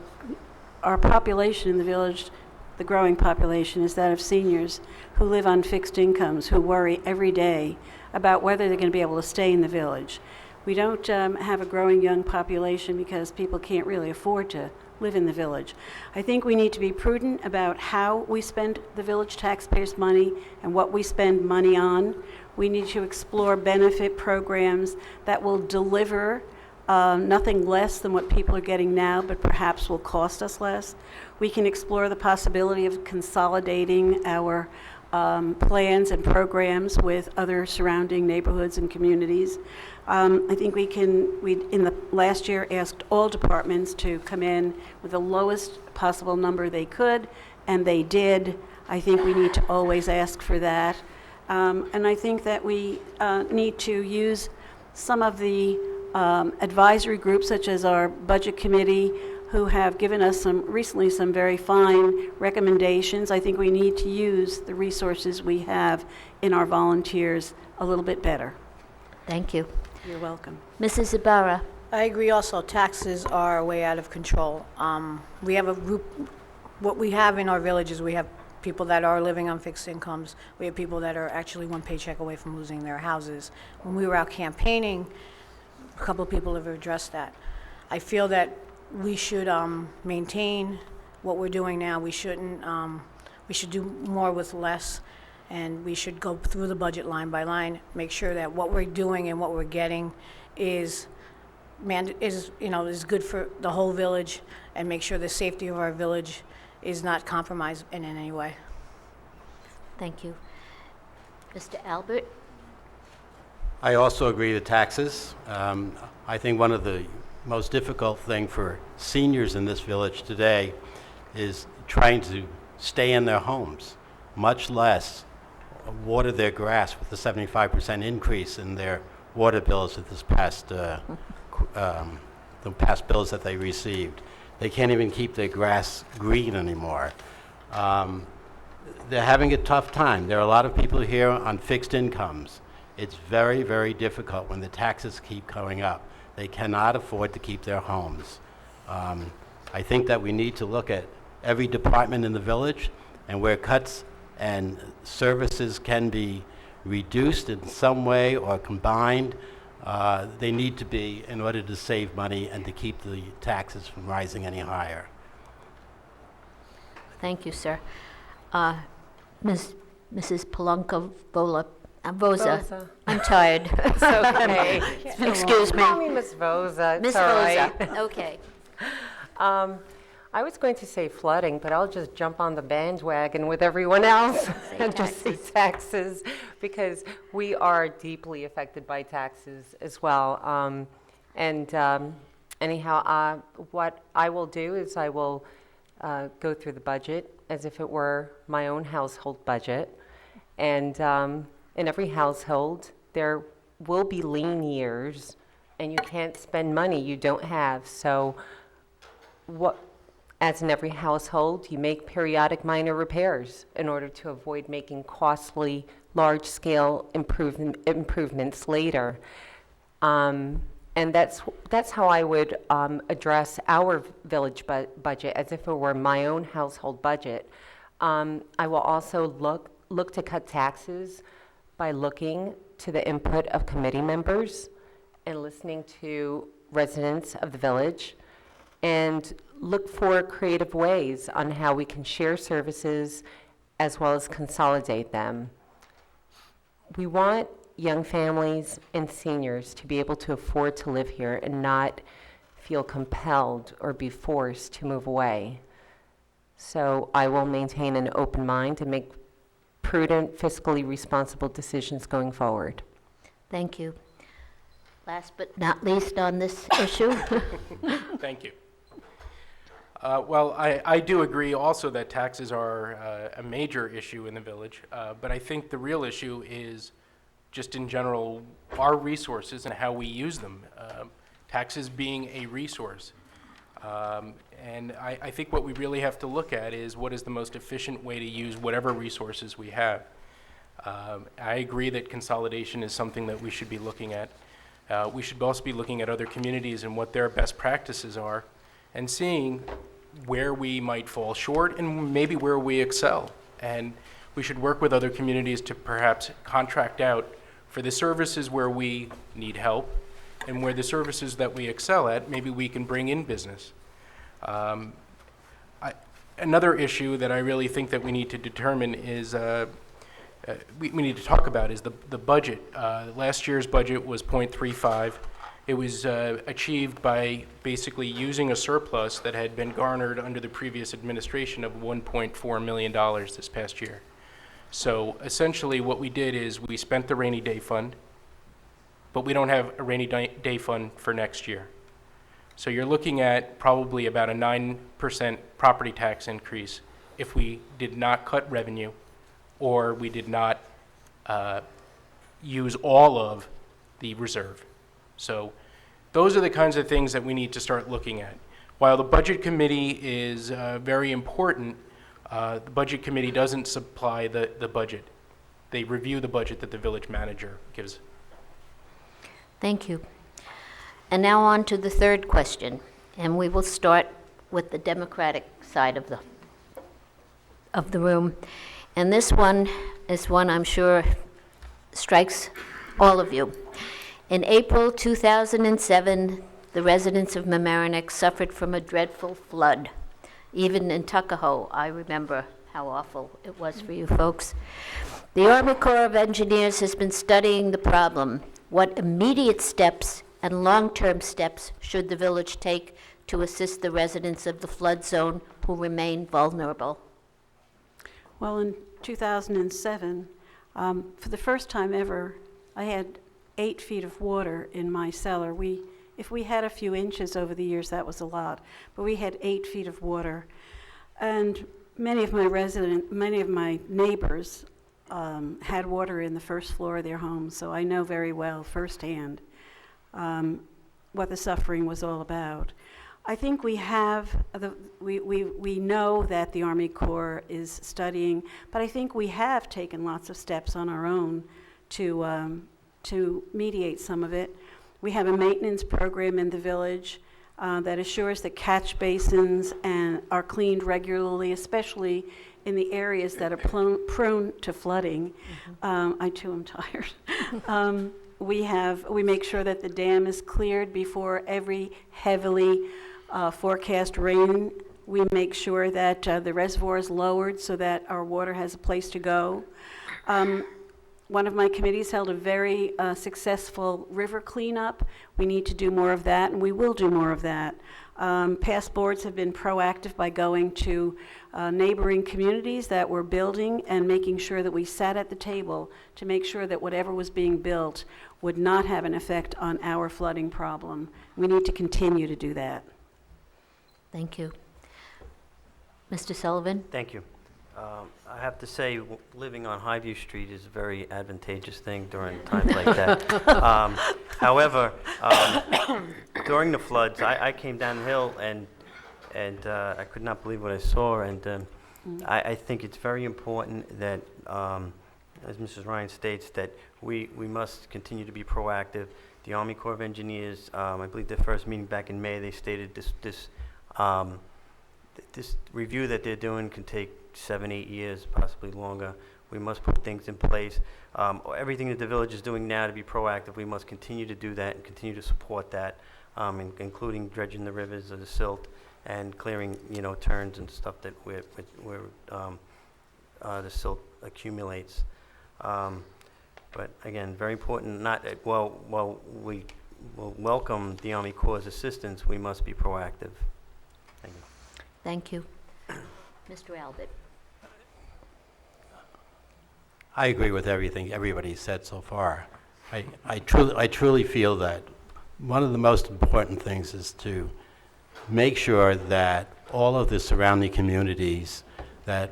K: our population in the village, the growing population, is that of seniors who live on fixed incomes, who worry every day about whether they're going to be able to stay in the village. We don't have a growing young population because people can't really afford to live in the village. I think we need to be prudent about how we spend the village taxpayers' money and what we spend money on. We need to explore benefit programs that will deliver nothing less than what people are getting now, but perhaps will cost us less. We can explore the possibility of consolidating our plans and programs with other surrounding neighborhoods and communities. I think we in the last year asked all departments to come in with the lowest possible number they could, and they did. I think we need to always ask for that. And I think that we need to use some of the advisory groups, such as our Budget Committee, who have given us recently some very fine recommendations. I think we need to use the resources we have in our volunteers a little bit better.
C: Thank you.
K: You're welcome.
C: Mrs. Ybarra.
I: I agree also, taxes are way out of control. We have a group, what we have in our villages, we have people that are living on fixed incomes. We have people that are actually one paycheck away from losing their houses. When we were out campaigning, a couple of people have addressed that. I feel that we should maintain what we're doing now. We shouldn't, we should do more with less, and we should go through the budget line by line, make sure that what we're doing and what we're getting is good for the whole village, and make sure the safety of our village is not compromised in any way.
C: Thank you. Mr. Albert?
N: I also agree with taxes. I think one of the most difficult thing for seniors in this village today is trying to stay in their homes, much less water their grass with the 75% increase in their water bills at this past, the past bills that they received. They can't even keep their grass green anymore. They're having a tough time. There are a lot of people here on fixed incomes. It's very, very difficult when the taxes keep going up. They cannot afford to keep their homes. I think that we need to look at every department in the village, and where cuts and services can be reduced in some way or combined, they need to be in order to save money and to keep the taxes from rising any higher.
C: Thank you, sir. Mrs. Vozza.
E: Vozza.
C: I'm tired.
E: It's okay.
C: Excuse me.
E: Call me Miss Vozza. It's
C: Miss
E: all
C: Vozza.
E: right.
C: Okay.
E: I was going to say flooding, but I'll just jump on the bandwagon with everyone else and just say taxes, because we are deeply affected by taxes as well. Anyhow, what I will do is I will go through the budget as if it were my own household budget. And in every household, there will be lean years, and you can't spend money you don't have. So as in every household, you make periodic minor repairs in order to avoid making costly, large-scale improvements later. And that's how I would address our village budget, as if it were my own household budget. I will also look to cut taxes by looking to the input of committee members
O: and listening to residents of the village and look for creative ways on how we can share services as well as consolidate them. We want young families and seniors to be able to afford to live here and not feel compelled or be forced to move away. So I will maintain an open mind and make prudent, fiscally responsible decisions going forward.
C: Thank you. Last but not least on this issue.
P: Thank you. Well, I do agree also that taxes are a major issue in the village, but I think the real issue is just in general our resources and how we use them. Taxes being a resource. And I think what we really have to look at is what is the most efficient way to use whatever resources we have. I agree that consolidation is something that we should be looking at. We should also be looking at other communities and what their best practices are and seeing where we might fall short and maybe where we excel. And we should work with other communities to perhaps contract out for the services where we need help, and where the services that we excel at, maybe we can bring in business. Another issue that I really think that we need to determine is, we need to talk about is the budget. Last year's budget was 0.35. It was achieved by basically using a surplus that had been garnered under the previous administration of $1.4 million this past year. So essentially what we did is we spent the rainy day fund, but we don't have a rainy day fund for next year. So you're looking at probably about a 9% property tax increase if we did not cut revenue or we did not use all of the reserve. So those are the kinds of things that we need to start looking at. While the budget committee is very important, the budget committee doesn't supply the budget. They review the budget that the village manager gives.
C: Thank you. And now on to the third question, and we will start with the Democratic side of the room. And this one is one I'm sure strikes all of you. In April 2007, the residents of Mamaroneck suffered from a dreadful flood. Even in Tuckahoe, I remember how awful it was for you folks. The Army Corps of Engineers has been studying the problem. What immediate steps and long-term steps should the village take to assist the residents of the flood zone who remain vulnerable?
K: Well, in 2007, for the first time ever, I had 8 feet of water in my cellar. If we had a few inches over the years, that was a lot, but we had 8 feet of water. And many of my neighbors had water in the first floor of their homes, so I know very well firsthand what the suffering was all about. I think we know that the Army Corps is studying, but I think we have taken lots of steps on our own to mediate some of it. We have a maintenance program in the village that assures that catch basins are cleaned regularly, especially in the areas that are prone to flooding. I too am tired. We make sure that the dam is cleared before every heavily forecast rain. We make sure that the reservoir is lowered so that our water has a place to go. One of my committees held a very successful river cleanup. We need to do more of that, and we will do more of that. Past boards have been proactive by going to neighboring communities that were building and making sure that we sat at the table to make sure that whatever was being built would not have an effect on our flooding problem. We need to continue to do that.
C: Thank you. Mr. Sullivan?
J: Thank you. I have to say, living on Highview Street is a very advantageous thing during times like that. However, during the floods, I came down the hill and I could not believe what I saw. And I think it's very important that, as Mrs. Ryan states, that we must continue to be proactive. The Army Corps of Engineers, I believe their first meeting back in May, they stated this review that they're doing can take 7-8 years, possibly longer. We must put things in place. Everything that the village is doing now to be proactive, we must continue to do that and continue to support that, including dredging the rivers or the silt and clearing, turns and stuff that where the silt accumulates. But again, very important. While we will welcome the Army Corps' assistance, we must be proactive. Thank you.
C: Thank you. Mr. Albert.
N: I agree with everything everybody said so far. I truly feel that one of the most important things is to make sure that all of the surrounding communities, that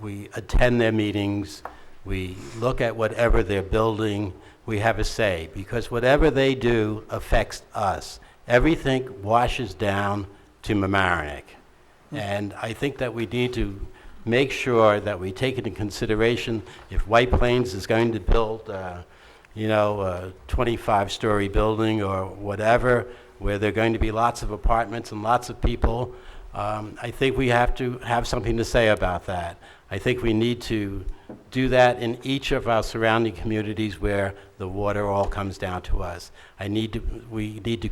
N: we attend their meetings, we look at whatever they're building, we have a say, because whatever they do affects us. Everything washes down to Mamaroneck. And I think that we need to make sure that we take into consideration if White Plains is going to build, a 25-story building or whatever, where there are going to be lots of apartments and lots of people, I think we have to have something to say about that. I think we need to do that in each of our surrounding communities where the water all comes down to us. We need to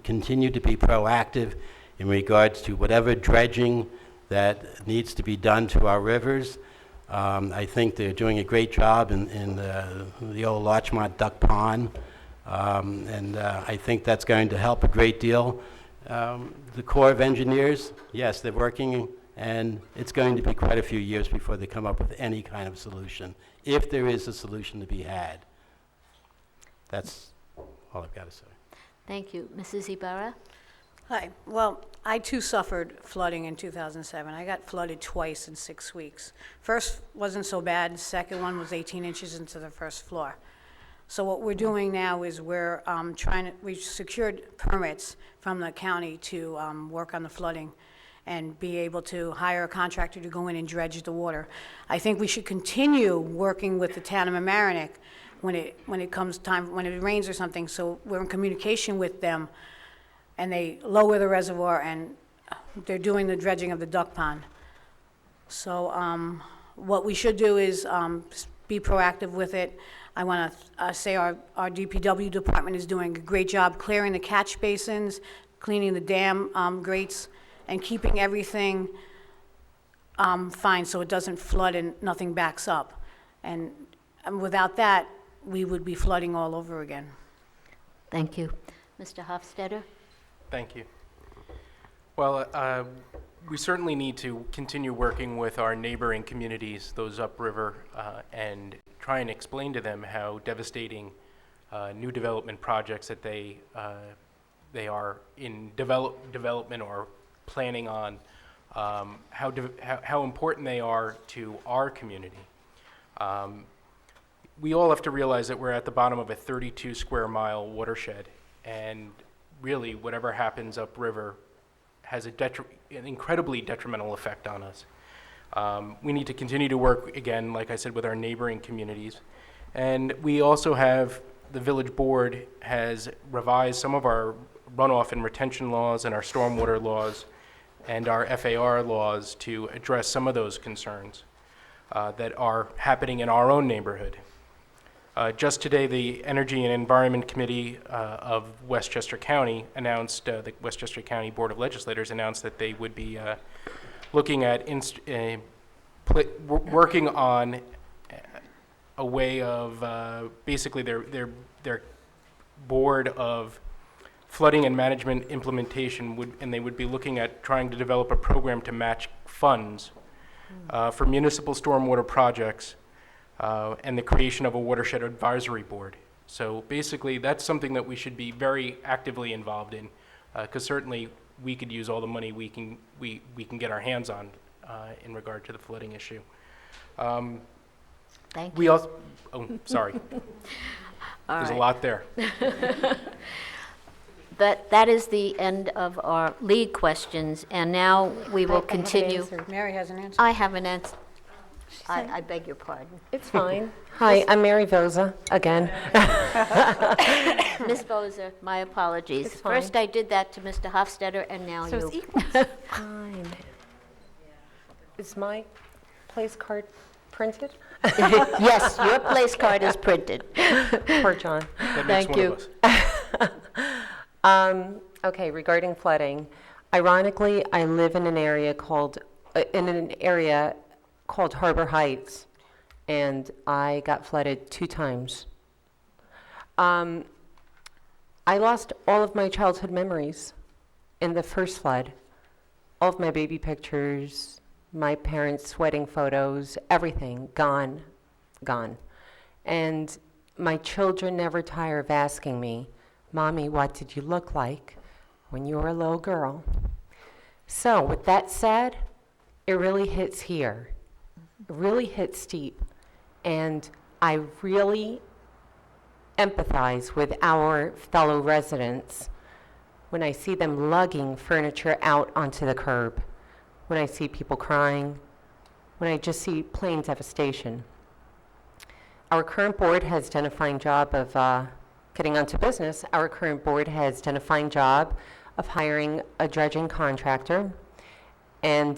N: continue to be proactive in regards to whatever dredging that needs to be done to our rivers. I think they're doing a great job in the old Larchmont Duck Pond, and I think that's going to help a great deal. The Corps of Engineers, yes, they're working, and it's going to be quite a few years before they come up with any kind of solution, if there is a solution to be had. That's all I've got to say.
C: Thank you. Mrs. Ybarra?
M: Hi. Well, I too suffered flooding in 2007. I got flooded twice in 6 weeks. First wasn't so bad. The second one was 18 inches into the first floor. So what we're doing now is we're we've secured permits from the county to work on the flooding and be able to hire a contractor to go in and dredge the water. I think we should continue working with the town of Mamaroneck when it comes time, when it rains or something, so we're in communication with them, and they lower the reservoir, and they're doing the dredging of the duck pond. So what we should do is be proactive with it. I want to say our DPW department is doing a great job clearing the catch basins, cleaning the dam grates, and keeping everything fine so it doesn't flood and nothing backs up. And without that, we would be flooding all over again.
C: Thank you. Mr. Hofsteader?
P: Thank you. Well, we certainly need to continue working with our neighboring communities, those upriver, and try and explain to them how devastating new development projects that they are in development or planning on, how important they are to our community. We all have to realize that we're at the bottom of a 32 square mile watershed, and really whatever happens upriver has an incredibly detrimental effect on us. We need to continue to work, again, like I said, with our neighboring communities. And we also have, the village board has revised some of our runoff and retention laws and our stormwater laws and our FAR laws to address some of those concerns that are happening in our own neighborhood. Just today, the Energy and Environment Committee of Westchester County announced, the Westchester County Board of Legislators announced that they would be looking at working on a way of basically their board of flooding and management implementation and they would be looking at trying to develop a program to match funds for municipal stormwater projects and the creation of a watershed advisory board. So basically, that's something that we should be very actively involved in, because certainly we could use all the money we can get our hands on in regard to the flooding issue.
C: Thank
P: we
C: you.
P: also, oh, sorry. There's a lot there.
C: That is the end of our league questions, and now we will continue.
M: Mary has an answer.
C: I have an answer. I beg your pardon.
O: It's fine. Hi, I'm Mary Vozza, again.
C: Ms. Vozza, my apologies.
O: It's fine.
C: First I did that to Mr. Hofsteader, and now
O: So
C: you.
O: it's equal. Fine. Is my place card printed?
C: Yes, your place card is printed.
O: Poor John.
P: That makes
O: Thank
P: one
O: you.
P: of us.
O: Okay, regarding flooding, ironically, I live in an area called Harbor Heights, and I got flooded 2 times. I lost all of my childhood memories in the first flood. All of my baby pictures, my parents' wedding photos, everything, gone. And my children never tire of asking me, Mommy, what did you look like when you were a little girl? So with that said, it really hits here. It really hits deep. And I really empathize with our fellow residents when I see them lugging furniture out onto the curb, when I see people crying, when I just see plain devastation. Our current board has done a fine job of getting onto business. Our current board has done a fine job of hiring a dredging contractor, and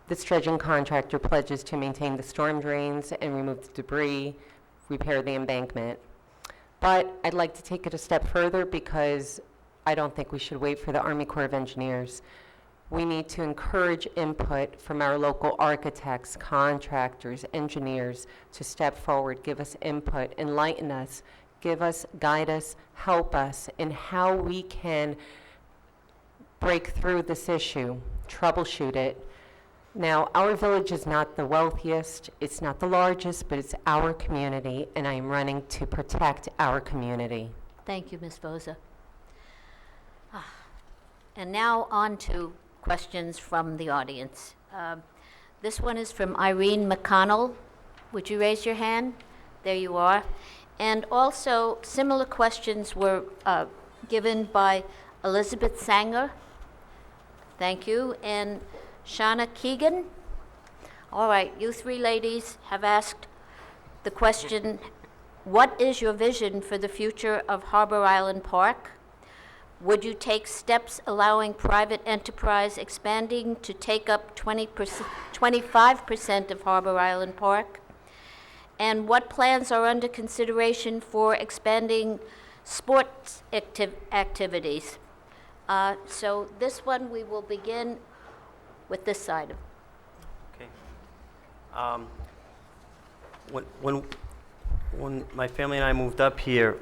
O: this dredging contractor pledges to maintain the storm drains and remove the debris, repair the embankment. But I'd like to take it a step further because I don't think we should wait for the Army Corps of Engineers. We need to encourage input from our local architects, contractors, engineers to step forward, give us input, enlighten us, guide us, help us in how we can break through this issue, troubleshoot it. Now, our village is not the wealthiest, it's not the largest, but it's our community, and I am running to protect our community.
C: Thank you, Ms. Vozza. And now on to questions from the audience. This one is from Irene McConnell. Would you raise your hand? There you are. And also, similar questions were given by Elizabeth Sanger. Thank you. And Shauna Keegan. All right, you 3 ladies have asked the question, what is your vision for the future of Harbor Island Park? Would you take steps allowing private enterprise expanding to take up 25% of Harbor Island Park? And what plans are under consideration for expanding sports activities? So this one, we will begin with this side of.
J: Okay. When my family and I moved up here,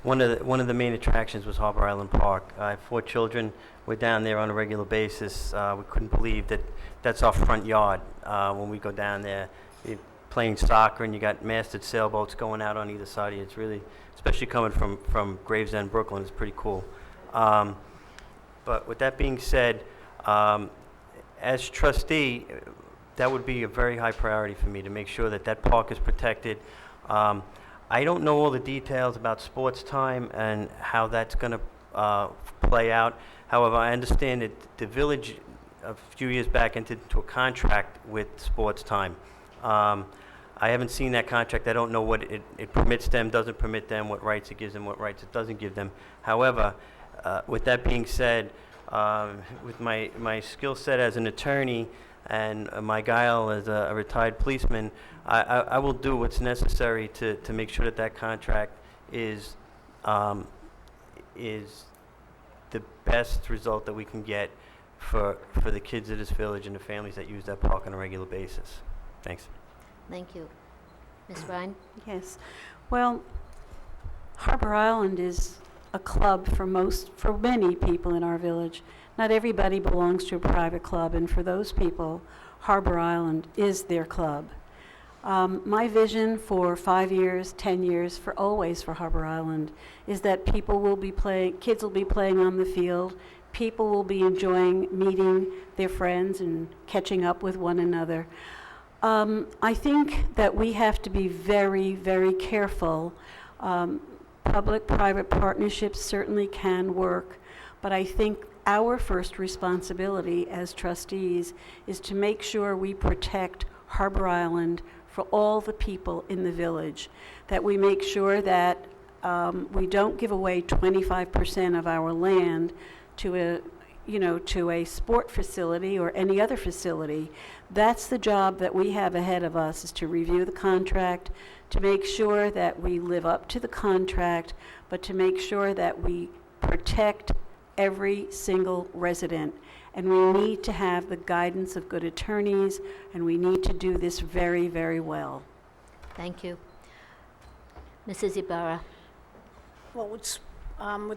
J: one of the main attractions was Harbor Island Park. I have 4 children. We're down there on a regular basis. We couldn't believe that that's our front yard. When we go down there, you're playing soccer, and you got masted sailboats going out on either side of you. It's really, especially coming from Gravesend, Brooklyn, it's pretty cool. But with that being said, as trustee, that would be a very high priority for me to make sure that that park is protected. I don't know all the details about sports time and how that's going to play out. However, I understand that the village a few years back entered into a contract with sports time. I haven't seen that contract. I don't know what it permits them, doesn't permit them, what rights it gives them, what rights it doesn't give them. However, with that being said, with my skill set as an attorney and my guile as a retired policeman, I will do what's necessary to make sure that contract is the best result that we can get for the kids of this village and the families that use that park on a regular basis. Thanks.
C: Thank you. Ms. Ryan?
K: Yes. Well, Harbor Island is a club for many people in our village. Not everybody belongs to a private club, and for those people, Harbor Island is their club. My vision for 5 years, 10 years, always for Harbor Island is that kids will be playing on the field, people will be enjoying meeting their friends and catching up with one another. I think that we have to be very, very careful. Public-private partnerships certainly can work, but I think our first responsibility as trustees is to make sure we protect Harbor Island for all the people in the village, that we make sure that we don't give away 25% of our land to to a sport facility or any other facility. That's the job that we have ahead of us, is to review the contract, to make sure that we live up to the contract, but to make sure that we protect every single resident. And we need to have the guidance of good attorneys, and we need to do this very, very well.
C: Thank you. Mrs. Ybarra.
M: Well, with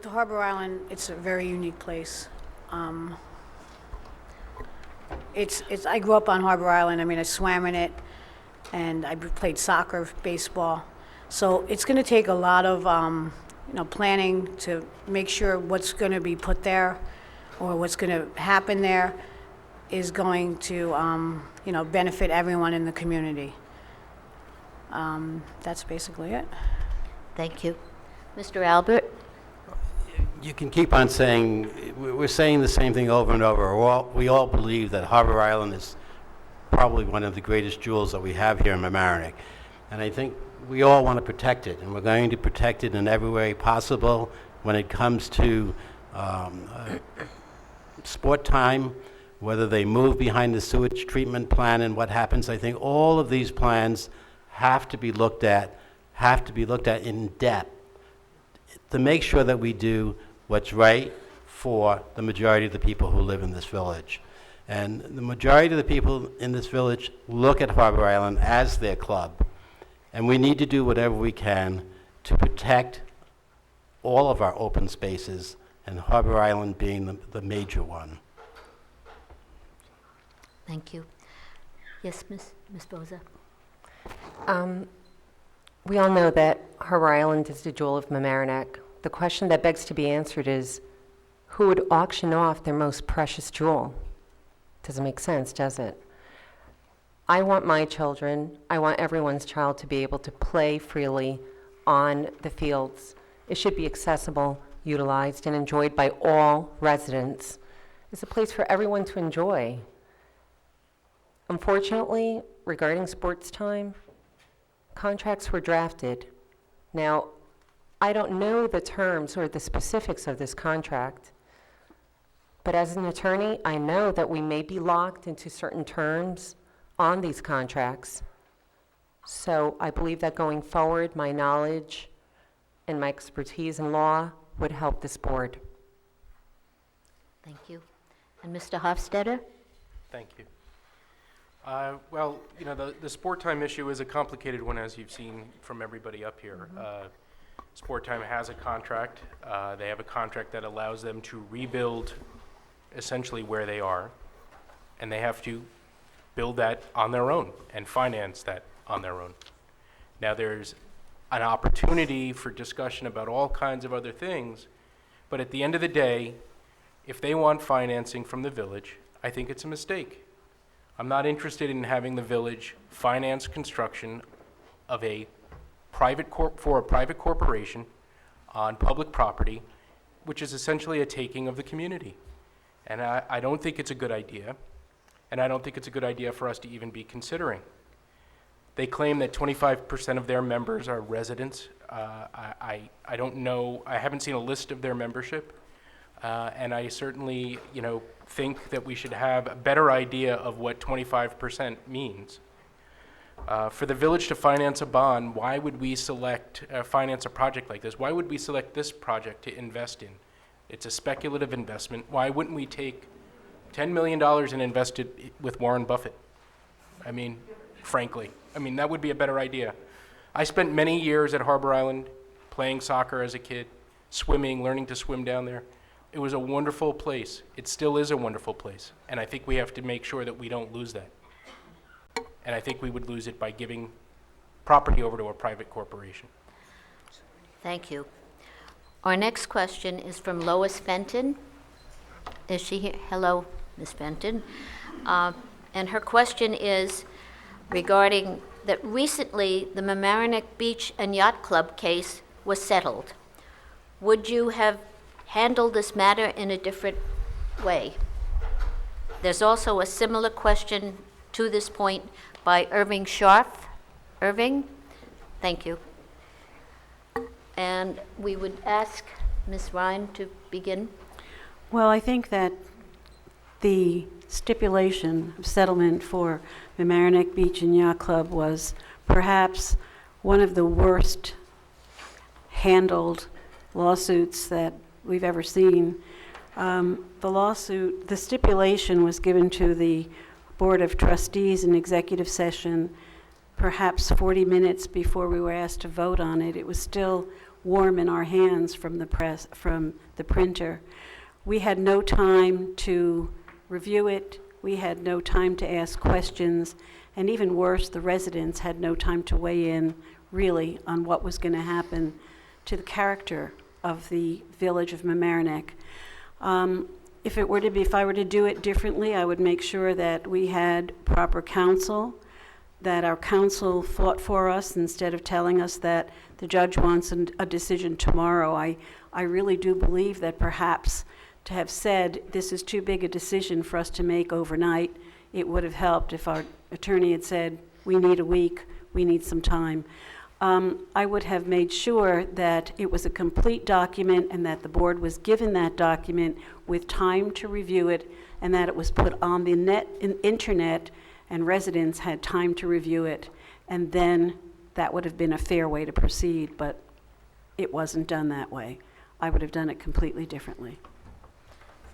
M: the Harbor Island, it's a very unique place. I grew up on Harbor Island. I mean, I swam in it, and I played soccer, baseball. So it's going to take a lot of, planning to make sure what's going to be put there or what's going to happen there is going to, benefit everyone in the community. That's basically it.
C: Thank you. Mr. Albert?
N: You can keep on saying, we're saying the same thing over and over. We all believe that Harbor Island is probably one of the greatest jewels that we have here in Mamaroneck. And I think we all want to protect it, and we're going to protect it in every way possible when it comes to sport time, whether they move behind the sewage treatment plan and what happens. I think all of these plans have to be looked at in depth to make sure that we do what's right for the majority of the people who live in this village. And the majority of the people in this village look at Harbor Island as their club. And we need to do whatever we can to protect all of our open spaces, and Harbor Island being the major one.
C: Thank you. Yes, Ms. Vozza.
O: We all know that Harbor Island is the jewel of Mamaroneck. The question that begs to be answered is, who would auction off their most precious jewel? Doesn't make sense, does it? I want my children, I want everyone's child to be able to play freely on the fields. It should be accessible, utilized, and enjoyed by all residents. It's a place for everyone to enjoy. Unfortunately, regarding sports time, contracts were drafted. Now, I don't know the terms or the specifics of this contract, but as an attorney, I know that we may be locked into certain terms on these contracts. So I believe that going forward, my knowledge and my expertise in law would help this board.
C: Thank you. And Mr. Hofsteader?
P: Thank you. Well, the sport time issue is a complicated one, as you've seen from everybody up here. Sport time has a contract. They have a contract that allows them to rebuild essentially where they are, and they have to build that on their own and finance that on their own. Now, there's an opportunity for discussion about all kinds of other things, but at the end of the day, if they want financing from the village, I think it's a mistake. I'm not interested in having the village finance construction of a private corporation on public property, which is essentially a taking of the community. And I don't think it's a good idea, and I don't think it's a good idea for us to even be considering. They claim that 25% of their members are residents. I don't know, I haven't seen a list of their membership, and I certainly, think that we should have a better idea of what 25% means. For the village to finance a bond, why would we finance a project like this? Why would we select this project to invest in? It's a speculative investment. Why wouldn't we take $10 million and invest it with Warren Buffett? I mean, frankly, that would be a better idea. I spent many years at Harbor Island playing soccer as a kid, swimming, learning to swim down there. It was a wonderful place. It still is a wonderful place. And I think we have to make sure that we don't lose that. And I think we would lose it by giving property over to a private corporation.
C: Thank you. Our next question is from Lois Fenton. Is she here? Hello, Ms. Fenton. And her question is regarding that recently the Mamaroneck Beach and Yacht Club case was settled. Would you have handled this matter in a different way? There's also a similar question to this point by Irving Scharf. Irving? Thank you. And we would ask Ms. Ryan to begin.
K: Well, I think that the stipulation of settlement for Mamaroneck Beach and Yacht Club was perhaps one of the worst handled lawsuits that we've ever seen. The stipulation was given to the Board of Trustees in executive session perhaps 40 minutes before we were asked to vote on it. It was still warm in our hands from the printer. We had no time to review it. We had no time to ask questions. And even worse, the residents had no time to weigh in really on what was going to happen to the character of the village of Mamaroneck. If I were to do it differently, I would make sure that we had proper counsel, that our counsel fought for us instead of telling us that the judge wants a decision tomorrow. I really do believe that perhaps to have said this is too big a decision for us to make overnight, it would have helped if our attorney had said, we need a week, we need some time. I would have made sure that it was a complete document and that the board was given that document with time to review it, and that it was put on the internet and residents had time to review it, and then that would have been a fair way to proceed, but it wasn't done that way. I would have done it completely differently.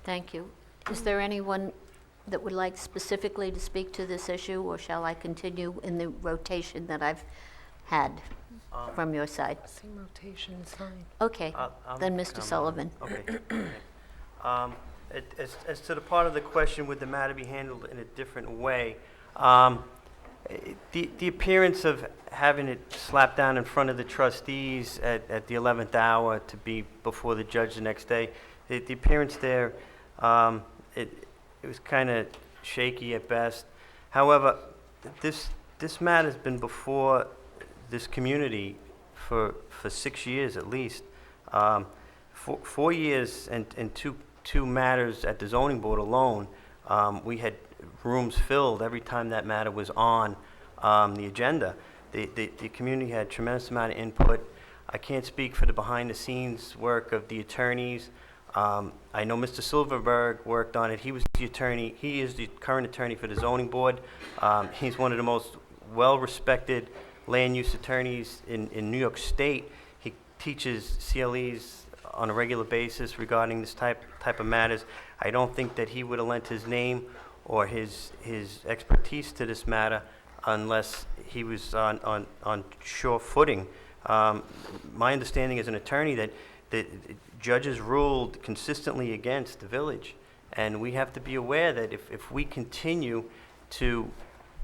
C: Thank you. Is there anyone that would like specifically to speak to this issue, or shall I continue in the rotation that I've had from your side?
E: Same rotation is fine.
C: Okay, then Mr. Sullivan.
J: Okay. As to the part of the question, would the matter be handled in a different way? The appearance of having it slapped down in front of the trustees at the 11th hour to be before the judge the next day, the appearance there, it was kind of shaky at best. However, this matter's been before this community for 6 years at least. 4 years and two matters at the zoning board alone. We had rooms filled every time that matter was on the agenda. The community had a tremendous amount of input. I can't speak for the behind-the-scenes work of the attorneys. I know Mr. Silverberg worked on it. He was the attorney. He is the current attorney for the zoning board. He's one of the most well-respected land use attorneys in New York State. He teaches CLEs on a regular basis regarding this type of matters. I don't think that he would have lent his name or his expertise to this matter unless he was on sure footing. My understanding as an attorney that judges ruled consistently against the village, and we have to be aware that if we continue to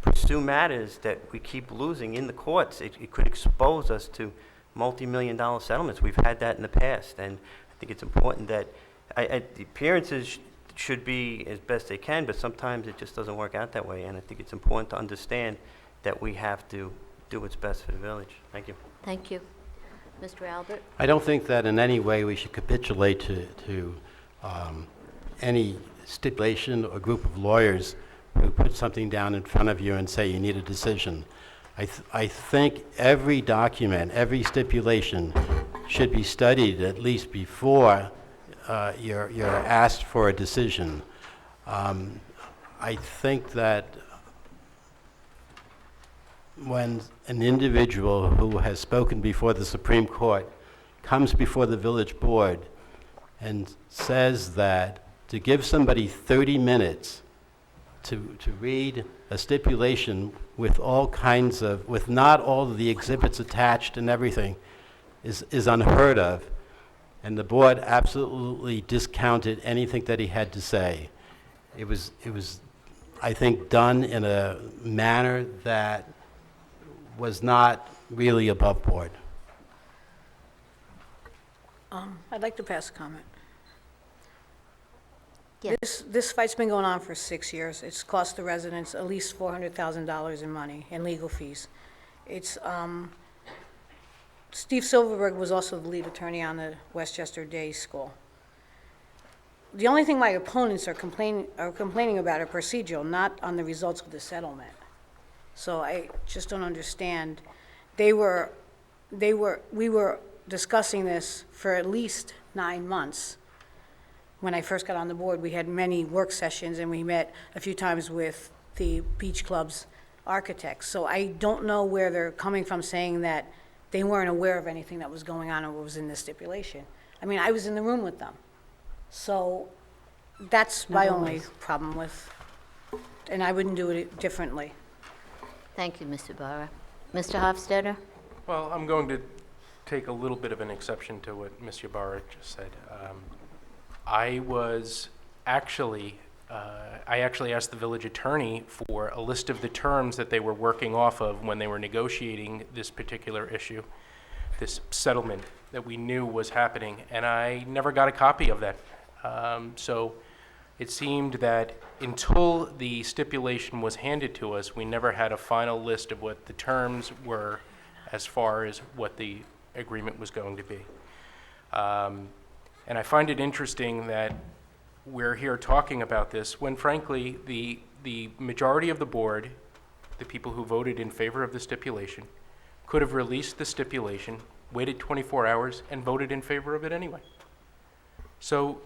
J: pursue matters that we keep losing in the courts, it could expose us to multi-million-dollar settlements. We've had that in the past, and I think it's important that the appearances should be as best they can, but sometimes it just doesn't work out that way, and I think it's important to understand that we have to do what's best for the village. Thank you.
C: Thank you. Mr. Albert?
N: I don't think that in any way we should capitulate to any stipulation or group of lawyers who put something down in front of you and say you need a decision. I think every document, every stipulation should be studied at least before you're asked for a decision. I think that when an individual who has spoken before the Supreme Court comes before the village board and says that to give somebody 30 minutes to read a stipulation with all kinds of, with not all of the exhibits attached and everything is unheard of. And the board absolutely discounted anything that he had to say. It was, I think, done in a manner that was not really above board.
L: I'd like to pass a comment.
C: Yes.
L: This fight's been going on for 6 years. It's cost the residents at least $400,000 in money and legal fees. It's, Steve Silverberg was also the lead attorney on the Westchester Day School. The only thing my opponents are complaining about are procedural, not on the results of the settlement. So I just don't understand. We were discussing this for at least 9 months. when I first got on the board, we had many work sessions, and we met a few times with the beach club's architects. So I don't know where they're coming from saying that they weren't aware of anything that was going on or what was in the stipulation. I mean, I was in the room with them. So that's my only problem with, and I wouldn't do it differently.
C: Thank you, Ms. Ybarra. Mr. Hofsteader?
P: Well, I'm going to take a little bit of an exception to what Ms. Ybarra just said. I actually asked the village attorney for a list of the terms that they were working off of when they were negotiating this particular issue, this settlement that we knew was happening, and I never got a copy of that. So it seemed that until the stipulation was handed to us, we never had a final list of what the terms were as far as what the agreement was going to be. And I find it interesting that we're here talking about this when, frankly, the majority of the board, the people who voted in favor of the stipulation, could have released the stipulation, waited 24 hours, and voted in favor of it anyway. So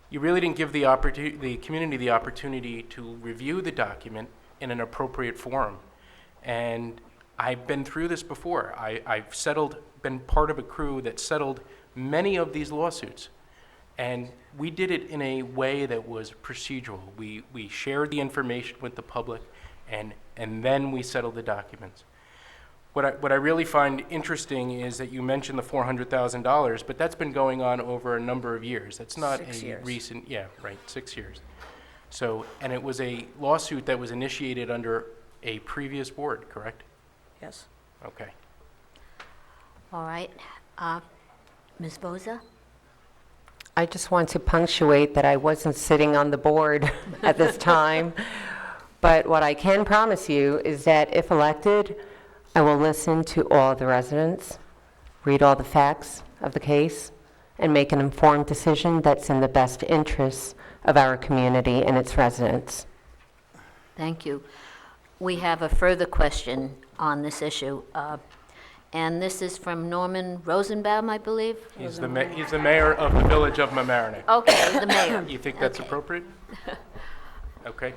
P: you really didn't give the community the opportunity to review the document in an appropriate forum. And I've been through this before. I've been part of a crew that settled many of these lawsuits. And we did it in a way that was procedural. We shared the information with the public, and then we settled the documents. What I really find interesting is that you mentioned the $400,000, but that's been going on over a number of years. That's not
L: 6 years.
P: Recent, yeah, right, 6 years. So, and it was a lawsuit that was initiated under a previous board, correct?
L: Yes.
P: Okay.
C: All right. Ms. Vozza?
O: I just want to punctuate that I wasn't sitting on the board at this time, but what I can promise you is that if elected, I will listen to all the residents, read all the facts of the case, and make an informed decision that's in the best interests of our community and its residents.
C: Thank you. We have a further question on this issue, and this is from Norman Rosenbaum, I believe.
P: He's the mayor of the village of Mamaroneck.
C: Okay, the mayor.
P: You think that's
C: Okay.
P: appropriate? Okay.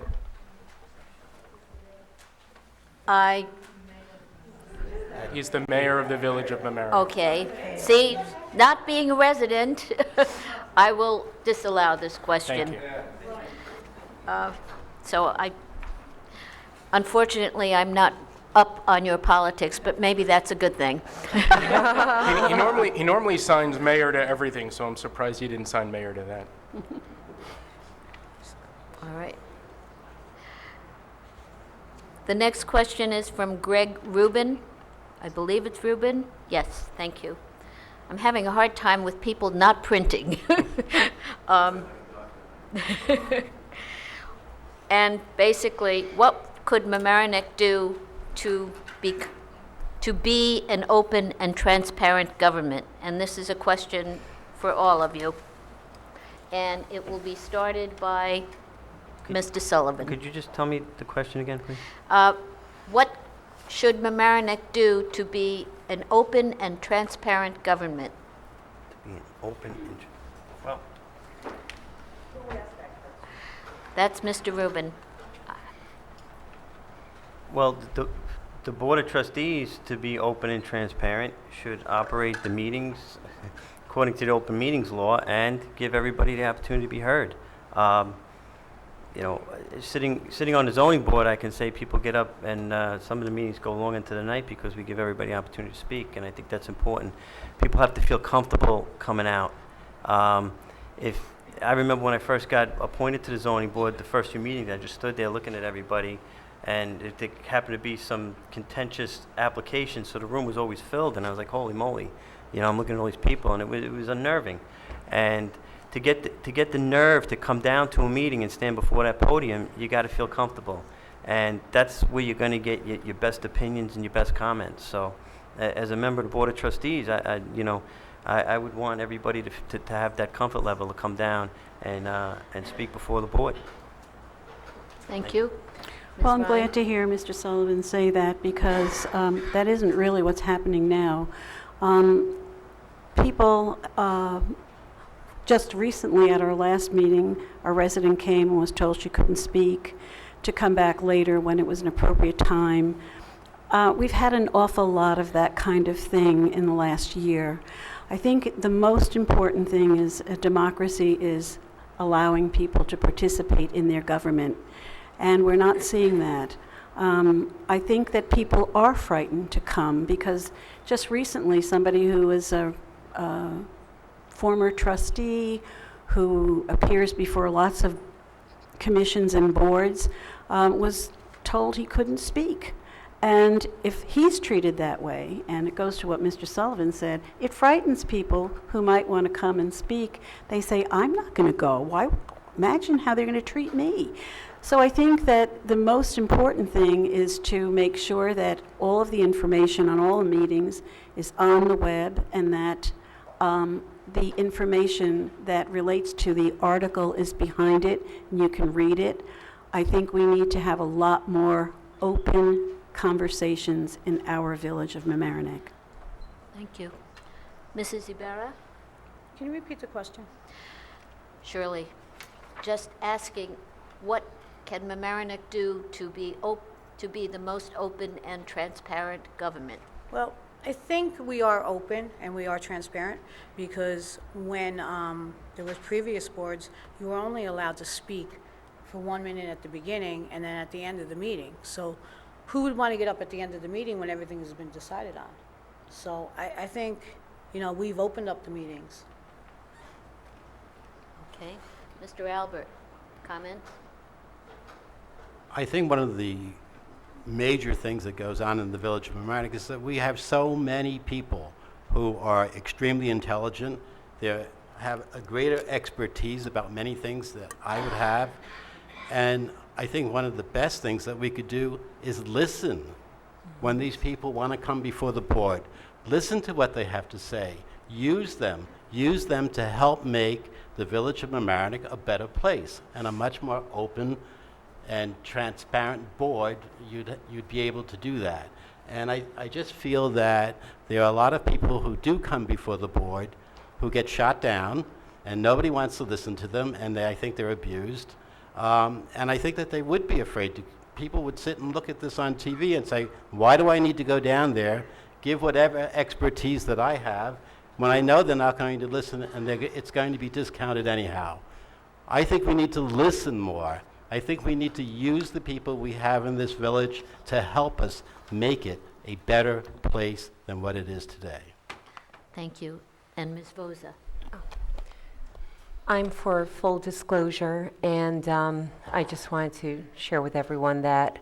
P: He's the mayor of the village of Mamaroneck.
C: Okay. See, not being a resident, I will disallow this question.
P: Thank you.
C: So unfortunately, I'm not up on your politics, but maybe that's a good thing.
P: He normally signs mayor to everything, so I'm surprised he didn't sign mayor to that.
C: All right. The next question is from Greg Rubin. I believe it's Rubin. Yes, thank you. I'm having a hard time with people not printing. And basically, what could Mamaroneck do to be an open and transparent government? And this is a question for all of you. And it will be started by Mr. Sullivan.
J: Could you just tell me the question again, please?
C: What should Mamaroneck do to be an open and transparent government?
J: To be an open, well,
C: That's Mr. Rubin.
J: well, the Board of Trustees, to be open and transparent, should operate the meetings according to the open meetings law and give everybody the opportunity to be heard. You know, sitting on the zoning board, I can say people get up and some of the meetings go long into the night because we give everybody an opportunity to speak, and I think that's important. People have to feel comfortable coming out. If I remember when I first got appointed to the zoning board, the first few meetings, I just stood there looking at everybody, and if there happened to be some contentious applications, so the room was always filled, and I was like, holy moly, you know, I'm looking at all these people, and it was unnerving. And to get the nerve to come down to a meeting and stand before that podium, you got to feel comfortable, and that's where you're going to get your best opinions and your best comments. So, as a member of the Board of Trustees, I would want everybody to have that comfort level to come down and speak before the board.
C: Thank you.
K: Well, I'm
C: Ms. Ryan?
K: glad to hear Mr. Sullivan say that because that isn't really what's happening now. People Just recently, at our last meeting, a resident came and was told she couldn't speak, to come back later when it was an appropriate time. We've had an awful lot of that kind of thing in the last year. I think the most important thing is a democracy is allowing people to participate in their government, and we're not seeing that. I think that people are frightened to come because just recently somebody who is a former trustee who appears before lots of commissions and boards was told he couldn't speak. And if he's treated that way, and it goes to what Mr. Sullivan said, it frightens people who might want to come and speak. They say, I'm not going to go. Why? Imagine how they're going to treat me. So I think that the most important thing is to make sure that all of the information on all the meetings is on the web, and that the information that relates to the article is behind it, and you can read it. I think we need to have a lot more open conversations in our village of Mamaroneck.
C: Thank you. Mrs. Ybarra?
L: Can you repeat the question?
C: Surely. Just asking, what can Mamaroneck do to be the most open and transparent government?
L: Well, I think we are open and we are transparent because when there was previous boards, you were only allowed to speak for 1 minute at the beginning and then at the end of the meeting. So who would want to get up at the end of the meeting when everything has been decided on? So I think, we've opened up the meetings.
C: Okay. Mr. Albert, comment?
N: I think one of the major things that goes on in the village of Mamaroneck is that we have so many people who are extremely intelligent. They have a greater expertise about many things that I would have. And I think one of the best things that we could do is listen when these people want to come before the board. Listen to what they have to say. Use them. Use them to help make the village of Mamaroneck a better place and a much more open and transparent board. You'd be able to do that. And I just feel that there are a lot of people who do come before the board who get shot down, and nobody wants to listen to them, and I think they're abused. And I think that they would be afraid to. People would sit and look at this on TV and say, why do I need to go down there, give whatever expertise that I have, when I know they're not going to listen and it's going to be discounted anyhow. I think we need to listen more. I think we need to use the people we have in this village to help us make it a better place than what it is today.
C: Thank you. And Ms. Vozza?
O: I'm for full disclosure, and I just wanted to share with everyone that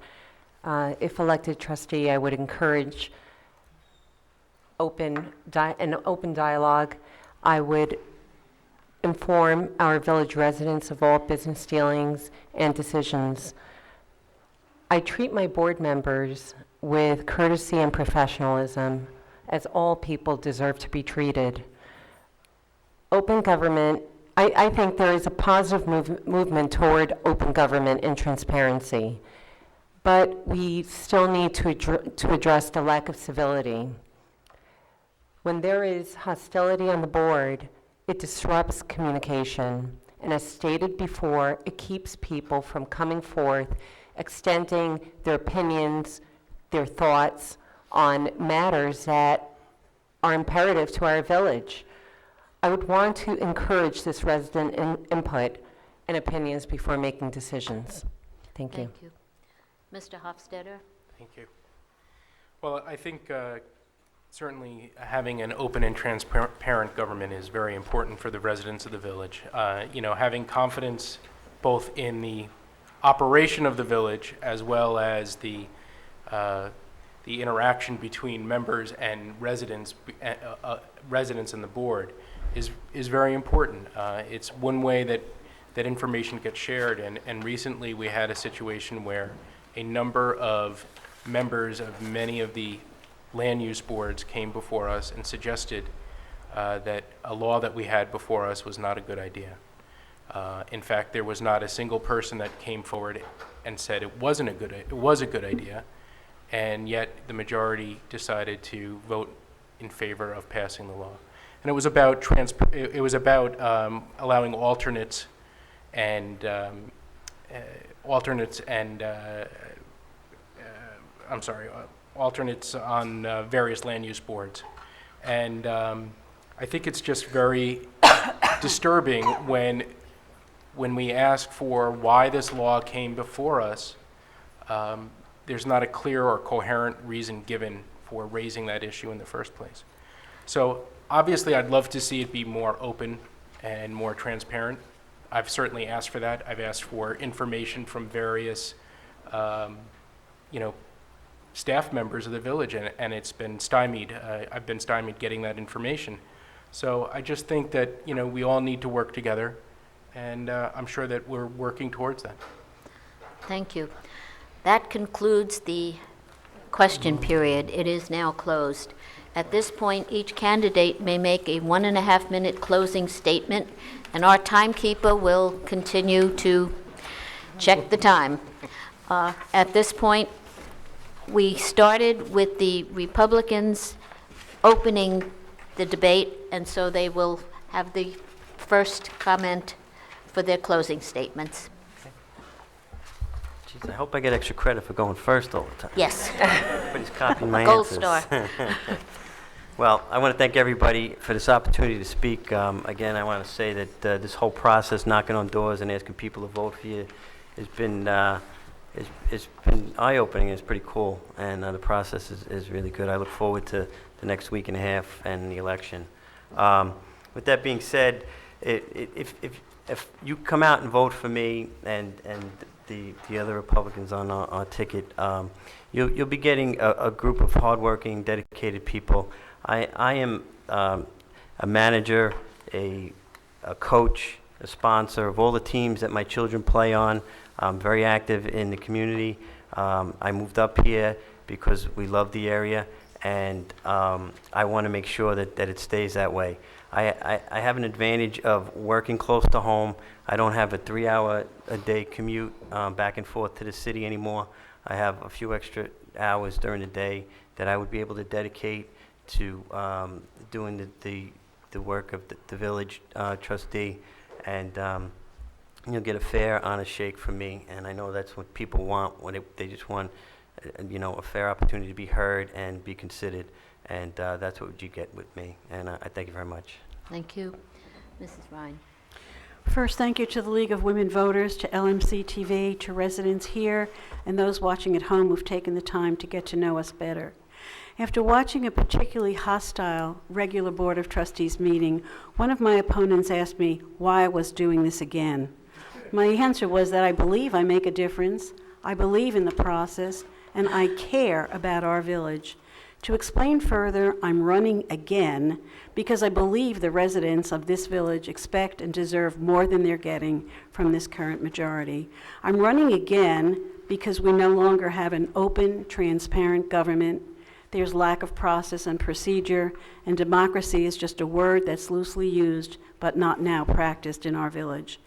O: if elected trustee, I would encourage an open dialogue. I would inform our village residents of all business dealings and decisions. I treat my board members with courtesy and professionalism, as all people deserve to be treated. Open government, I think there is a positive movement toward open government and transparency, but we still need to address the lack of civility. When there is hostility on the board, it disrupts communication, and as stated before, it keeps people from coming forth, extending their opinions, their thoughts on matters that are imperative to our village. I would want to encourage this resident input and opinions before making decisions. Thank you.
C: Thank you. Mr. Hofsteader?
P: Thank you. Well, I think certainly having an open and transparent government is very important for the residents of the village. Having confidence both in the operation of the village as well as the interaction between members and residents in the board is very important. It's one way that information gets shared, and recently we had a situation where a number of members of many of the land use boards came before us and suggested that a law that we had before us was not a good idea. In fact, there was not a single person that came forward and said it was a good idea, and yet the majority decided to vote in favor of passing the law. And it was about allowing alternates and alternates on various land use boards. And I think it's just very disturbing when we ask for why this law came before us, there's not a clear or coherent reason given for raising that issue in the first place. So obviously I'd love to see it be more open and more transparent. I've certainly asked for that. I've asked for information from various staff members of the village, and it's been stymied. I've been stymied getting that information. So I just think that, we all need to work together, and I'm sure that we're working towards that.
C: Thank you. That concludes the question period. It is now closed. At this point, each candidate may make a 1.5-minute closing statement, and our timekeeper will continue to check the time. At this point, we started with the Republicans opening the debate, and so they will have the first comment for their closing statements.
J: Jeez, I hope I get extra credit for going first all the time.
C: Yes.
J: Everybody's copying my
C: Gold
J: answers.
C: star.
J: Well, I want to thank everybody for this opportunity to speak. Again, I want to say that this whole process, knocking on doors and asking people to vote for you, has been it's been eye-opening. It's pretty cool, and the process is really good. I look forward to the next week and a half and the election. With that being said, if you come out and vote for me and the other Republicans on our ticket, you'll be getting a group of hardworking, dedicated people. I am a manager, a coach, a sponsor of all the teams that my children play on. I'm very active in the community. I moved up here because we love the area, and I want to make sure that it stays that way. I have an advantage of working close to home. I don't have a 3-hour-a-day commute back and forth to the city anymore. I have a few extra hours during the day that I would be able to dedicate to doing the work of the village trustee, and you'll get a fair, honest shake from me. And I know that's what people want. They just want, a fair opportunity to be heard and be considered. And that's what you get with me. And I thank you very much.
C: Thank you. Mrs. Ryan.
K: First, thank you to the League of Women Voters, to LMC-TV, to residents here, and those watching at home who've taken the time to get to know us better. After watching a particularly hostile regular Board of Trustees meeting, one of my opponents asked me why I was doing this again. My answer was that I believe I make a difference, I believe in the process, and I care about our village. To explain further, I'm running again because I believe the residents of this village expect and deserve more than they're getting from this current majority. I'm running again because we no longer have an open, transparent government. There's lack of process and procedure, and democracy is just a word that's loosely used but not now practiced in our village.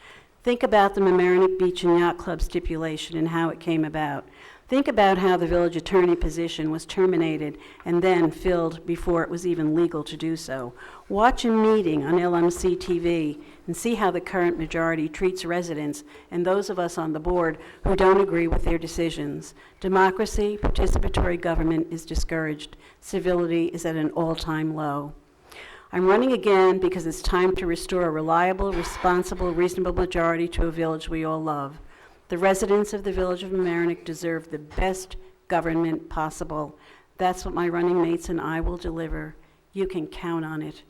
K: Think about the Mamaroneck Beach and Yacht Club stipulation and how it came about. Think about how the village attorney position was terminated and then filled before it was even legal to do so. Watch a meeting on LMC-TV and see how the current majority treats residents and those of us on the board who don't agree with their decisions. Democracy, participatory government is discouraged. Civility is at an all-time low. I'm running again because it's time to restore a reliable, responsible, reasonable majority to a village we all love. The residents of the village of Mamaroneck deserve the best government possible. That's what my running mates and I will deliver. You can count on it.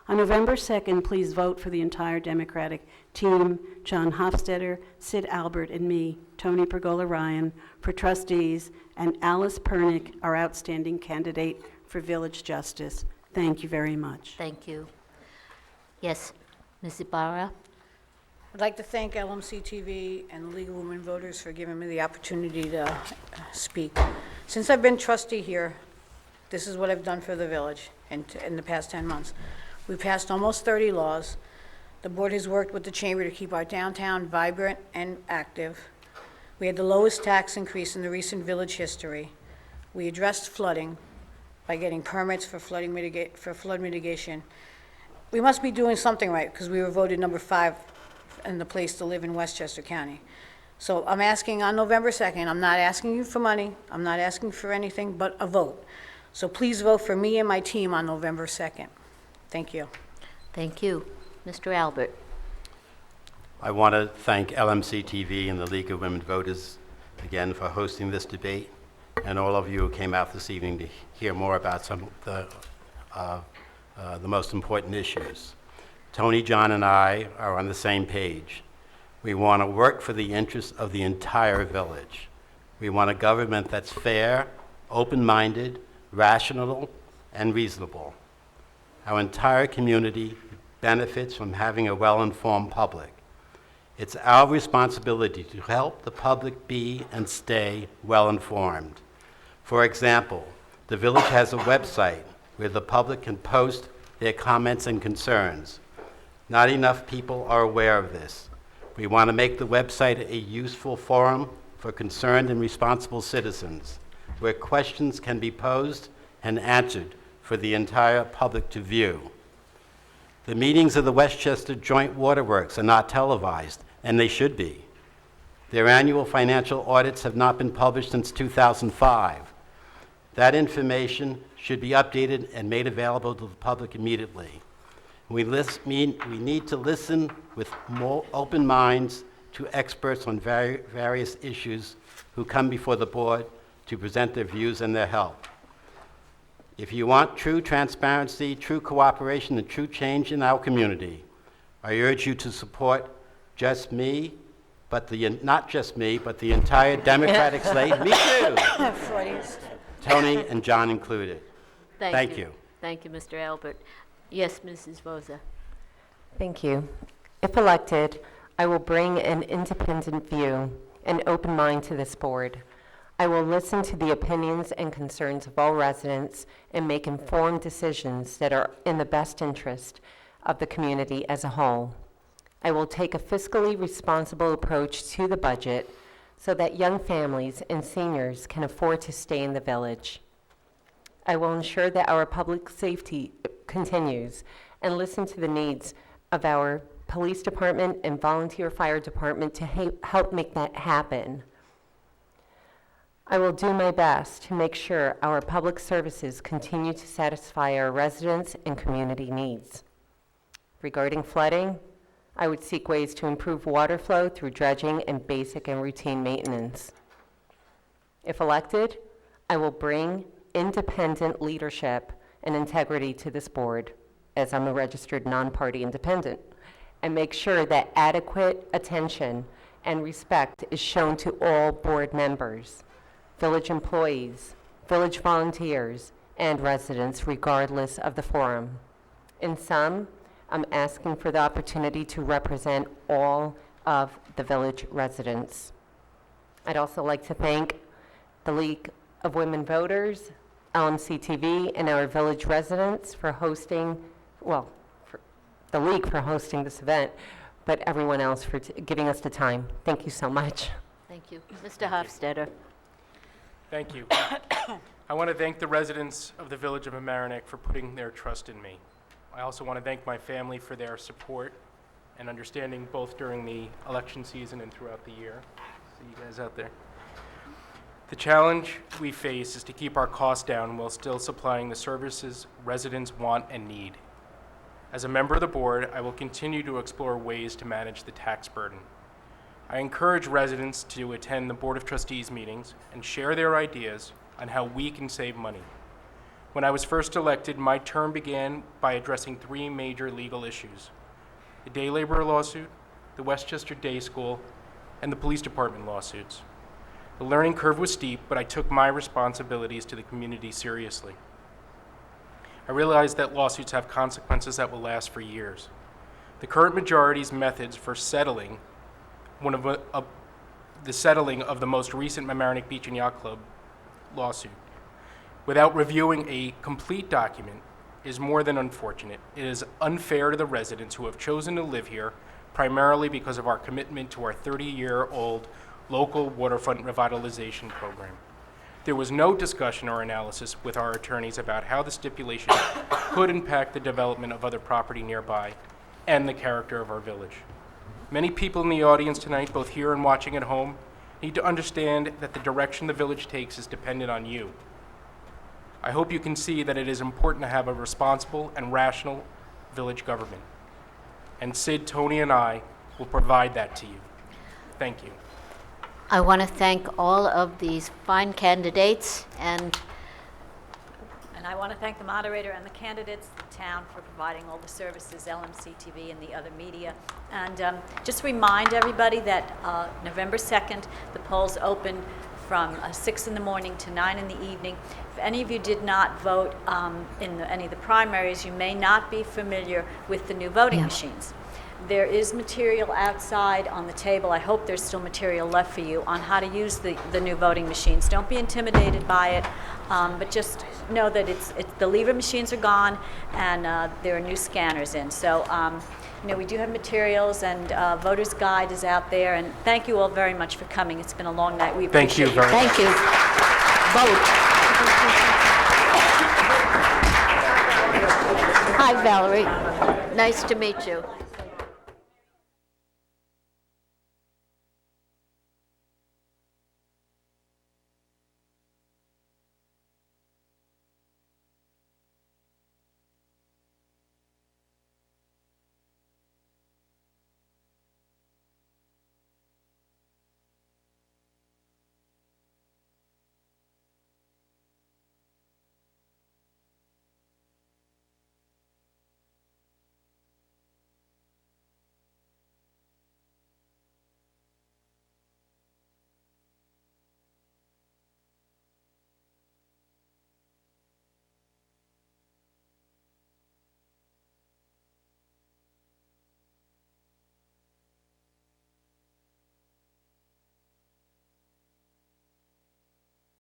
K: On November 2nd, please vote for the entire Democratic team, John Hofsteader, Sid Albert, and me, Toni Pergola Ryan, for trustees, and Alice Pernick, our outstanding candidate for village justice. Thank you very much.
C: Thank you. Yes, Ms. Ybarra.
L: I'd like to thank LMC-TV and the League of Women Voters for giving me the opportunity to speak. Since I've been trustee here, this is what I've done for the village in the past 10 months. We passed almost 30 laws. The board has worked with the chamber to keep our downtown vibrant and active. We had the lowest tax increase in the recent village history. We addressed flooding by getting permits for flood mitigation. we must be doing something right, because we were voted number 5 in the place to live in Westchester County. So I'm asking on November 2nd, I'm not asking you for money, I'm not asking for anything but a vote. So please vote for me and my team on November 2nd. Thank you.
C: Thank you. Mr. Albert.
N: I want to thank LMC-TV and the League of Women Voters again for hosting this debate, and all of you who came out this evening to hear more about some of the most important issues. Toni, John, and I are on the same page. We want to work for the interests of the entire village. We want a government that's fair, open-minded, rational, and reasonable. Our entire community benefits from having a well-informed public. It's our responsibility to help the public be and stay well-informed. For example, the village has a website where the public can post their comments and concerns. Not enough people are aware of this. We want to make the website a useful forum for concerned and responsible citizens, where questions can be posed and answered for the entire public to view. The meetings of the Westchester Joint Waterworks are not televised, and they should be. Their annual financial audits have not been published since 2005. That information should be updated and made available to the public immediately. We need to listen with more open minds to experts on various issues who come before the board to present their views and their help. If you want true transparency, true cooperation, and true change in our community, I urge you to support just me, but not just me, but the entire Democratic slate. Me too. Toni and John included. Thank you.
C: Thank you, Mr. Albert. Yes, Mrs. Vozza.
O: Thank you. If elected, I will bring an independent view and open mind to this board. I will listen to the opinions and concerns of all residents and make informed decisions that are in the best interest of the community as a whole. I will take a fiscally responsible approach to the budget so that young families and seniors can afford to stay in the village. I will ensure that our public safety continues and listen to the needs of our police department and volunteer fire department to help make that happen. I will do my best to make sure our public services continue to satisfy our residents and community needs. Regarding flooding, I would seek ways to improve water flow through dredging and basic and routine maintenance. If elected, I will bring independent leadership and integrity to this board, as I'm a registered non-party independent, and make sure that adequate attention and respect is shown to all board members, village employees, village volunteers, and residents, regardless of the forum. In sum, I'm asking for the opportunity to represent all of the village residents. I'd also like to thank the League of Women Voters, LMC-TV, and our village residents for hosting, for the League for hosting this event, but everyone else for giving us the time. Thank you so much.
C: Thank you. Mr. Hofsteader.
P: Thank you. I want to thank the residents of the village of Mamaroneck for putting their trust in me. I also want to thank my family for their support and understanding both during the election season and throughout the year. See you guys out there. The challenge we face is to keep our costs down while still supplying the services residents want and need. As a member of the board, I will continue to explore ways to manage the tax burden. I encourage residents to attend the Board of Trustees meetings and share their ideas on how we can save money. When I was first elected, my term began by addressing 3 major legal issues: the day laborer lawsuit, the Westchester Day School, and the police department lawsuits. The learning curve was steep, but I took my responsibilities to the community seriously. I realized that lawsuits have consequences that will last for years. The current majority's methods for settling the settling of the most recent Mamaroneck Beach and Yacht Club lawsuit without reviewing a complete document is more than unfortunate. It is unfair to the residents who have chosen to live here primarily because of our commitment to our 30-year-old local waterfront revitalization program. There was no discussion or analysis with our attorneys about how the stipulation could impact the development of other property nearby and the character of our village. Many people in the audience tonight, both here and watching at home, need to understand that the direction the village takes is dependent on you. I hope you can see that it is important to have a responsible and rational village government. And Sid, Toni, and I will provide that to you. Thank you.
C: I want to thank all of these fine candidates, and
B: I want to thank the moderator and the candidates, the town for providing all the services, LMC-TV and the other media. And just remind everybody that November 2nd, the polls open from 6 in the morning to 9 in the evening. If any of you did not vote in any of the primaries, you may not be familiar with the new voting machines. There is material outside on the table. I hope there's still material left for you on how to use the new voting machines. Don't be intimidated by it, but just know that the lever machines are gone and there are new scanners in. So, we do have materials, and voter's guide is out there. And thank you all very much for coming. It's been a long night. We appreciate it.
C: thank you. Vote. Hi, Valerie. Nice to meet you.